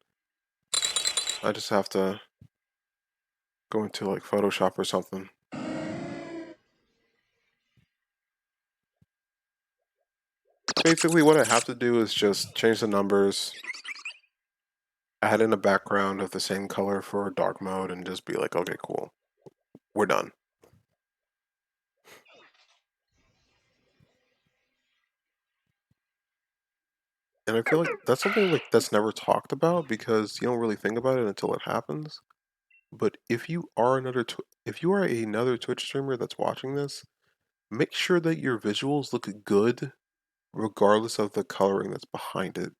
S1: I just have to go into like Photoshop or something. Basically, what I have to do is just change the numbers, add in a background of the same color for dark mode, and just be like, okay, cool, we're done. And I feel like that's something like that's never talked about because you don't really think about it until it happens. But if you are another Twitch streamer that's watching this, make sure that your visuals look good regardless of the coloring that's behind it.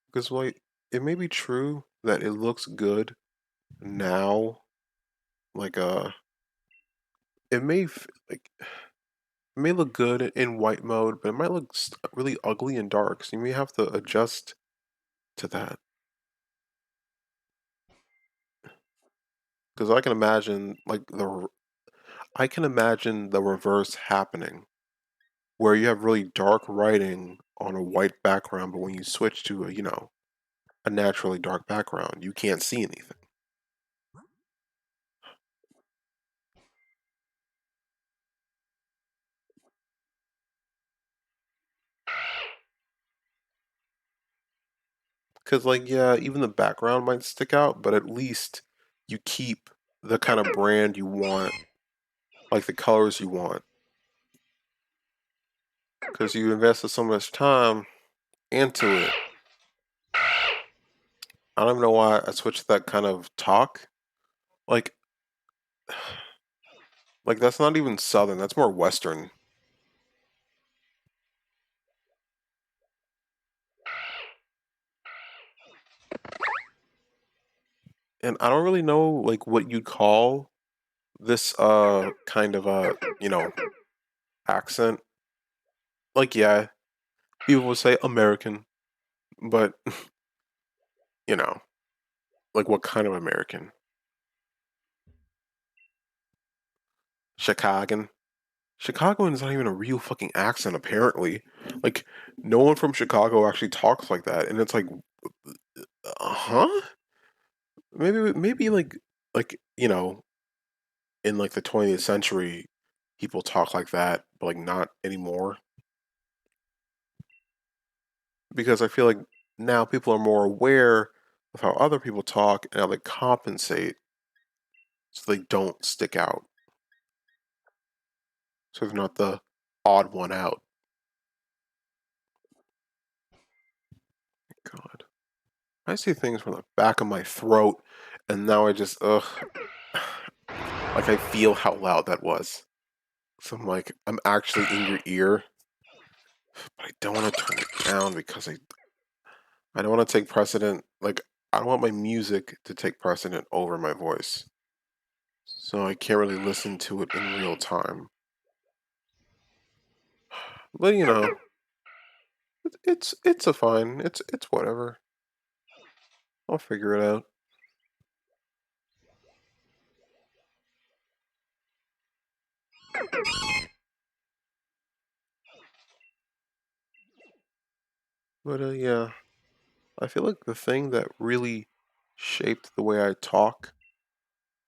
S1: Because like it may be true that it looks good now, like like it may look good in white mode, but it might look really ugly in dark. So you may have to adjust to that. Because I can imagine the reverse happening, where you have really dark writing on a white background, but when you switch to a naturally dark background, you can't see anything. Because like yeah, even the background might stick out, but at least you keep the kind of brand you want, like the colors you want, because you invested so much time into it. I don't even know why I switched that kind of talk. Like, like that's not even southern. That's more western. And I don't really know like what you'd call this kind of accent. Like yeah, people would say American, but you know, like what kind of American? Chicagan. Chicagoan is not even a real fucking accent apparently. Like no one from Chicago actually talks like that, and it's like, huh? Maybe like in like the 20th century, people talk like that, but like not anymore. Because I feel like now people are more aware of how other people talk and how they compensate so they don't stick out. So they're not the odd one out. God. I see things from the back of my throat and now I just like I feel how loud that was. So I'm like, I'm actually in your ear, but I don't want to turn it down because I don't want to take precedent. Like, I don't want my music to take precedent over my voice. So I can't really listen to it in real time. But it's a fine. It's whatever. I'll figure it out. But yeah, I feel like the thing that really shaped the way I talk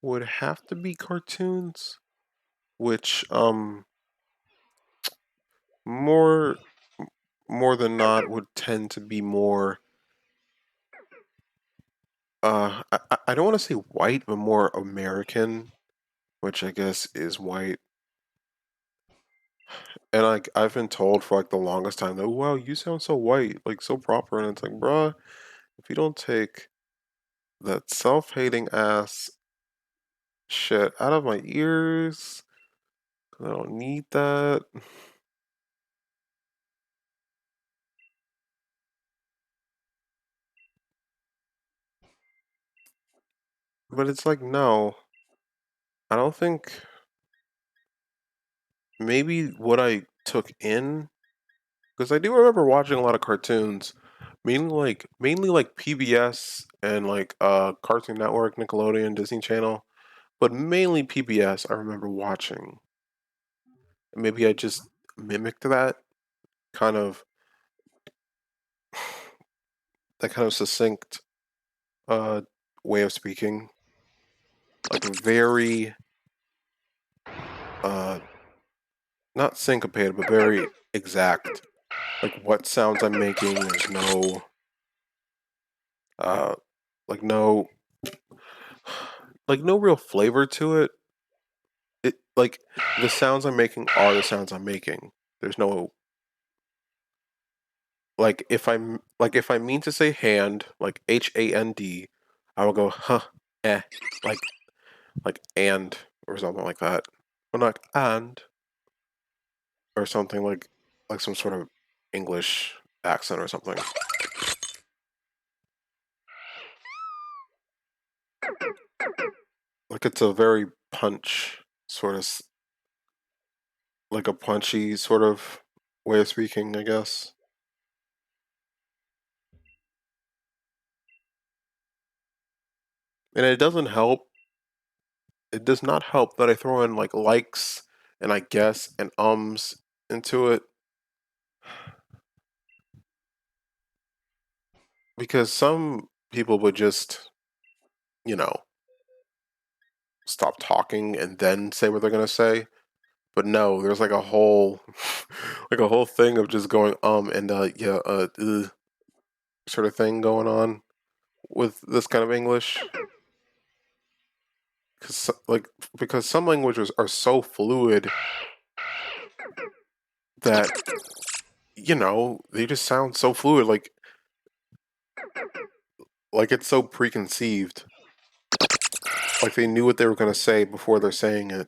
S1: would have to be cartoons, which more more than not would tend to be more I don't want to say white, but more American, which I guess is white. And like I've been told for like the longest time that wow, you sound so white, like so proper, and it's like, bruh, if you don't take that self-hating ass shit out of my ears, 'cause I don't need that. But it's like, no, I don't think maybe what I took in, because I do remember watching a lot of cartoons, mainly like PBS and like Cartoon Network, Nickelodeon, Disney Channel, but mainly PBS I remember watching. Maybe I just mimicked kind of that kind of succinct uh way of speaking, like very uh not syncopated but very exact. Like what sounds I'm making, there's no uh like no like no real flavor to it. It like the sounds I'm making are the sounds I'm making. There's no if I mean to say hand, like HAND, I will go huh eh like and or something like that. Or like and or something like some sort of English accent or something. Like it's a very punch sort of like a punchy sort of way of speaking, I guess. And it does not help that I throw in like likes and I guess and ums into it because some people would just, you know, stop talking and then say what they're gonna say. But no, there's like a whole like a whole thing of just going and yeah sort of thing going on with this kind of English because because some languages are so fluid that they just sound so fluid like it's so preconceived like they knew what they were going to say before they're saying it.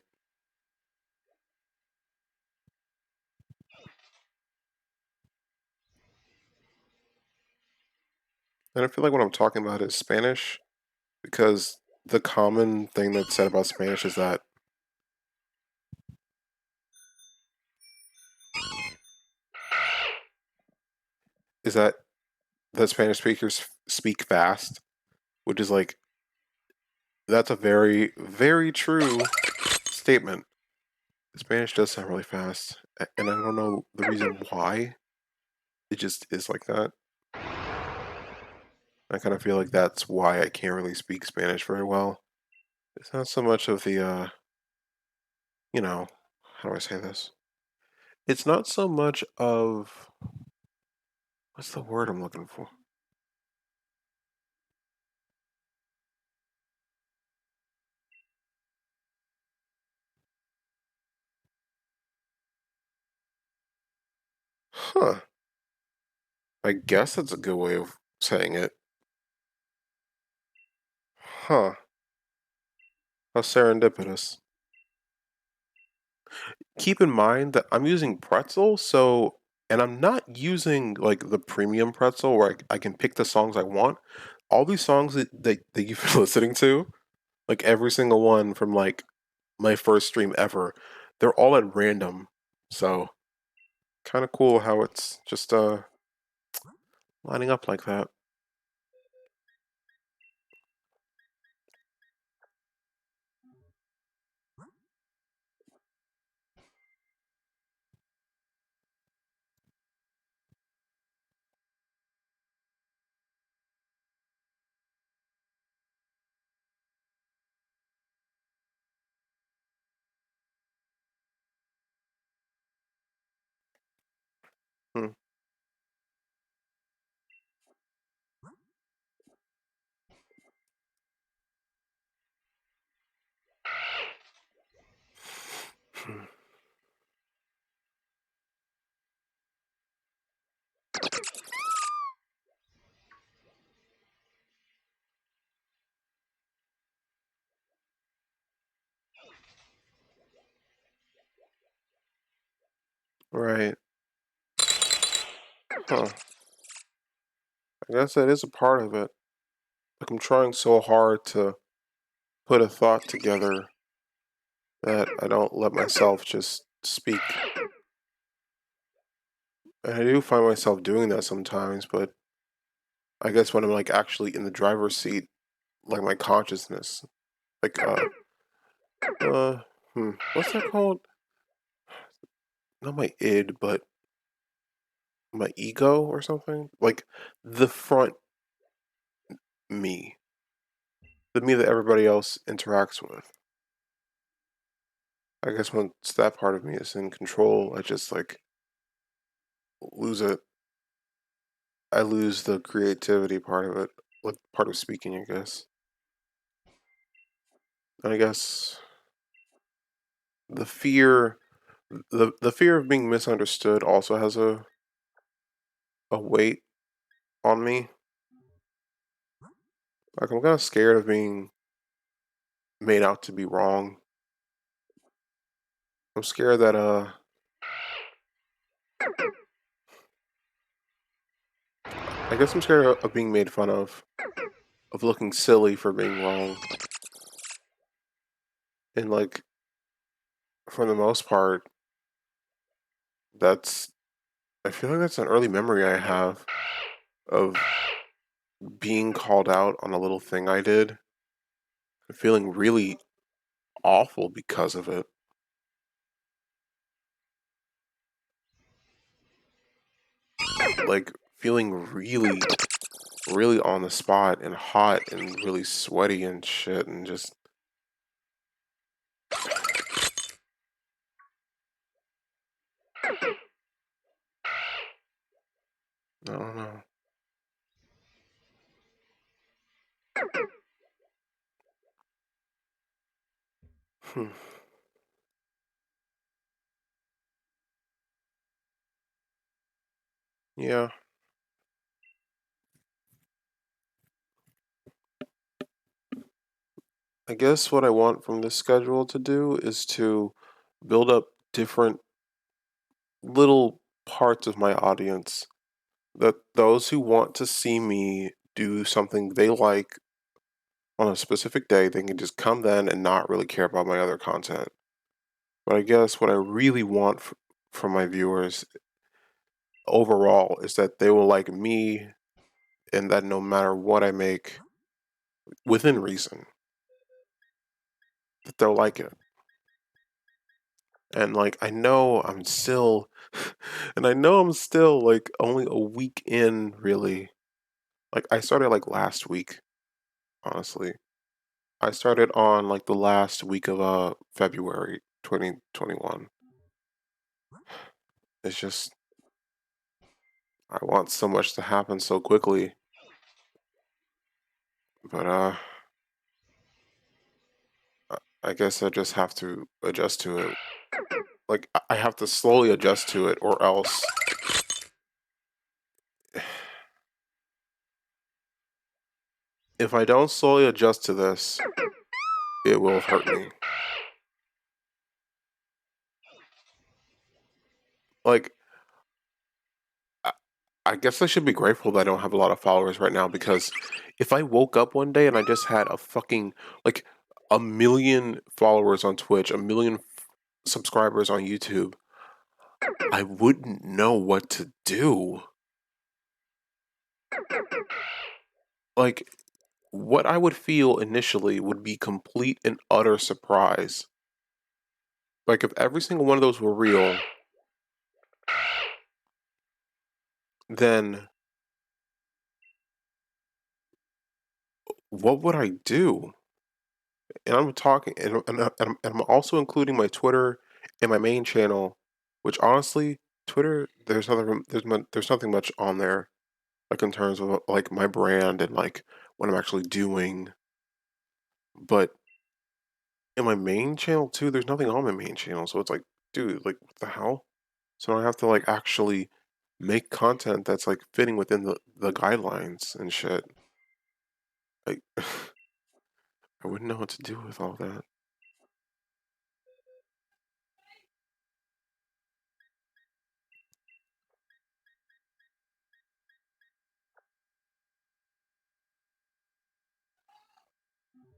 S1: And I feel like what I'm talking about is Spanish because the common thing that's said about Spanish is that the Spanish speakers speak fast, which is like that's a very very true statement. Spanish does sound really fast, and I don't know the reason why. It just is like that. I kind of feel like that's why I can't really speak Spanish very well. It's not so much of you know, how do I say this? It's not so much of what's the word I'm looking for? Huh. I guess that's a good way of saying it. Huh. How serendipitous. Keep in mind that I'm using pretzel, and I'm not using like the premium pretzel where I can pick the songs I want. All these songs that you've been listening to, like every single one from like my first stream ever, they're all at random. So kind of cool how it's just lining up like that. Hmm. Hmm. Right. Huh. I guess that is a part of it. Like I'm trying so hard to put a thought together that I don't let myself just speak. And I do find myself doing that sometimes, but I guess when I'm like actually in the driver's seat, like my consciousness, like uh, what's that called? Not my id, but my ego or something. Like the front me, the me that everybody else interacts with. I guess once that part of me is in control, I just like lose it. I lose the creativity part of it, like part of speaking, I guess. And I guess the fear, the fear of being misunderstood also has a weight on me. Like I'm kind of scared of being made out to be wrong. I'm scared that I guess I'm scared of being made fun of looking silly for being wrong. And like for the most part, that's I feel like that's an early memory I have of being called out on a little thing I did, and feeling really awful because of it. Like feeling really on the spot and hot and really sweaty and shit and just I don't know. Hmm. Yeah, I guess what I want from this schedule to do is to build up different little parts of my audience that those who want to see me do something they like on a specific day, they can just come then and not really care about my other content. But I guess what I really want from my viewers overall is that they will like me and that no matter what I make, within reason, that they'll like it. And like I know I'm still and I know I'm still like only a week in really. Like I started like last week, honestly. I started on like the last week of February 2021. It's just I want so much to happen so quickly, but I guess I just have to adjust to it. Like I have to slowly adjust to it or else if I don't slowly adjust to this, it will hurt me. Like I, I guess I should be grateful that I don't have a lot of followers right now because if I woke up one day and I just had a fucking like a million followers on Twitch, a million subscribers on YouTube, I wouldn't know what to do. Like what I would feel initially would be complete and utter surprise. Like if every single one of those were real, then what would I do? And I'm talking, and I'm also including my Twitter and my main channel, which honestly, Twitter, there's nothing much on there, like in terms of like my brand and like what I'm actually doing. But in my main channel too, there's nothing on my main channel, so it's like, dude, like what the hell? So I have to like actually make content that's like fitting within the guidelines and shit. Like I wouldn't know what to do with all that.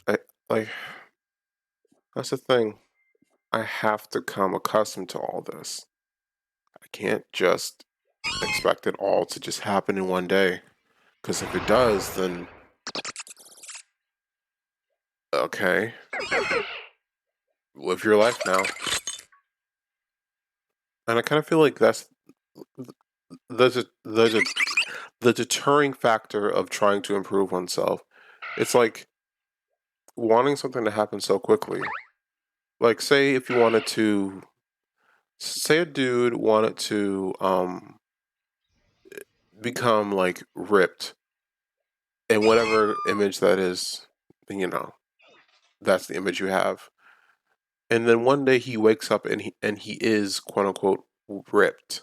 S1: I like. That's the thing. I have to come accustomed to all this. I can't just expect it all to just happen in one day. Because if it does, then okay, live your life now. And I kind of feel like that's the the deterring factor of trying to improve oneself. It's like wanting something to happen so quickly. Like, say if you wanted to, say a dude wanted to become like ripped in whatever image that is, you know, that's the image you have. And then one day he wakes up and he is quote unquote ripped.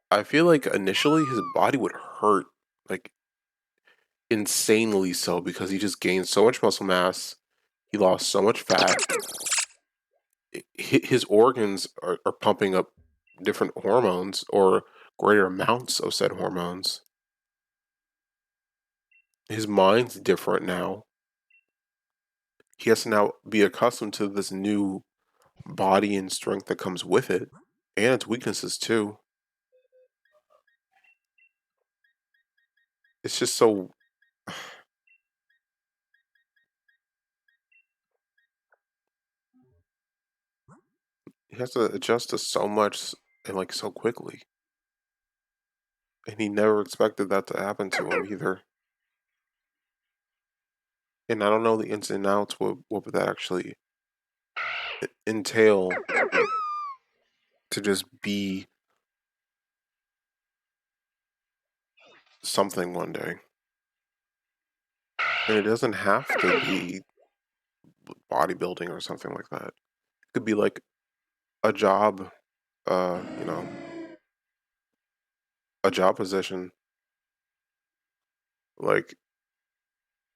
S1: I feel like initially his body would hurt like insanely so because he just gained so much muscle mass, he lost so much fat. His organs are pumping up different hormones or greater amounts of said hormones. His mind's different now. He has to now be accustomed to this new body and strength that comes with it, and its weaknesses too. It's just so he has to adjust to so much and like so quickly, and he never expected that to happen to him either. And I don't know the ins and outs. What would that actually entail to just be something one day? And it doesn't have to be bodybuilding or something like that. It could be like a job, you know, a job position. Like,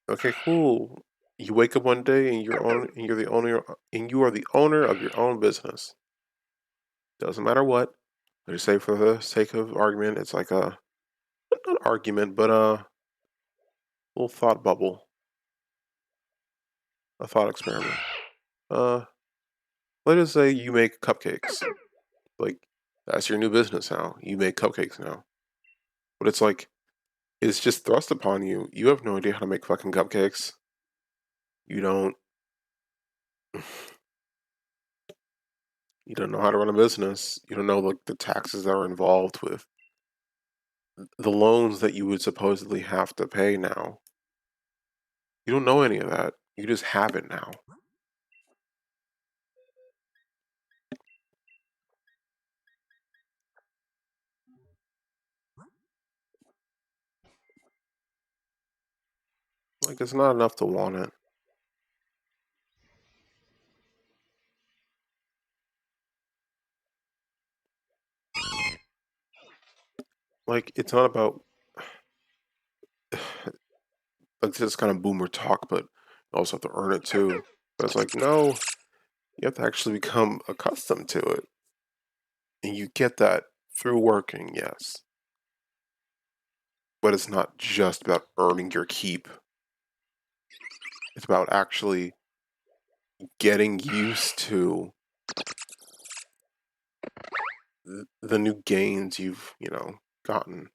S1: okay, cool. You wake up one day and you're the owner and you are the owner of your own business. Doesn't matter what. Let's say for the sake of argument, it's like a not argument, but a little thought bubble, a thought experiment. Uh, let us say you make cupcakes. Like that's your new business now. You make cupcakes now. But it's like it's just thrust upon you. You have no idea how to make fucking cupcakes. You don't you don't know how to run a business. You don't know like the taxes that are involved with the loans that you would supposedly have to pay now. You don't know any of that. You just have it now. Like it's not enough to want it. Like it's not about like this kind of boomer talk, but you also have to earn it too. But it's like no, you have to actually become accustomed to it, and you get that through working. Yes, but it's not just about earning your keep. It's about actually getting used to the new gains you've gotten.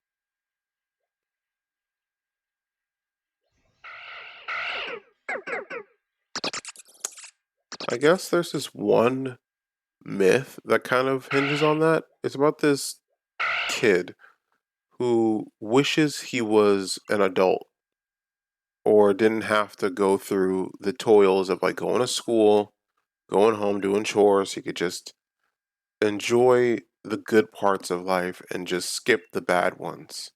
S1: I guess there's this one myth that kind of hinges on that. It's about this kid who wishes he was an adult or didn't have to go through the toils of like going to school, going home, doing chores. He could just enjoy the good parts of life and just skip the bad ones.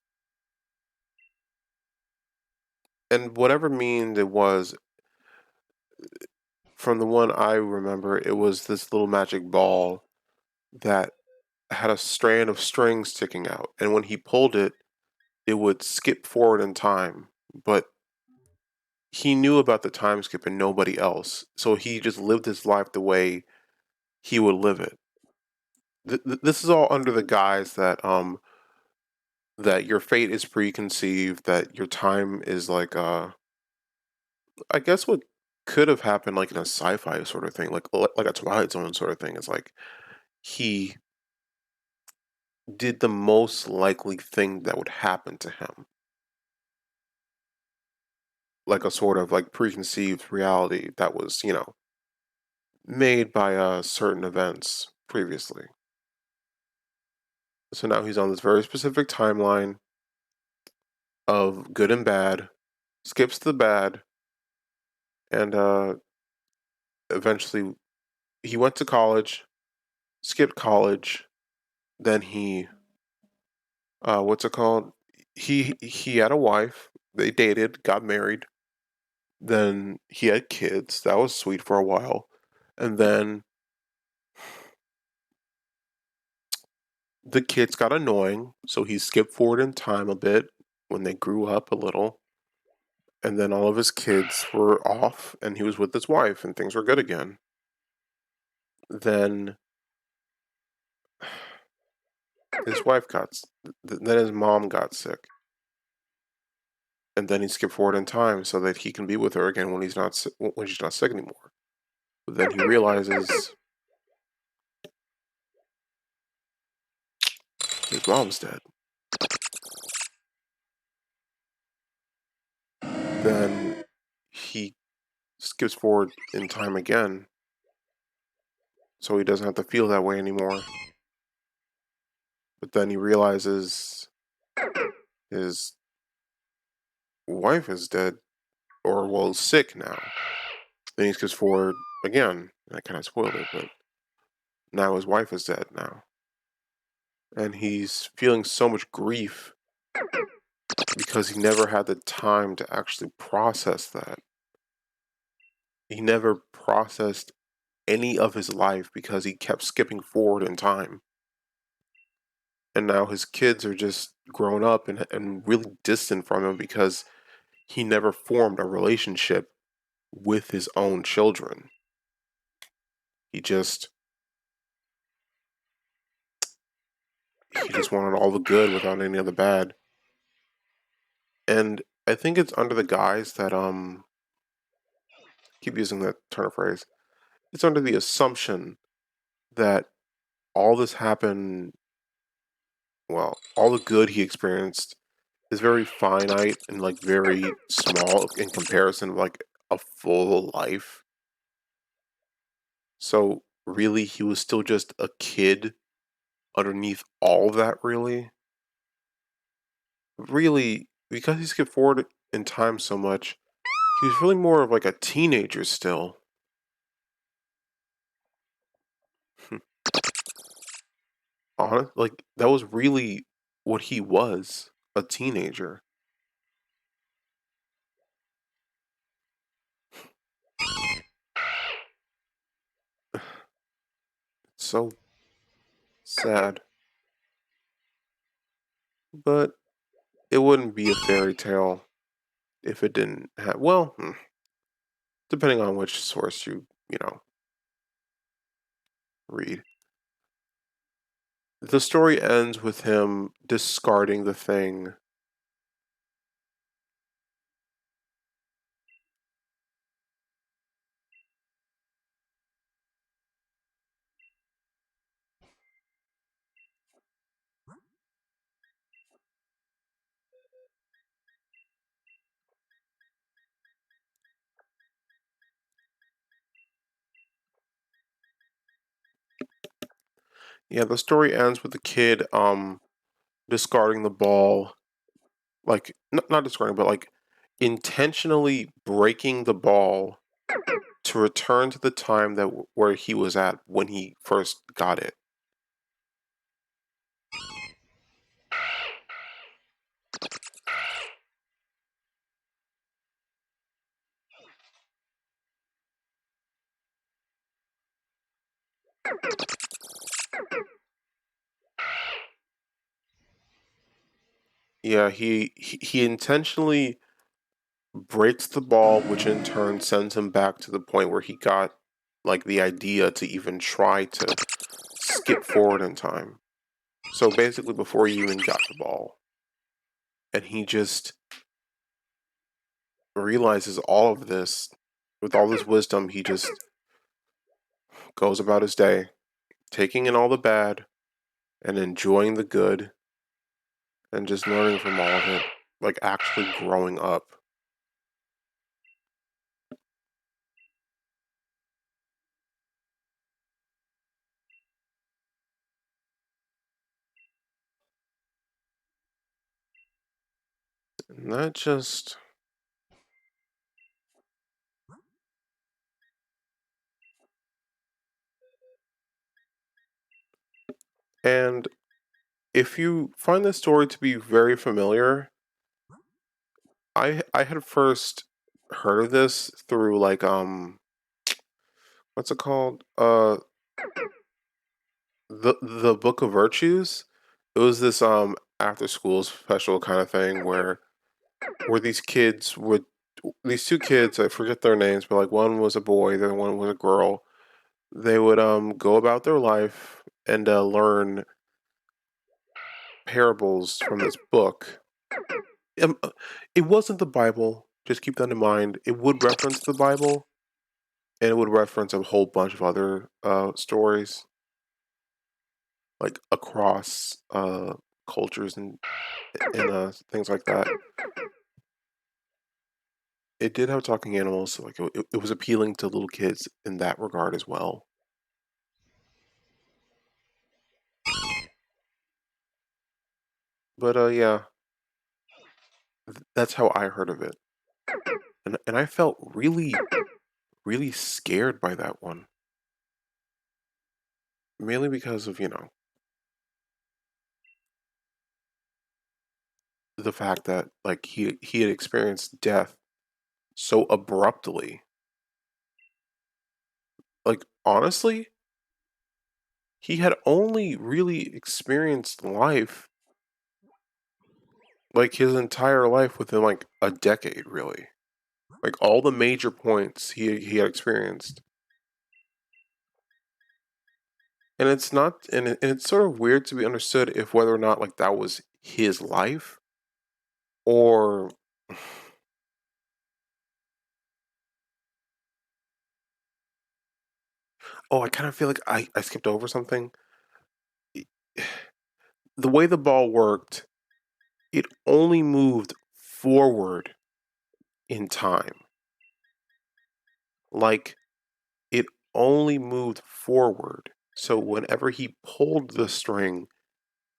S1: And whatever means it was, from the one I remember, it was this little magic ball that had a strand of string sticking out. And when he pulled it, it would skip forward in time. But he knew about the time skip and nobody else. So he just lived his life the way he would live it. This is all under the guise that your fate is preconceived, that your time is like I guess what could have happened like in a sci-fi sort of thing, like a Twilight Zone sort of thing. It's like he did the most likely thing that would happen to him, like a sort of like preconceived reality that was, made by certain events previously. So now he's on this very specific timeline of good and bad, skips the bad, and eventually he went to college, skipped college, then he what's it called? He had a wife, they dated, got married, then he had kids. That was sweet for a while. And then the kids got annoying, so he skipped forward in time a bit when they grew up a little. And then all of his kids were off, and he was with his wife, and things were good again. Then his wife then his mom got sick, and then he skipped forward in time so that he can be with her again when she's not sick anymore. But then he realizes his mom's dead. Then he skips forward in time again, so he doesn't have to feel that way anymore. But then he realizes his wife is dead, or well, sick now. Then he skips forward again. I kind of spoiled it, but now his wife is dead now. And he's feeling so much grief because he never had the time to actually process that. He never processed any of his life because he kept skipping forward in time. And now his kids are just grown up and really distant from him because he never formed a relationship with his own children. He just he just wanted all the good without any of the bad. And I think it's under the guise that keep using that turn of phrase. It's under the assumption that all this happened, well, all the good he experienced is very finite and like very small in comparison to like a full life. So really he was still just a kid underneath all of that really. Really, because he skipped forward in time so much, he was really more of like a teenager still. Honest, like that was really what he was, a teenager. So sad. But it wouldn't be a fairy tale if it didn't have, well, depending on which source you read. The story ends with him discarding the thing. Yeah, the story ends with the kid discarding the ball, like not discarding, but like intentionally breaking the ball to return to the time where he was at when he first got it. Yeah, he intentionally breaks the ball, which in turn sends him back to the point where he got like the idea to even try to skip forward in time. So basically, before he even got the ball, and he just realizes all of this with all this wisdom, he just goes about his day, taking in all the bad and enjoying the good and just learning from all of it, like actually growing up. And that just and if you find this story to be very familiar, I had first heard of this through like what's it called? The Book of Virtues. It was this after school special kind of thing where these two kids, I forget their names, but like one was a boy, the other one was a girl. They would go about their life and learn parables from this book. It wasn't the Bible. Just keep that in mind. It would reference the Bible, and it would reference a whole bunch of other stories, like across cultures and things like that. It did have talking animals, so like it was appealing to little kids in that regard as well. But yeah, that's how I heard of it, and I felt really scared by that one, mainly because of the fact that like he had experienced death so abruptly. Like honestly, he had only really experienced life like his entire life within like a decade, really. Like all the major points he had experienced. And it's not and it's sort of weird to be understood if whether or not like that was his life or oh, I kind of feel like I skipped over something. The way the ball worked, it only moved forward in time. Like it only moved forward. So whenever he pulled the string,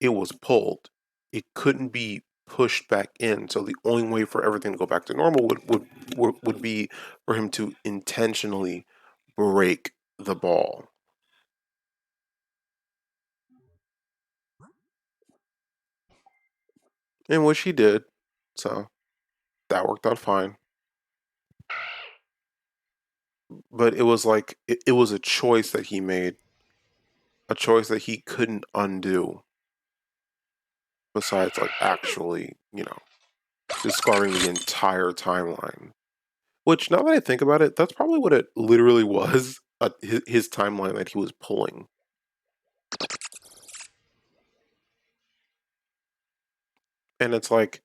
S1: it was pulled. It couldn't be pushed back in. So the only way for everything to go back to normal would be for him to intentionally break the ball. And which he did. So that worked out fine. But it was like it was a choice that he made, a choice that he couldn't undo besides like actually, discarding the entire timeline. Which, now that I think about it, that's probably what it literally was. His timeline that he was pulling, and it's like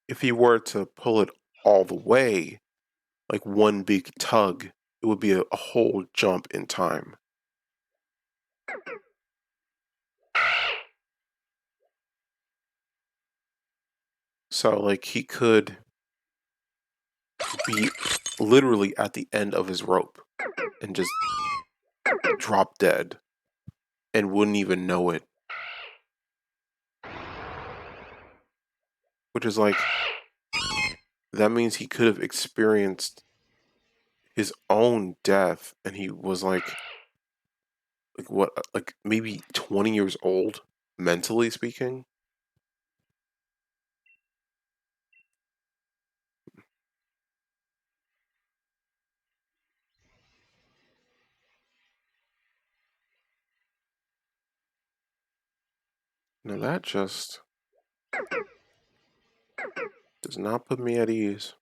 S1: if he were to pull it all the way, like one big tug, it would be a whole jump in time. So, like, he could be literally at the end of his rope and just drop dead and wouldn't even know it, which is like that means he could have experienced his own death and he was like what like maybe 20 years old mentally speaking. Now that just does not put me at ease.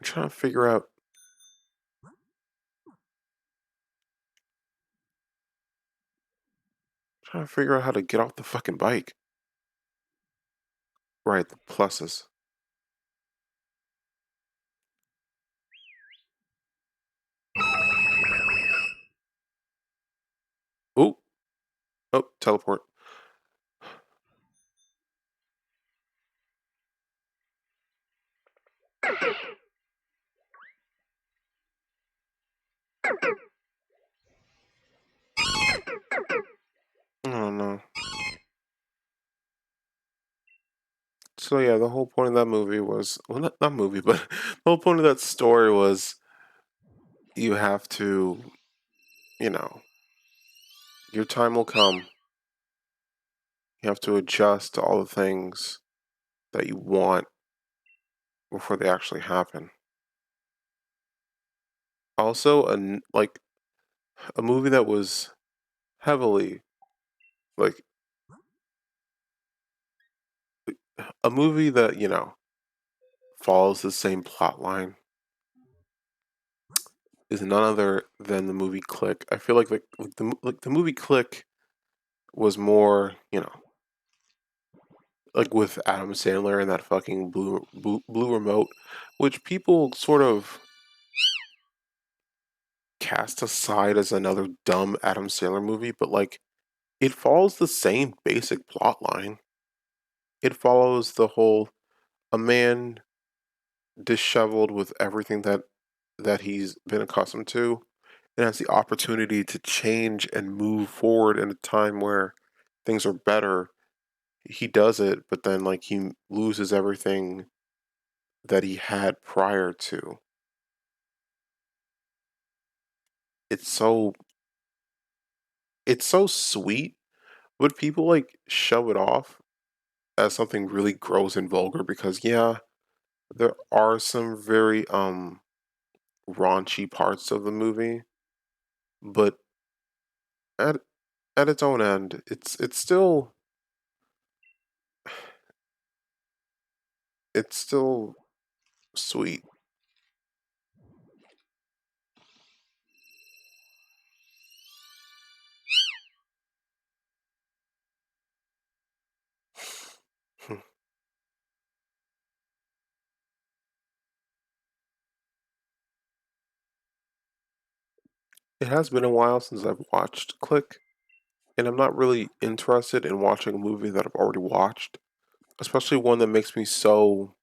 S1: trying to figure out how to get off the fucking bike. Right, the pluses. Oh, oh, teleport. Oh no. So yeah, the whole point of that movie was well, not movie, but the whole point of that story was you have to, you know, your time will come. You have to adjust to all the things that you want before they actually happen. Also, like a movie that was heavily like a movie that follows the same plot line is none other than the movie Click. I feel like the movie Click was more, like with Adam Sandler and that fucking blue remote, which people sort of cast aside as another dumb Adam Sandler movie, but like it follows the same basic plot line. It follows the whole a man disheveled with everything that he's been accustomed to and has the opportunity to change and move forward in a time where things are better. He does it, but then like he loses everything that he had prior to. It's so it's so sweet, but people like shove it off as something really gross and vulgar because yeah, there are some very raunchy parts of the movie, but at its own end, it's still sweet. It has been a while since I've watched Click, and I'm not really interested in watching a movie that I've already watched, especially one that makes me so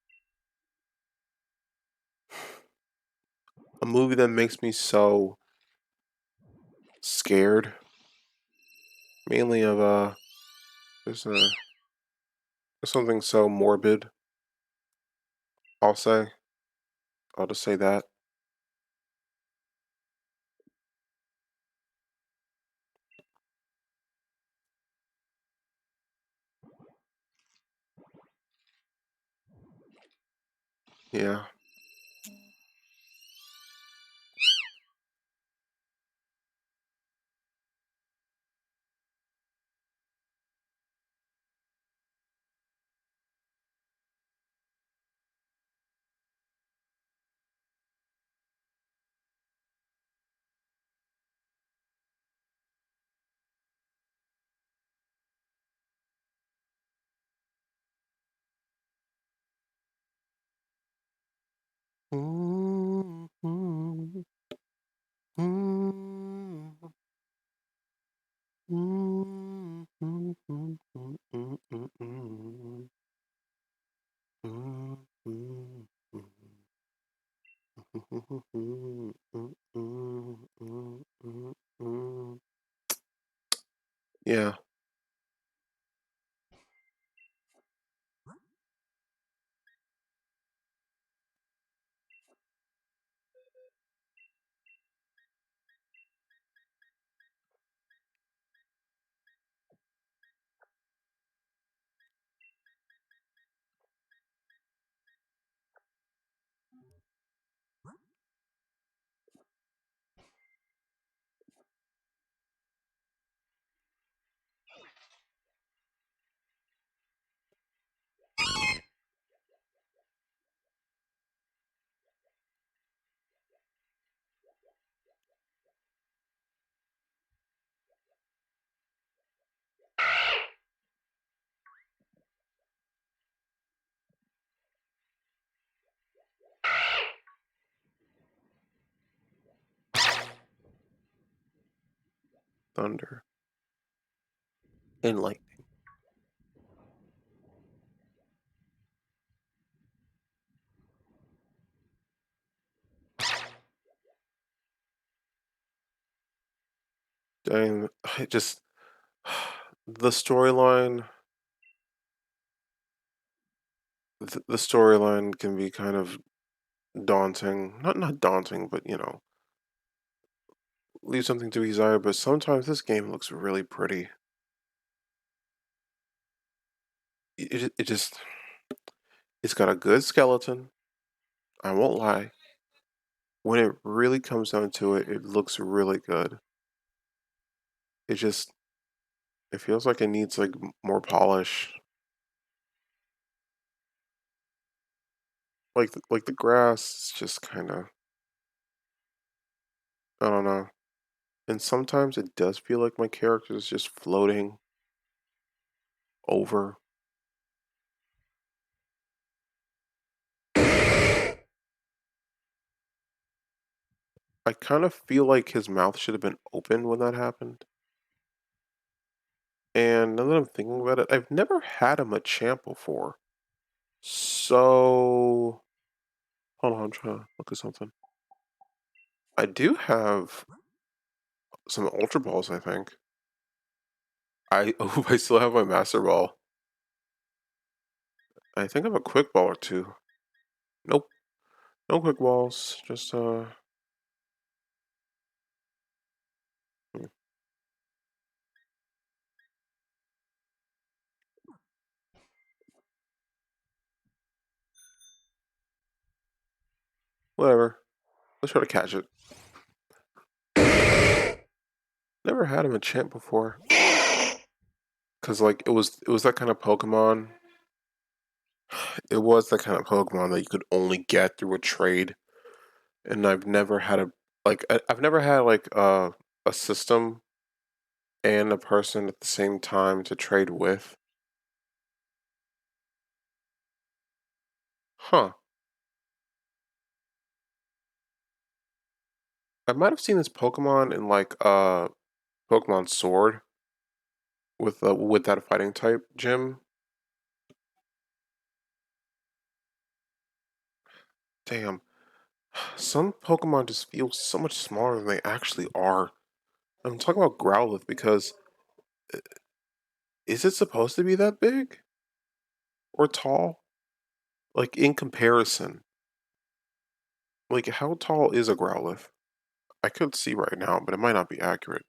S1: a movie that makes me so scared, mainly of there's a there's something so morbid. I'll say I'll just say that. Yeah. Thunder and lightning. Dang, I just the storyline. The storyline can be kind of daunting. Not daunting, but leave something to be desired. But sometimes this game looks really pretty. It just it's got a good skeleton. I won't lie. When it really comes down to it, it looks really good. It just it feels like it needs like more polish. Like the grass is just kind of I don't know. And sometimes it does feel like my character is just floating over. I kind of feel like his mouth should have been open when that happened. And now that I'm thinking about it, I've never had a Machamp before. So hold on, I'm trying to look at something. I do have some Ultra Balls, I think. I oh, I still have my Master Ball. I think I have a Quick Ball or two. Nope, no Quick Balls. Just hmm, whatever. Let's try to catch it. Never had a Machamp before. Cause like it was that kind of Pokemon. It was that kind of Pokemon that you could only get through a trade, and I've never had I've never had like a system and a person at the same time to trade with. Huh. I might have seen this Pokemon in like Pokemon Sword with that fighting type gym. Damn. Some Pokemon just feel so much smaller than they actually are. I'm talking about Growlithe because is it supposed to be that big or tall? Like in comparison, like how tall is a Growlithe? I could see right now, but it might not be accurate.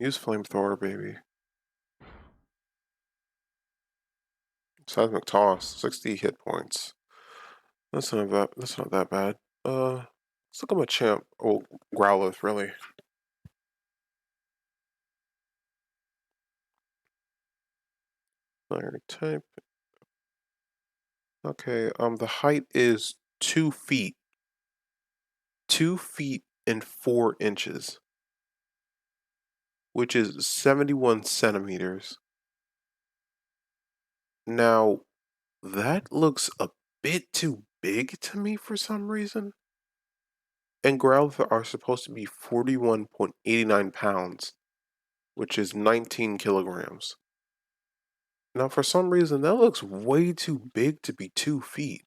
S1: Use flamethrower, baby. Seismic toss, 60 hit points. That's not that bad. Let's look at my champ. Oh, Growlithe, really. Fire type. Okay. The height is 2 feet. 2 feet and 4 inches, which is 71 centimeters. Now, that looks a bit too big to me for some reason. And Growlithe are supposed to be 41.89 pounds, which is 19 kilograms. Now, for some reason, that looks way too big to be 2 feet.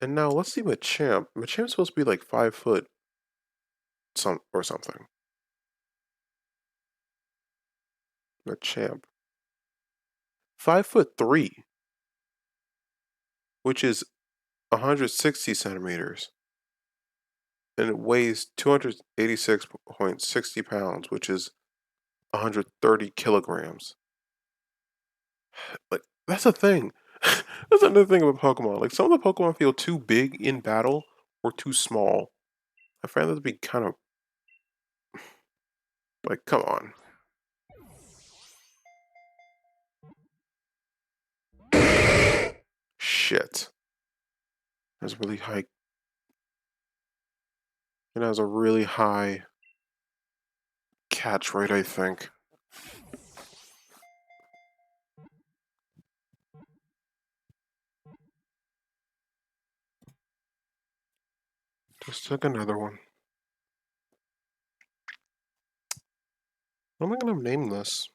S1: And now let's see Machamp. Machamp's supposed to be like 5 foot something. Machamp. 5'3", which is 160 centimeters. And it weighs 286.60 pounds, which is 130 kilograms. Like, that's a thing. That's another thing about Pokemon. Like, some of the Pokemon feel too big in battle or too small. I find that to be kind of like, come on. Shit. That's really high. It has a really high catch rate, I think. Just took another one. What am I gonna name this?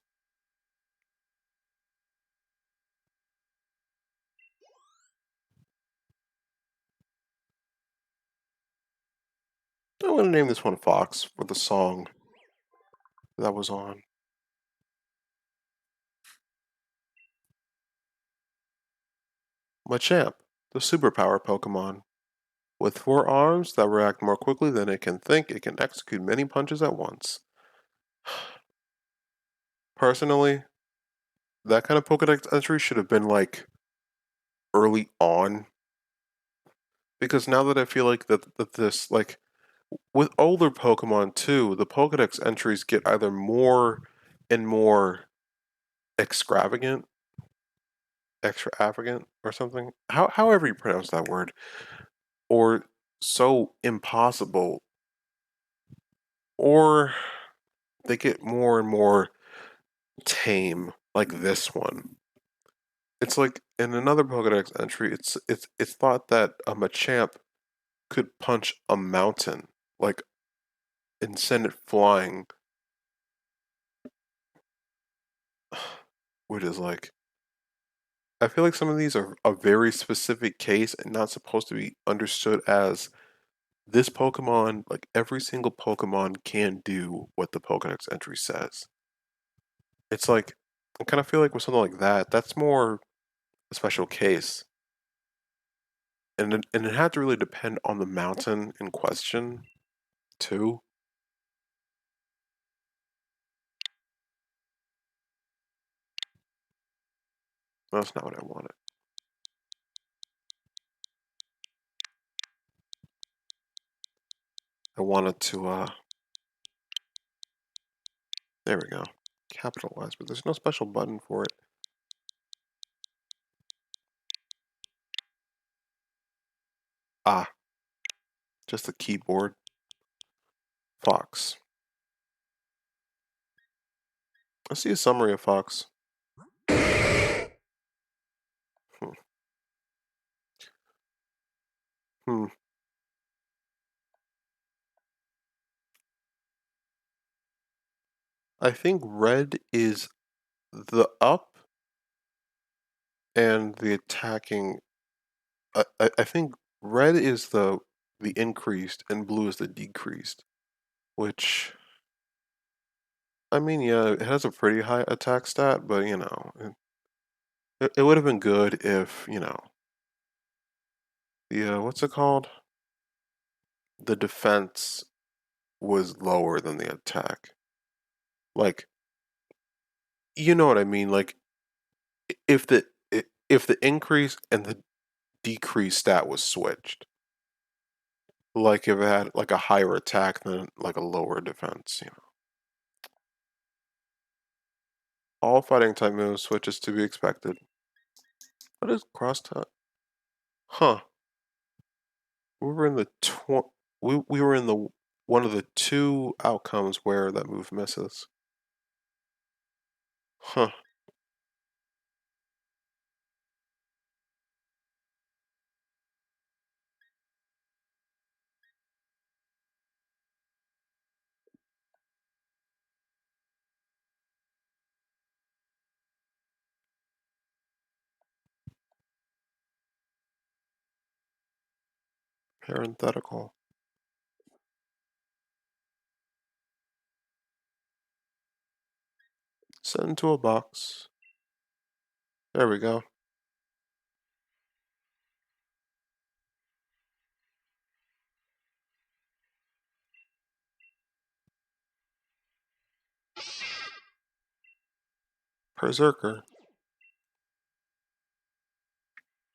S1: I'm gonna name this one Fox for the song that was on. Machamp, the superpower Pokemon. With 4 arms that react more quickly than it can think, it can execute many punches at once. Personally, that kind of Pokedex entry should have been like early on. Because now that I feel like that this like with older Pokemon too, the Pokedex entries get either more and more extravagant, extravagant or something. However you pronounce that word, or so impossible, or they get more and more tame, like this one. It's like in another Pokedex entry, it's thought that a Machamp could punch a mountain, like and send it flying, which is like I feel like some of these are a very specific case and not supposed to be understood as this Pokemon, like every single Pokemon can do what the Pokedex entry says. It's like I kind of feel like with something like that, that's more a special case. And it had to really depend on the mountain in question too. That's not what I wanted. I wanted to there we go. Capitalize, but there's no special button for it. Ah, just the keyboard. Fox. Let's see a summary of Fox. Hmm. Hmm. I think red is the up and the attacking. I think red is the increased and blue is the decreased. Which I mean, yeah, it has a pretty high attack stat, but you know, it would have been good if you know the what's it called? The defense was lower than the attack. Like you know what I mean? Like if if the increase and the decrease stat was switched. Like if it had like a higher attack than like a lower defense, you know. All fighting type moves, which is to be expected. What is cross type? Huh. We were in the we were in the one of the two outcomes where that move misses. Huh. Parenthetical. Send to a box. There we go. Berserker.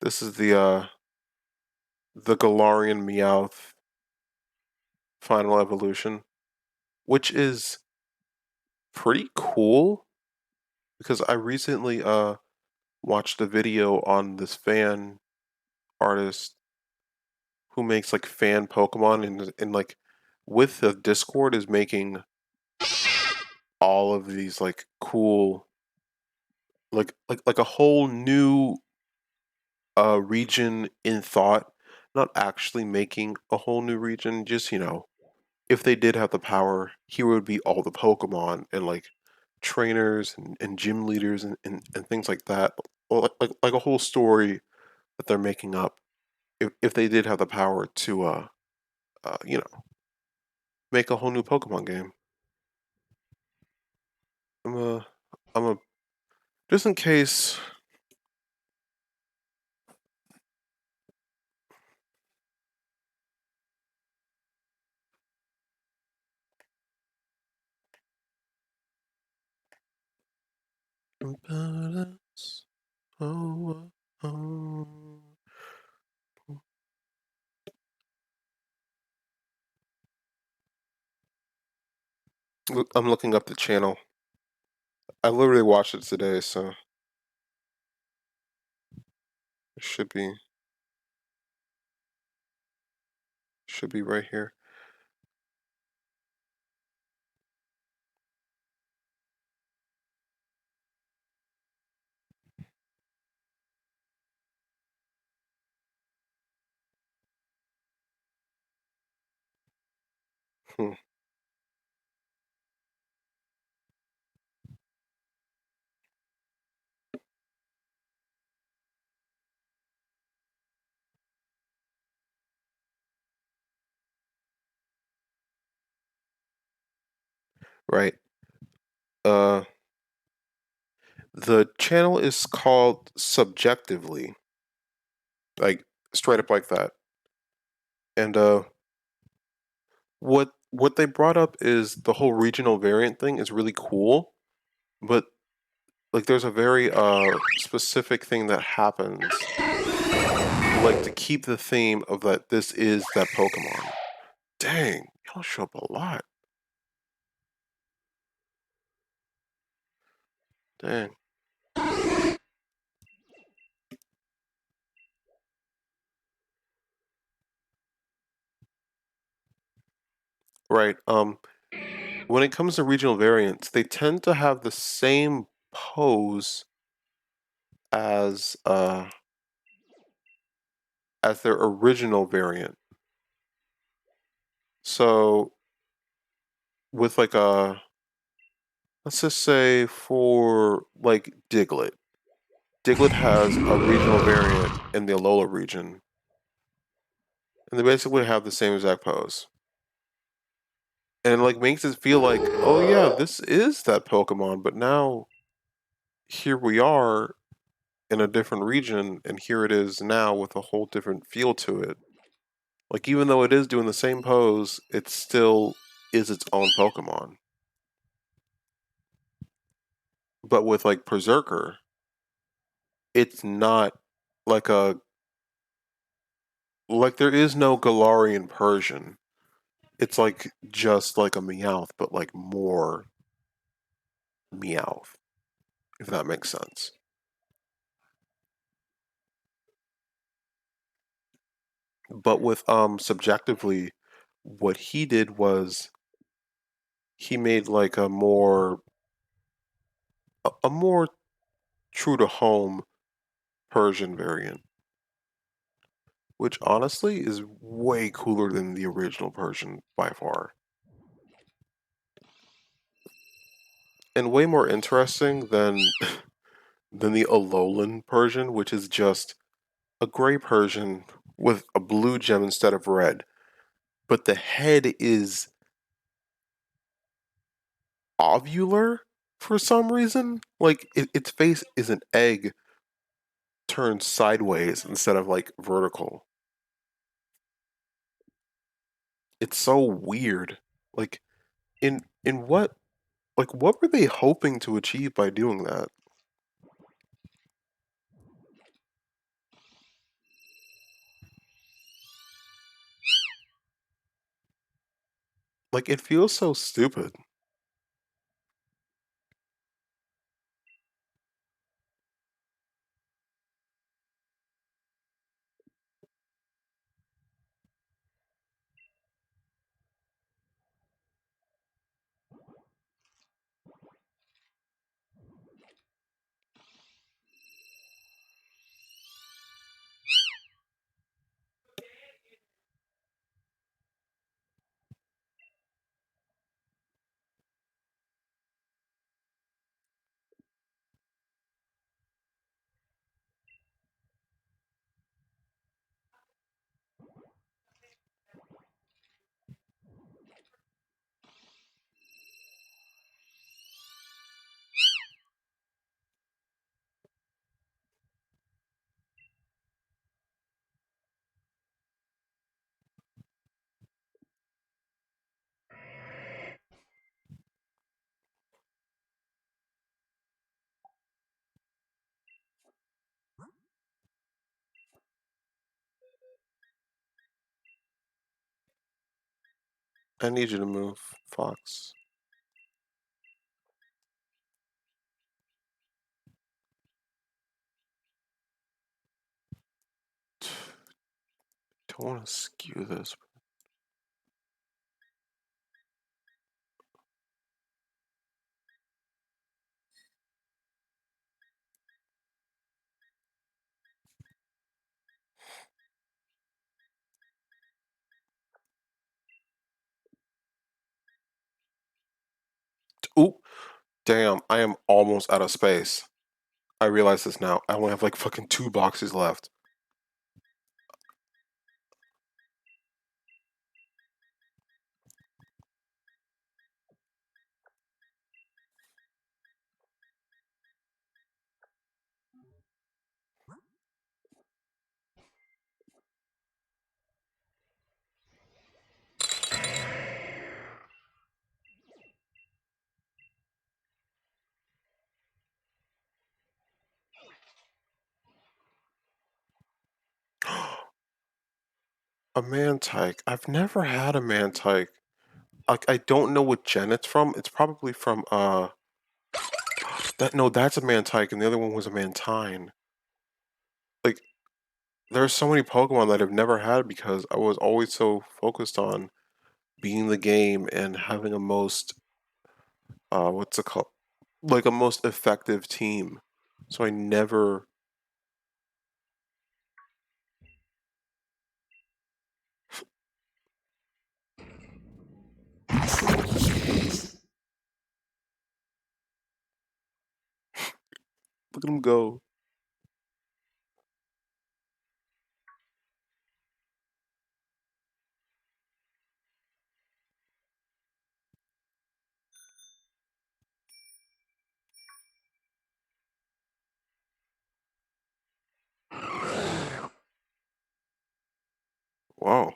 S1: This is the Galarian Meowth final evolution, which is pretty cool because I recently watched a video on this fan artist who makes like fan Pokemon and like with the Discord is making all of these like cool like a whole new region in thought, not actually making a whole new region, just if they did have the power, here would be all the Pokemon and like trainers and gym leaders and things like that. Like a whole story that they're making up if they did have the power to you know, make a whole new Pokemon game. I'm a I'm a just in case. Oh, oh. I'm looking up the channel. I literally watched it today, so it should be right here. Hmm. Right. Uh, the channel is called Subjectively, like straight up like that. And what they brought up is the whole regional variant thing is really cool, but like there's a very specific thing that happens, like to keep the theme of that this is that Pokemon. Dang, y'all show up a lot. Dang. Right. When it comes to regional variants, they tend to have the same pose as uh as their original variant. So with like a let's just say for like Diglett. Diglett has a regional variant in the Alola region, and they basically have the same exact pose. And it like makes it feel like, oh yeah, this is that Pokemon, but now here we are in a different region, and here it is now with a whole different feel to it. Like even though it is doing the same pose, it still is its own Pokemon. But with like Berserker, it's not like a like there is no Galarian Persian. It's like just like a Meowth, but like more Meowth, if that makes sense. But with subjectively, what he did was he made like a more true to home Persian variant, which honestly is way cooler than the original Persian by far. And way more interesting than than the Alolan Persian, which is just a gray Persian with a blue gem instead of red. But the head is ovular for some reason. Like its face is an egg turned sideways instead of like vertical. It's so weird. Like in what were they hoping to achieve by doing that? Like it feels so stupid. I need you to move, Fox. Don't want to skew this. Oop! Damn, I am almost out of space. I realize this now. I only have like fucking 2 boxes left. A Mantike. I've never had a Mantike. Like I don't know what gen it's from. It's probably from that's a Mantike and the other one was a Mantine. Like there's so many Pokemon that I've never had because I was always so focused on beating the game and having a most what's it called? Like a most effective team. So I never look at him go. Wow.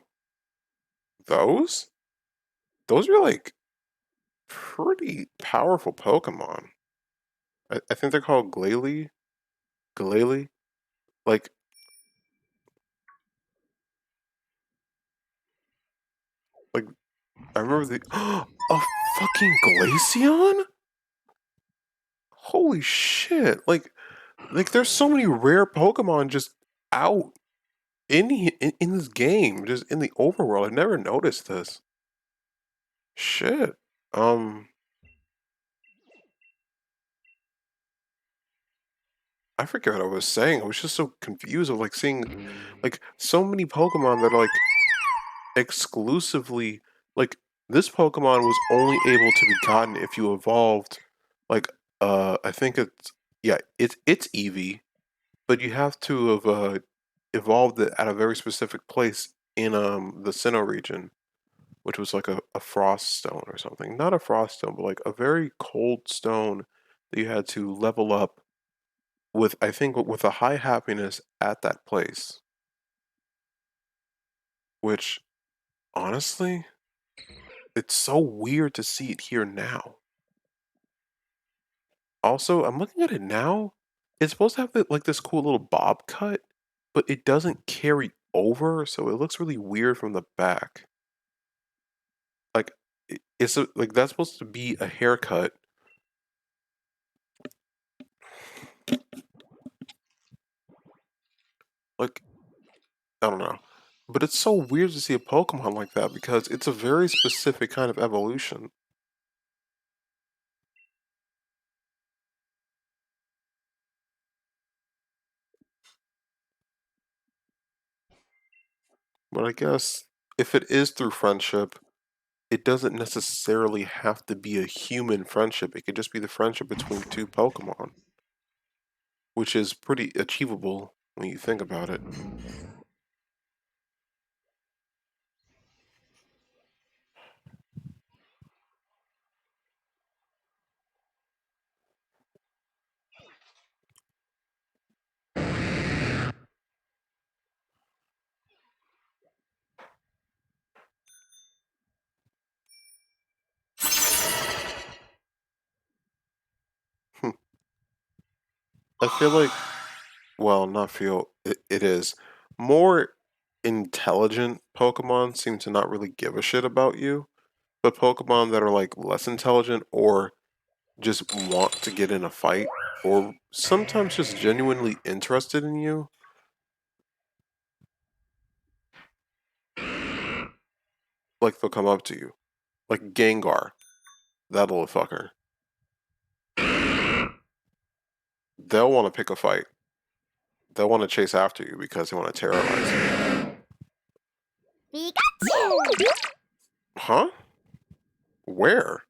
S1: Those? Those are like pretty powerful Pokemon. I think they're called Glalie. Glalie. Like like I remember the a fucking Glaceon? Holy shit. Like there's so many rare Pokemon just out in this game, just in the overworld. I've never noticed this. Shit. Um I forget what I was saying. I was just so confused of like seeing like so many Pokemon that are like exclusively like this Pokemon was only able to be gotten if you evolved like I think it's yeah, it's Eevee, but you have to have evolved it at a very specific place in the Sinnoh region, which was like a frost stone or something. Not a frost stone, but like a very cold stone that you had to level up with I think with a high happiness at that place, which honestly, it's so weird to see it here now. Also, I'm looking at it now. It's supposed to have like this cool little bob cut, but it doesn't carry over, so it looks really weird from the back. Like like that's supposed to be a haircut. Like I don't know. But it's so weird to see a Pokemon like that because it's a very specific kind of evolution. But I guess if it is through friendship, it doesn't necessarily have to be a human friendship. It could just be the friendship between two Pokemon, which is pretty achievable when you think about it. Hmm. I feel like, well, not feel, it is. More intelligent Pokemon seem to not really give a shit about you. but Pokemon that are like less intelligent or just want to get in a fight or sometimes just genuinely interested in you, like they'll come up to you. Like Gengar, that little fucker. They'll want to pick a fight. They'll want to chase after you because they want to terrorize you.
S2: Pikachu!
S1: Huh? Where?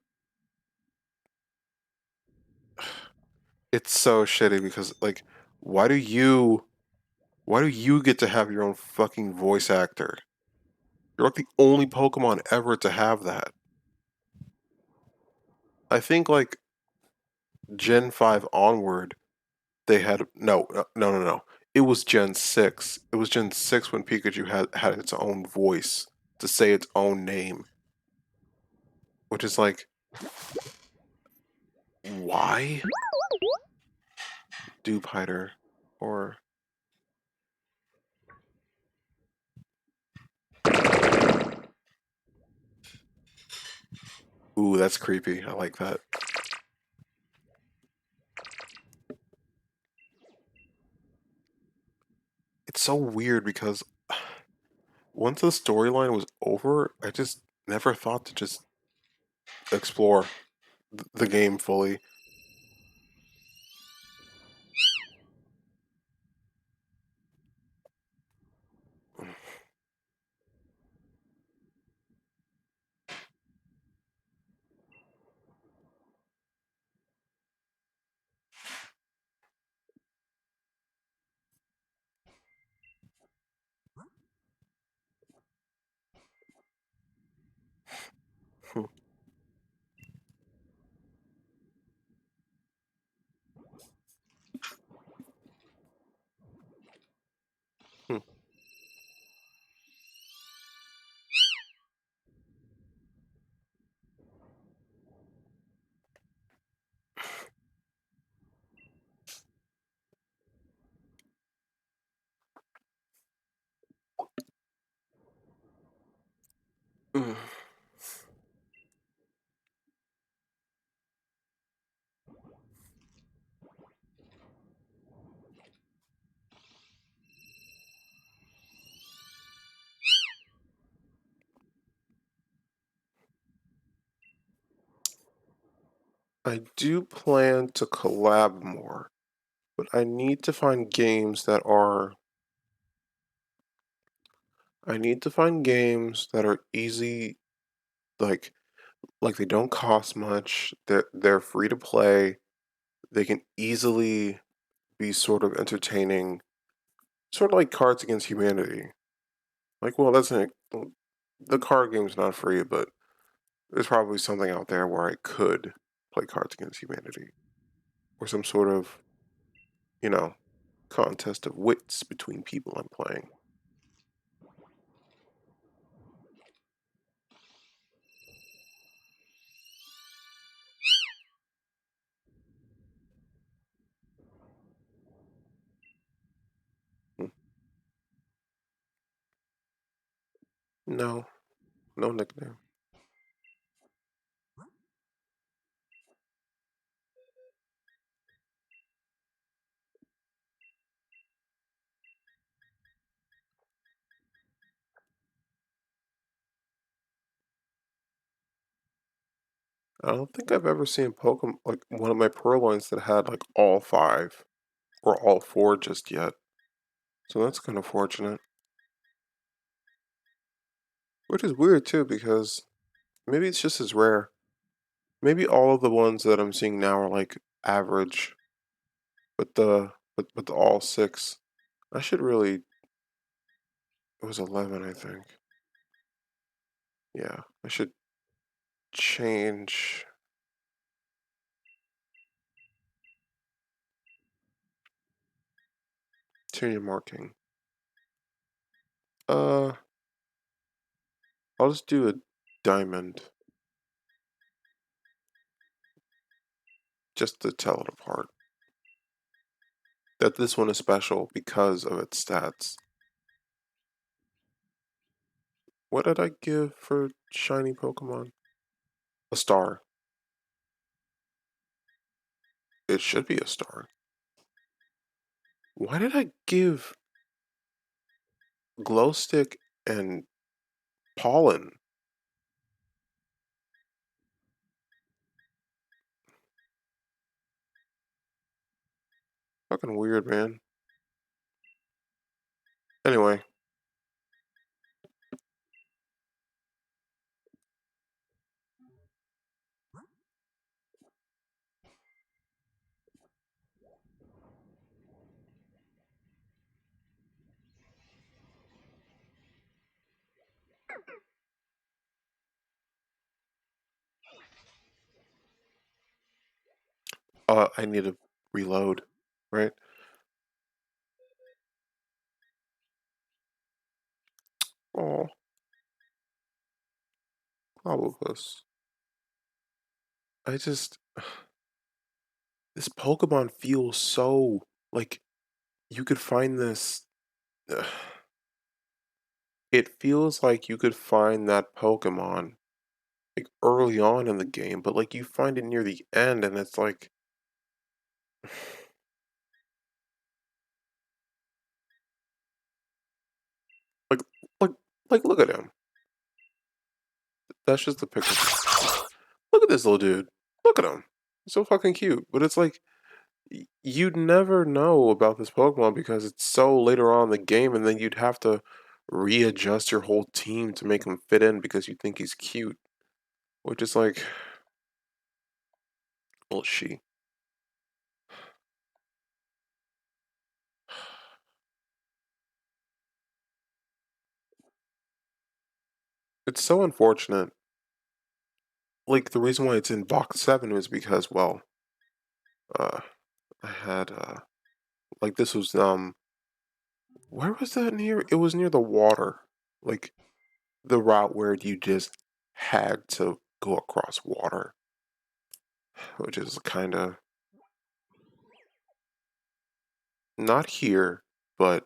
S1: It's so shitty because like why do you why do you get to have your own fucking voice actor? You're like the only Pokemon ever to have that. I think like Gen 5 onward they had no. It was Gen 6. It was Gen 6 when Pikachu had its own voice to say its own name, which is like why? Dupiter or ooh, that's creepy. I like that. It's so weird because once the storyline was over, I just never thought to just explore the game fully. Hmm, hmm, hmm. I do plan to collab more, but I need to find games that are. I need to find games that are easy, like they don't cost much. They're free to play. They can easily be sort of entertaining, sort of like Cards Against Humanity. Like, well, that's an the card game's not free, but there's probably something out there where I could play Cards Against Humanity or some sort of, you know, contest of wits between people I'm playing. Hmm. No, no nickname. I don't think I've ever seen Pokemon like one of my Purrloins that had like all five or all four just yet. So that's kind of fortunate. Which is weird too because maybe it's just as rare. Maybe all of the ones that I'm seeing now are like average, but the all six. I should really. It was 11, I think. Yeah, I should change your marking. Uh, I'll just do a diamond just to tell it apart. That this one is special because of its stats. What did I give for shiny Pokemon? A star. It should be a star. Why did I give glow stick and pollen? Fucking weird, man. Anyway, I need to reload, right? Oh, Clobbopus. I just this Pokemon feels so like you could find this. It feels like you could find that Pokemon like early on in the game, but like you find it near the end, and it's like like like look at him. That's just the picture. Look at this little dude. Look at him. He's so fucking cute. But it's like you'd never know about this Pokemon because it's so later on in the game, and then you'd have to readjust your whole team to make him fit in because you think he's cute. Which is like, well, she. It's so unfortunate. Like the reason why it's in box 7 was because, well, uh, I had like this was where was that near? It was near the water, like the route where you just had to go across water, which is kind of not here, but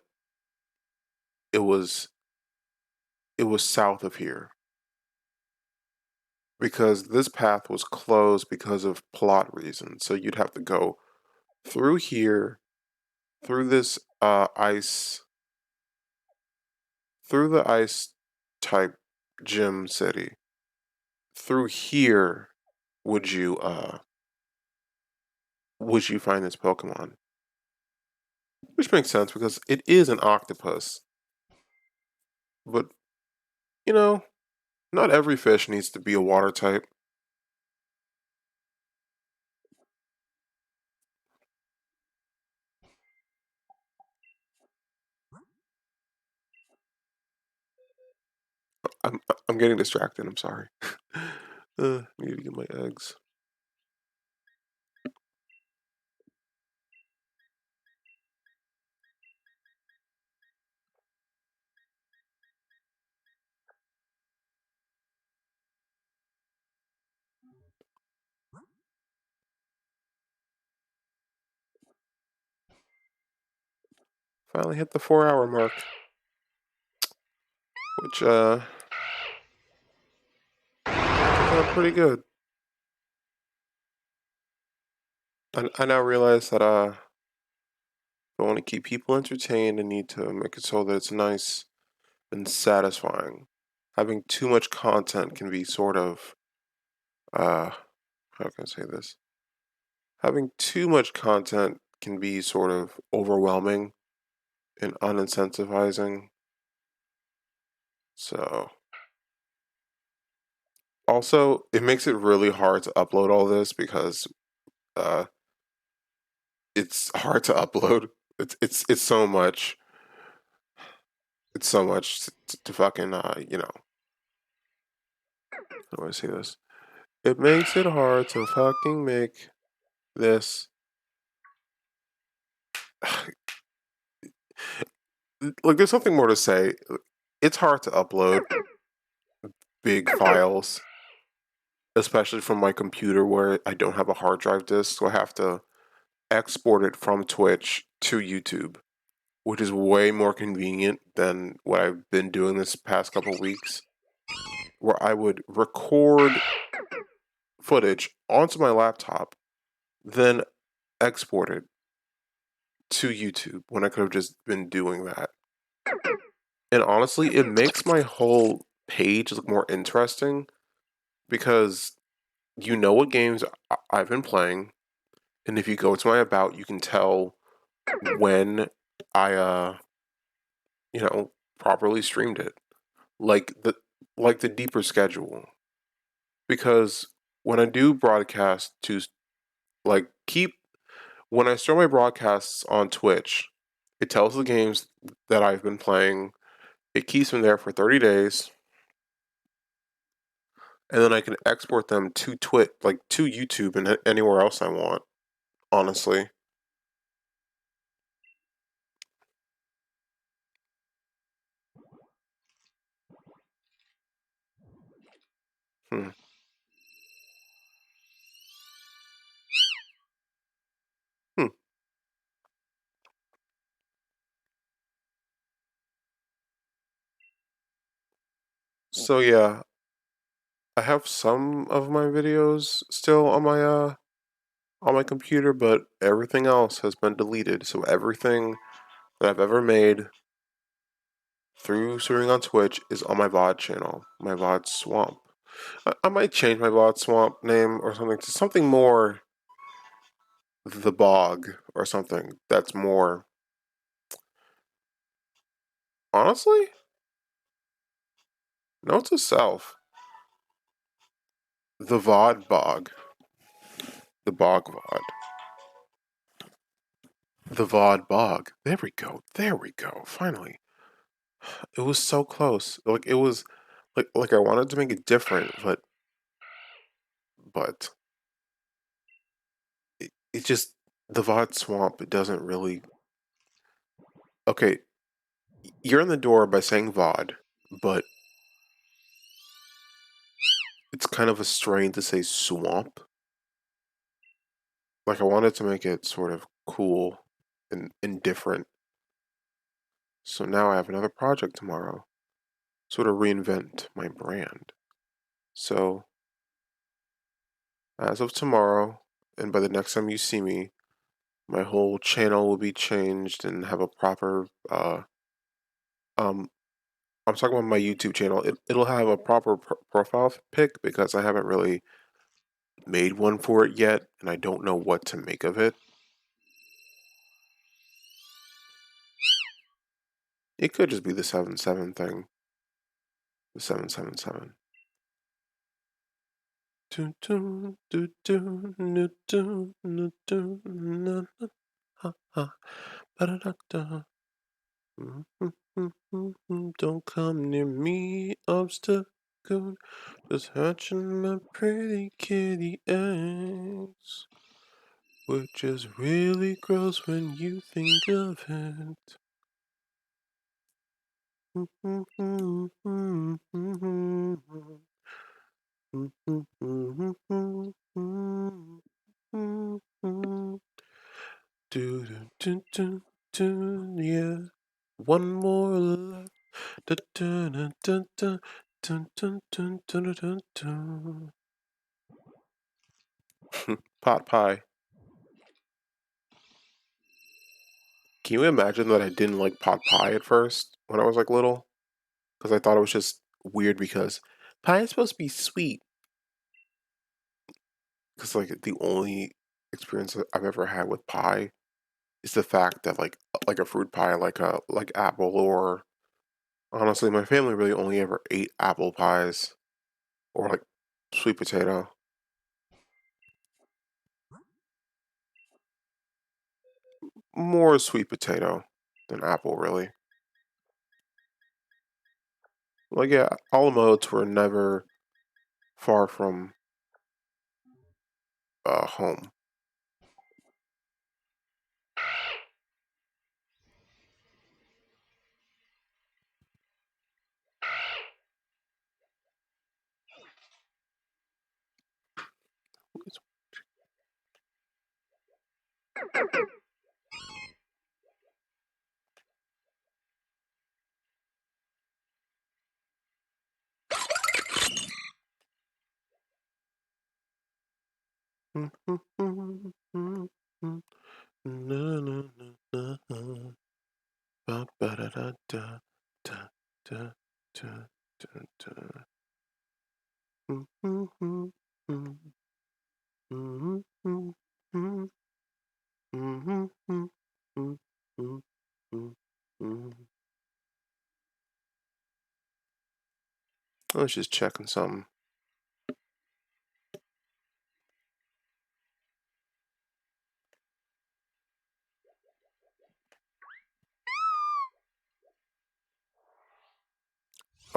S1: it was it was south of here because this path was closed because of plot reasons. So you'd have to go through here, through this ice, through the ice type gym city. Through here would you find this Pokemon? Which makes sense because it is an octopus. But you know, not every fish needs to be a water type. I'm getting distracted. I'm sorry. Need to get my eggs. Finally hit the 4 hour mark, which pretty good. I now realize that if I want to keep people entertained, I need to make it so that it's nice and satisfying. Having too much content can be sort of how can I say this? Having too much content can be sort of overwhelming and unincentivizing. So also it makes it really hard to upload all this because uh it's hard to upload. It's so much. It's so much to fucking how do I say this? It makes it hard to fucking make this like there's something more to say. It's hard to upload big files, especially from my computer where I don't have a hard drive disk, so I have to export it from Twitch to YouTube, which is way more convenient than what I've been doing this past couple weeks, where I would record footage onto my laptop, then export it to YouTube when I could have just been doing that. And honestly, it makes my whole page look more interesting because you know what games I've been playing, and if you go to my about, you can tell when I you know, properly streamed it. Like the deeper schedule. Because when I do broadcast to like keep when I start my broadcasts on Twitch, it tells the games that I've been playing. It keeps them there for 30 days, and then I can export them to like to YouTube and anywhere else I want, honestly. Hmm. Hmm. So yeah, I have some of my videos still on my computer, but everything else has been deleted. So everything that I've ever made through streaming on Twitch is on my VOD channel, my VOD Swamp. I might change my VOD Swamp name or something to something more The Bog or something that's more. Honestly, note to self: the VOD Bog, the Bog VOD, the VOD Bog. There we go. There we go. Finally, it was so close. Like it was, like I wanted to make it different, but it just the VOD Swamp. It doesn't really. Okay, you're in the door by saying VOD, but it's kind of a strain to say swamp. Like I wanted to make it sort of cool and different. So now I have another project tomorrow. Sort of reinvent my brand. So as of tomorrow, and by the next time you see me, my whole channel will be changed and have a proper um I'm talking about my YouTube channel. It'll have a proper profile pic because I haven't really made one for it yet and I don't know what to make of it. It could just be the 7-7 thing. The 777. Don't come near me, obstacle. Just hatching my pretty kitty eggs, which is really gross when you think of it. Do, do, do, do, yeah. One more left. Da, da, da, da, da, dun, dun, dun, dun, dun, dun, dun. Pot pie. Can you imagine that I didn't like pot pie at first when I was like little? Because I thought it was just weird because pie is supposed to be sweet. Because like the only experience that I've ever had with pie is the fact that like a fruit pie, like apple or honestly, my family really only ever ate apple pies or like sweet potato. More sweet potato than apple, really. Like yeah, Alamodes were never far from home. Na, na, na, na, na. Ba, ba, da, da, da, da, da, da, da, da. I was just checking something.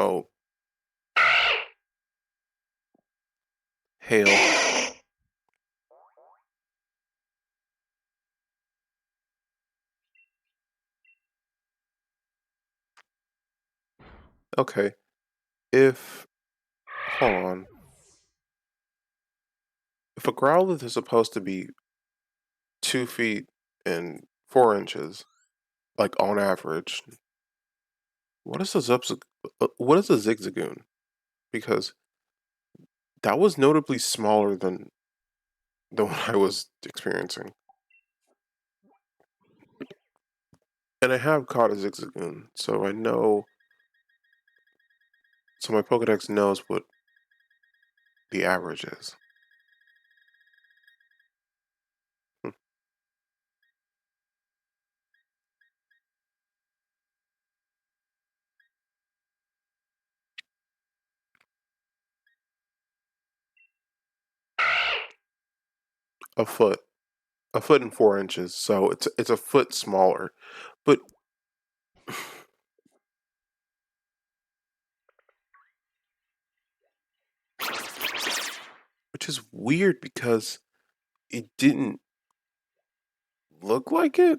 S1: Oh, hail. Okay, if hold on, if a growlithe is supposed to be 2 feet and 4 inches, like on average, what is a what is a zigzagoon? Because that was notably smaller than what I was experiencing. And I have caught a zigzagoon, so I know. So my Pokedex knows what the average is. Hmm. A foot, a foot and 4 inches. So it's a foot smaller, but which is weird because it didn't look like it.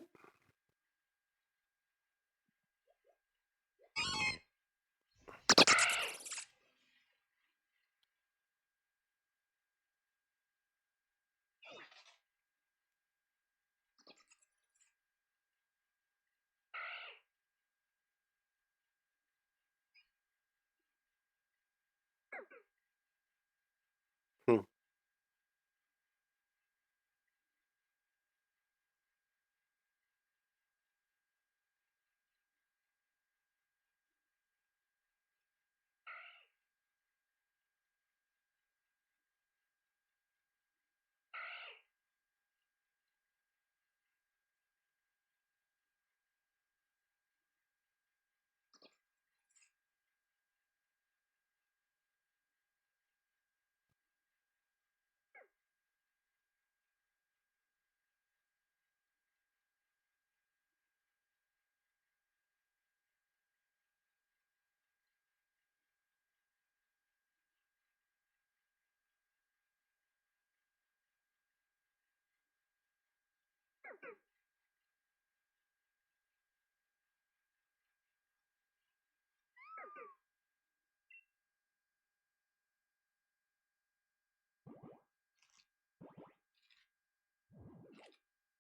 S1: Hmm.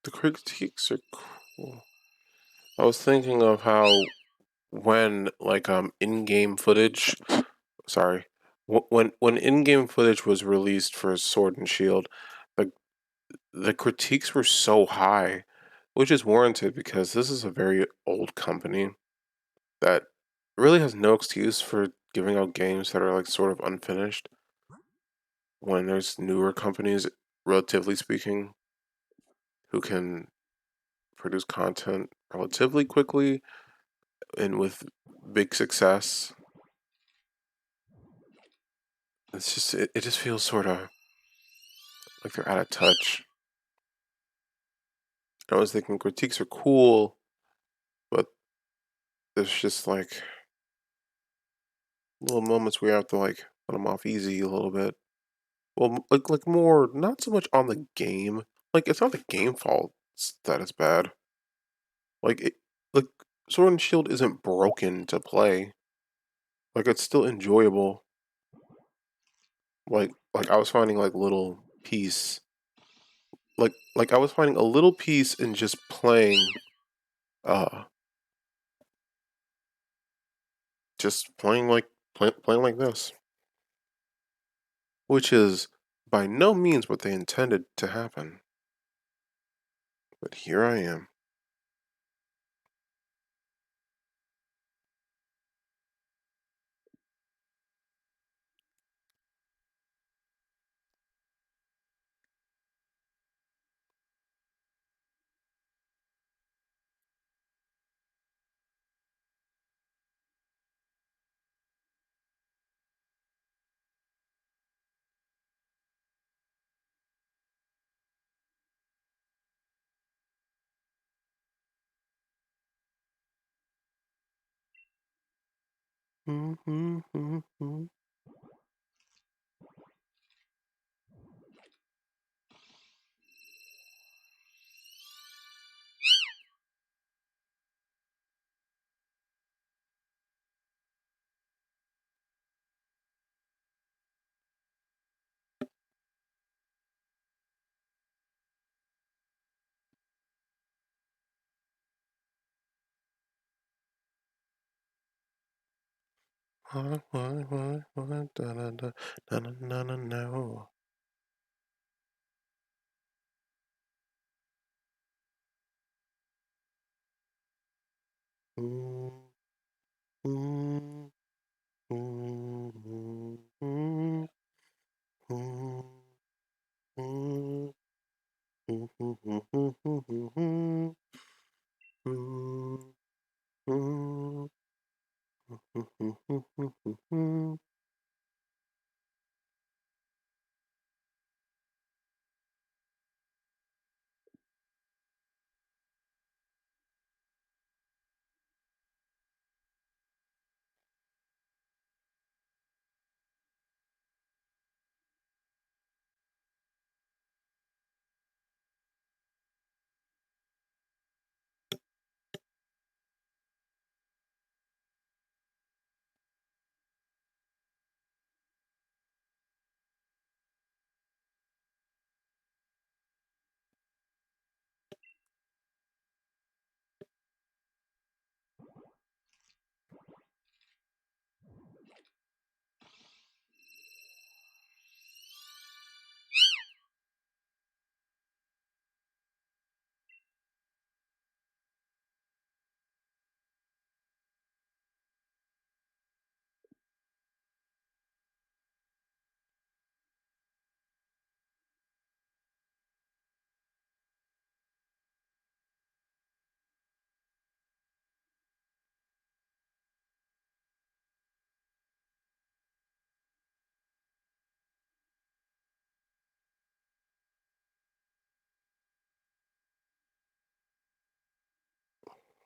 S1: The critiques are cool. I was thinking of how when like in-game footage, sorry, when in-game footage was released for Sword and Shield, the the critiques were so high, which is warranted because this is a very old company that really has no excuse for giving out games that are like sort of unfinished when there's newer companies, relatively speaking, who can produce content relatively quickly and with big success. It's just it just feels sort of like they're out of touch. I was thinking critiques are cool, but there's just like little moments where you have to like let them off easy a little bit. Well, like more not so much on the game. Like it's not the game fault that is bad. Like like Sword and Shield isn't broken to play. Like it's still enjoyable. Like I was finding like little piece like I was finding a little piece in just uh playing like playing like this, which is by no means what they intended to happen. But here I am. Why, da, da, da, na, na, na, na, no. Mm, mm, mm, mm, mm, mm, mm, mm, mm, mm, mm, mm, mm, mm, mm.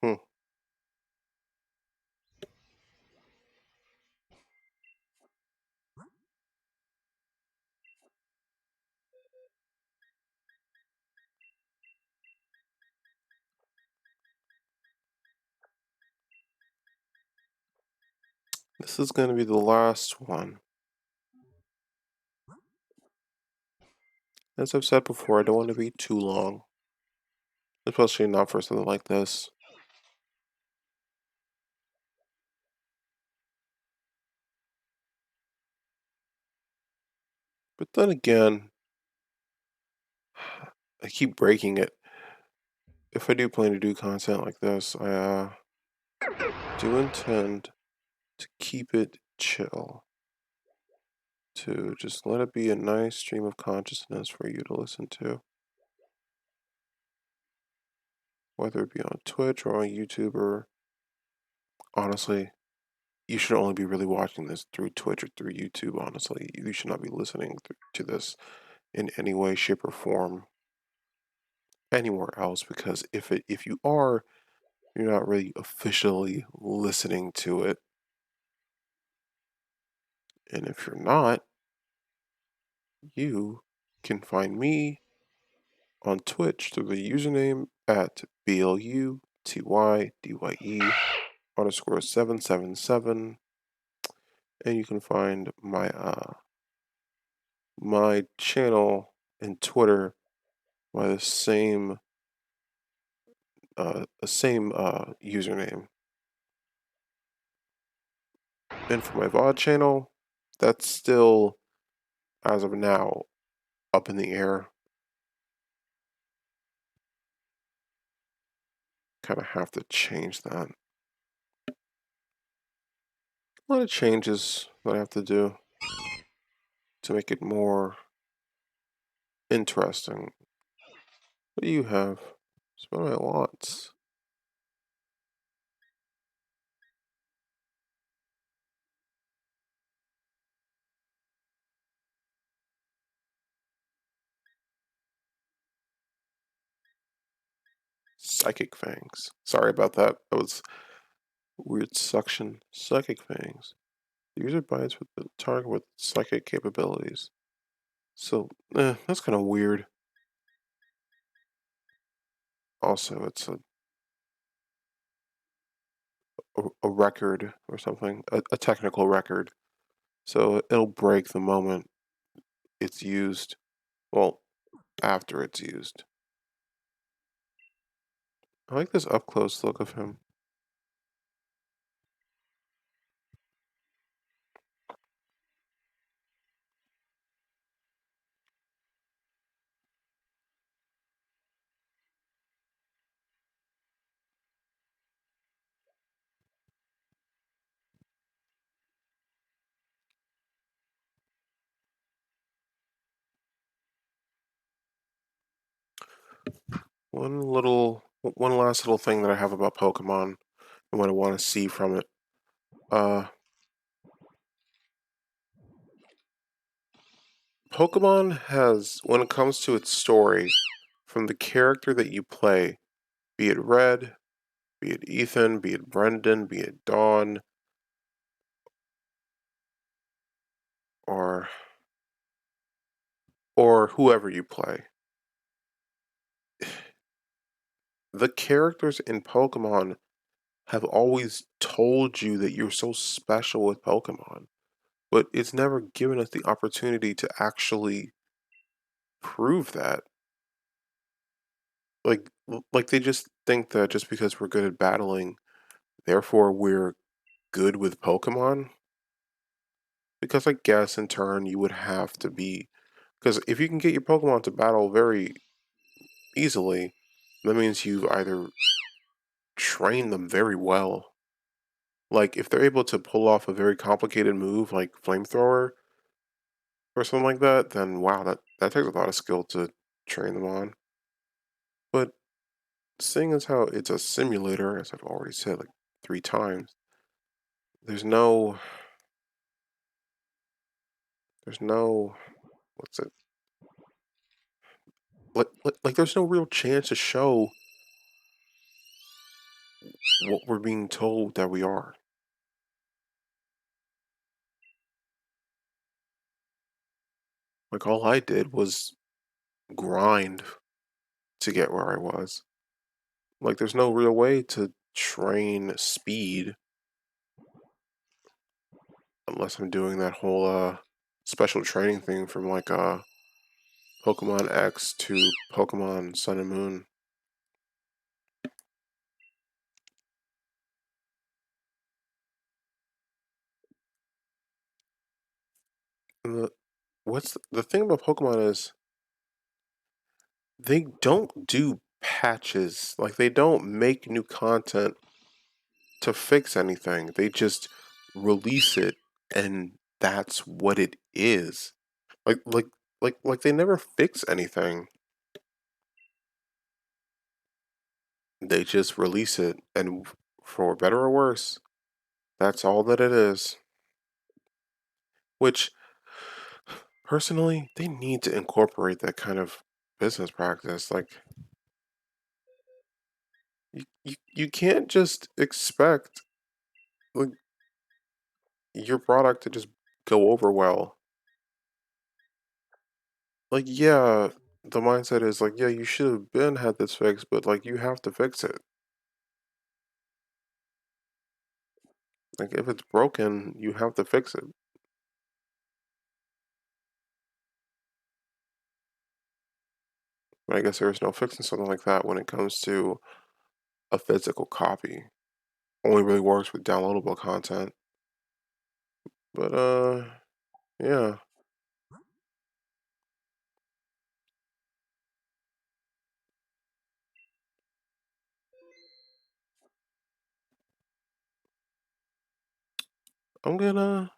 S1: Hmm. This is going to be the last one. As I've said before, I don't want to be too long, especially not for something like this. But then again, I keep breaking it. If I do plan to do content like this, I do intend to keep it chill, to just let it be a nice stream of consciousness for you to listen to, whether it be on Twitch or on YouTube, or honestly, you should only be really watching this through Twitch or through YouTube, honestly. You should not be listening to this in any way, shape, or form anywhere else, because if you are, you're not really officially listening to it. And if you're not, you can find me on Twitch through the username at BLUTYDYE_777. And you can find my channel and Twitter by the same username. And for my VOD channel, that's still, as of now, up in the air. Kind of have to change that. A lot of changes that I have to do to make it more interesting. What do you have? Spend my lots. Psychic fangs. Sorry about that. That was weird suction. Psychic fangs. The user bites with the target with psychic capabilities. So, that's kind of weird. Also, it's a record or something, a technical record. So it'll break the moment it's used. Well, after it's used. I like this up close look of him. One last little thing that I have about Pokemon and what I want to see from it. Uh, Pokemon has, when it comes to its story, from the character that you play, be it Red, be it Ethan, be it Brendan, be it Dawn, or whoever you play, the characters in Pokemon have always told you that you're so special with Pokemon, but it's never given us the opportunity to actually prove that. Like they just think that just because we're good at battling, therefore we're good with Pokemon. Because I guess in turn you would have to be, because if you can get your Pokemon to battle very easily, that means you've either trained them very well. Like if they're able to pull off a very complicated move like Flamethrower or something like that, then wow, that takes a lot of skill to train them on. But seeing as how it's a simulator, as I've already said like 3 times, there's no there's no what's it like there's no real chance to show what we're being told that we are. Like all I did was grind to get where I was. Like there's no real way to train speed unless I'm doing that whole special training thing from like Pokemon X to Pokemon Sun and Moon. And the thing about Pokemon is they don't do patches. Like they don't make new content to fix anything. They just release it and that's what it is. Like like like they never fix anything. They just release it and for better or worse, that's all that it is. Which personally, they need to incorporate that kind of business practice. Like you can't just expect like your product to just go over well. Like yeah, the mindset is like, yeah, you should have been had this fixed, but like you have to fix it. Like if it's broken, you have to fix it. But I guess there is no fixing something like that when it comes to a physical copy. Only really works with downloadable content. But yeah. I'm gonna.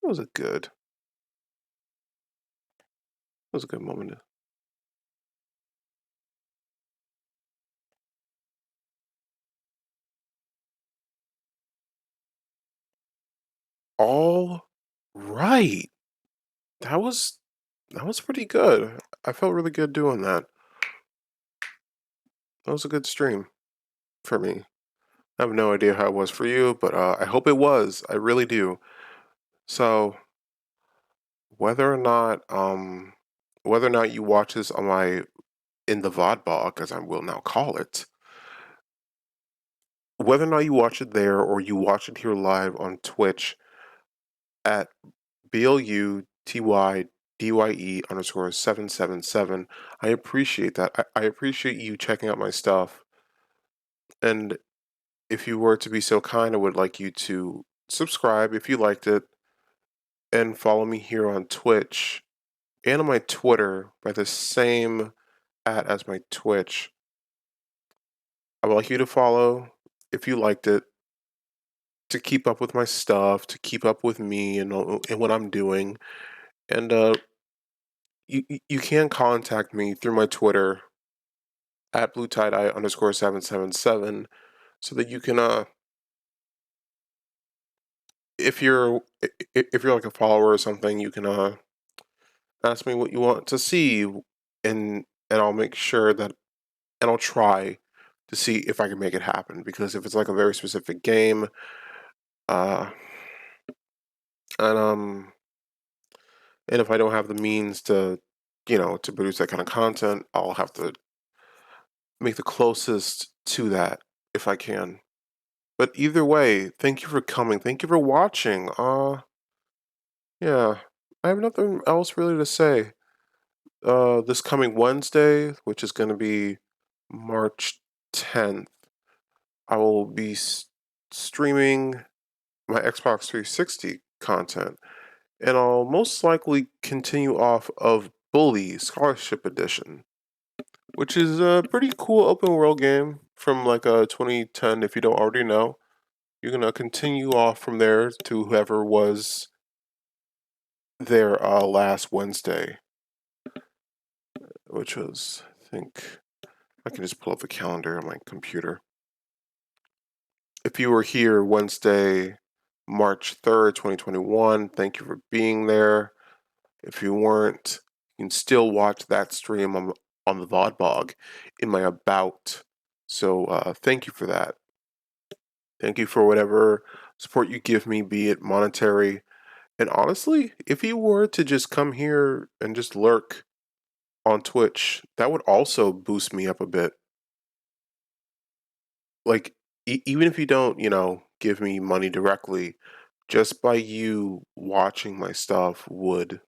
S1: It was a good. It was a good moment. All right. That was that was pretty good. I felt really good doing that. That was a good stream for me. I have no idea how it was for you, but I hope it was. I really do. So whether or not whether or not you watch this on my in the VOD blog, as I will now call it, whether or not you watch it there or you watch it here live on Twitch at BLUTYDYE_777, I appreciate that. I appreciate you checking out my stuff. And if you were to be so kind, I would like you to subscribe if you liked it and follow me here on Twitch and on my Twitter by the same as my Twitch. I would like you to follow if you liked it to keep up with my stuff, to keep up with me and what I'm doing. And you can contact me through my Twitter at bluetideeye_777 so that you can if you're like a follower or something, you can ask me what you want to see and I'll make sure that and I'll try to see if I can make it happen because if it's like a very specific game uh and and if I don't have the means to to produce that kind of content, I'll have to make the closest to that if I can. But either way, thank you for coming. Thank you for watching. Yeah. I have nothing else really to say. This coming Wednesday, which is going to be March 10th, I will be streaming my Xbox 360 content, and I'll most likely continue off of Bully Scholarship Edition, which is a pretty cool open world game from like 2010. If you don't already know, you're gonna continue off from there to whoever was there last Wednesday, which was I think I can just pull up the calendar on my computer. If you were here Wednesday, March 3rd, 2021, thank you for being there. If you weren't, you can still watch that stream on the VODblog in my About. So thank you for that. Thank you for whatever support you give me, be it monetary. And honestly, if you were to just come here and just lurk on Twitch, that would also boost me up a bit. Like, even if you don't, give me money directly, just by you watching my stuff would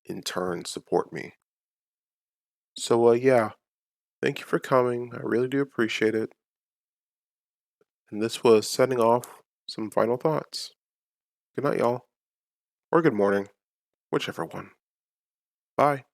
S1: in turn support me. So, yeah, thank you for coming. I really do appreciate it. And this was setting off some final thoughts. Good night, y'all. Or good morning, whichever one. Bye.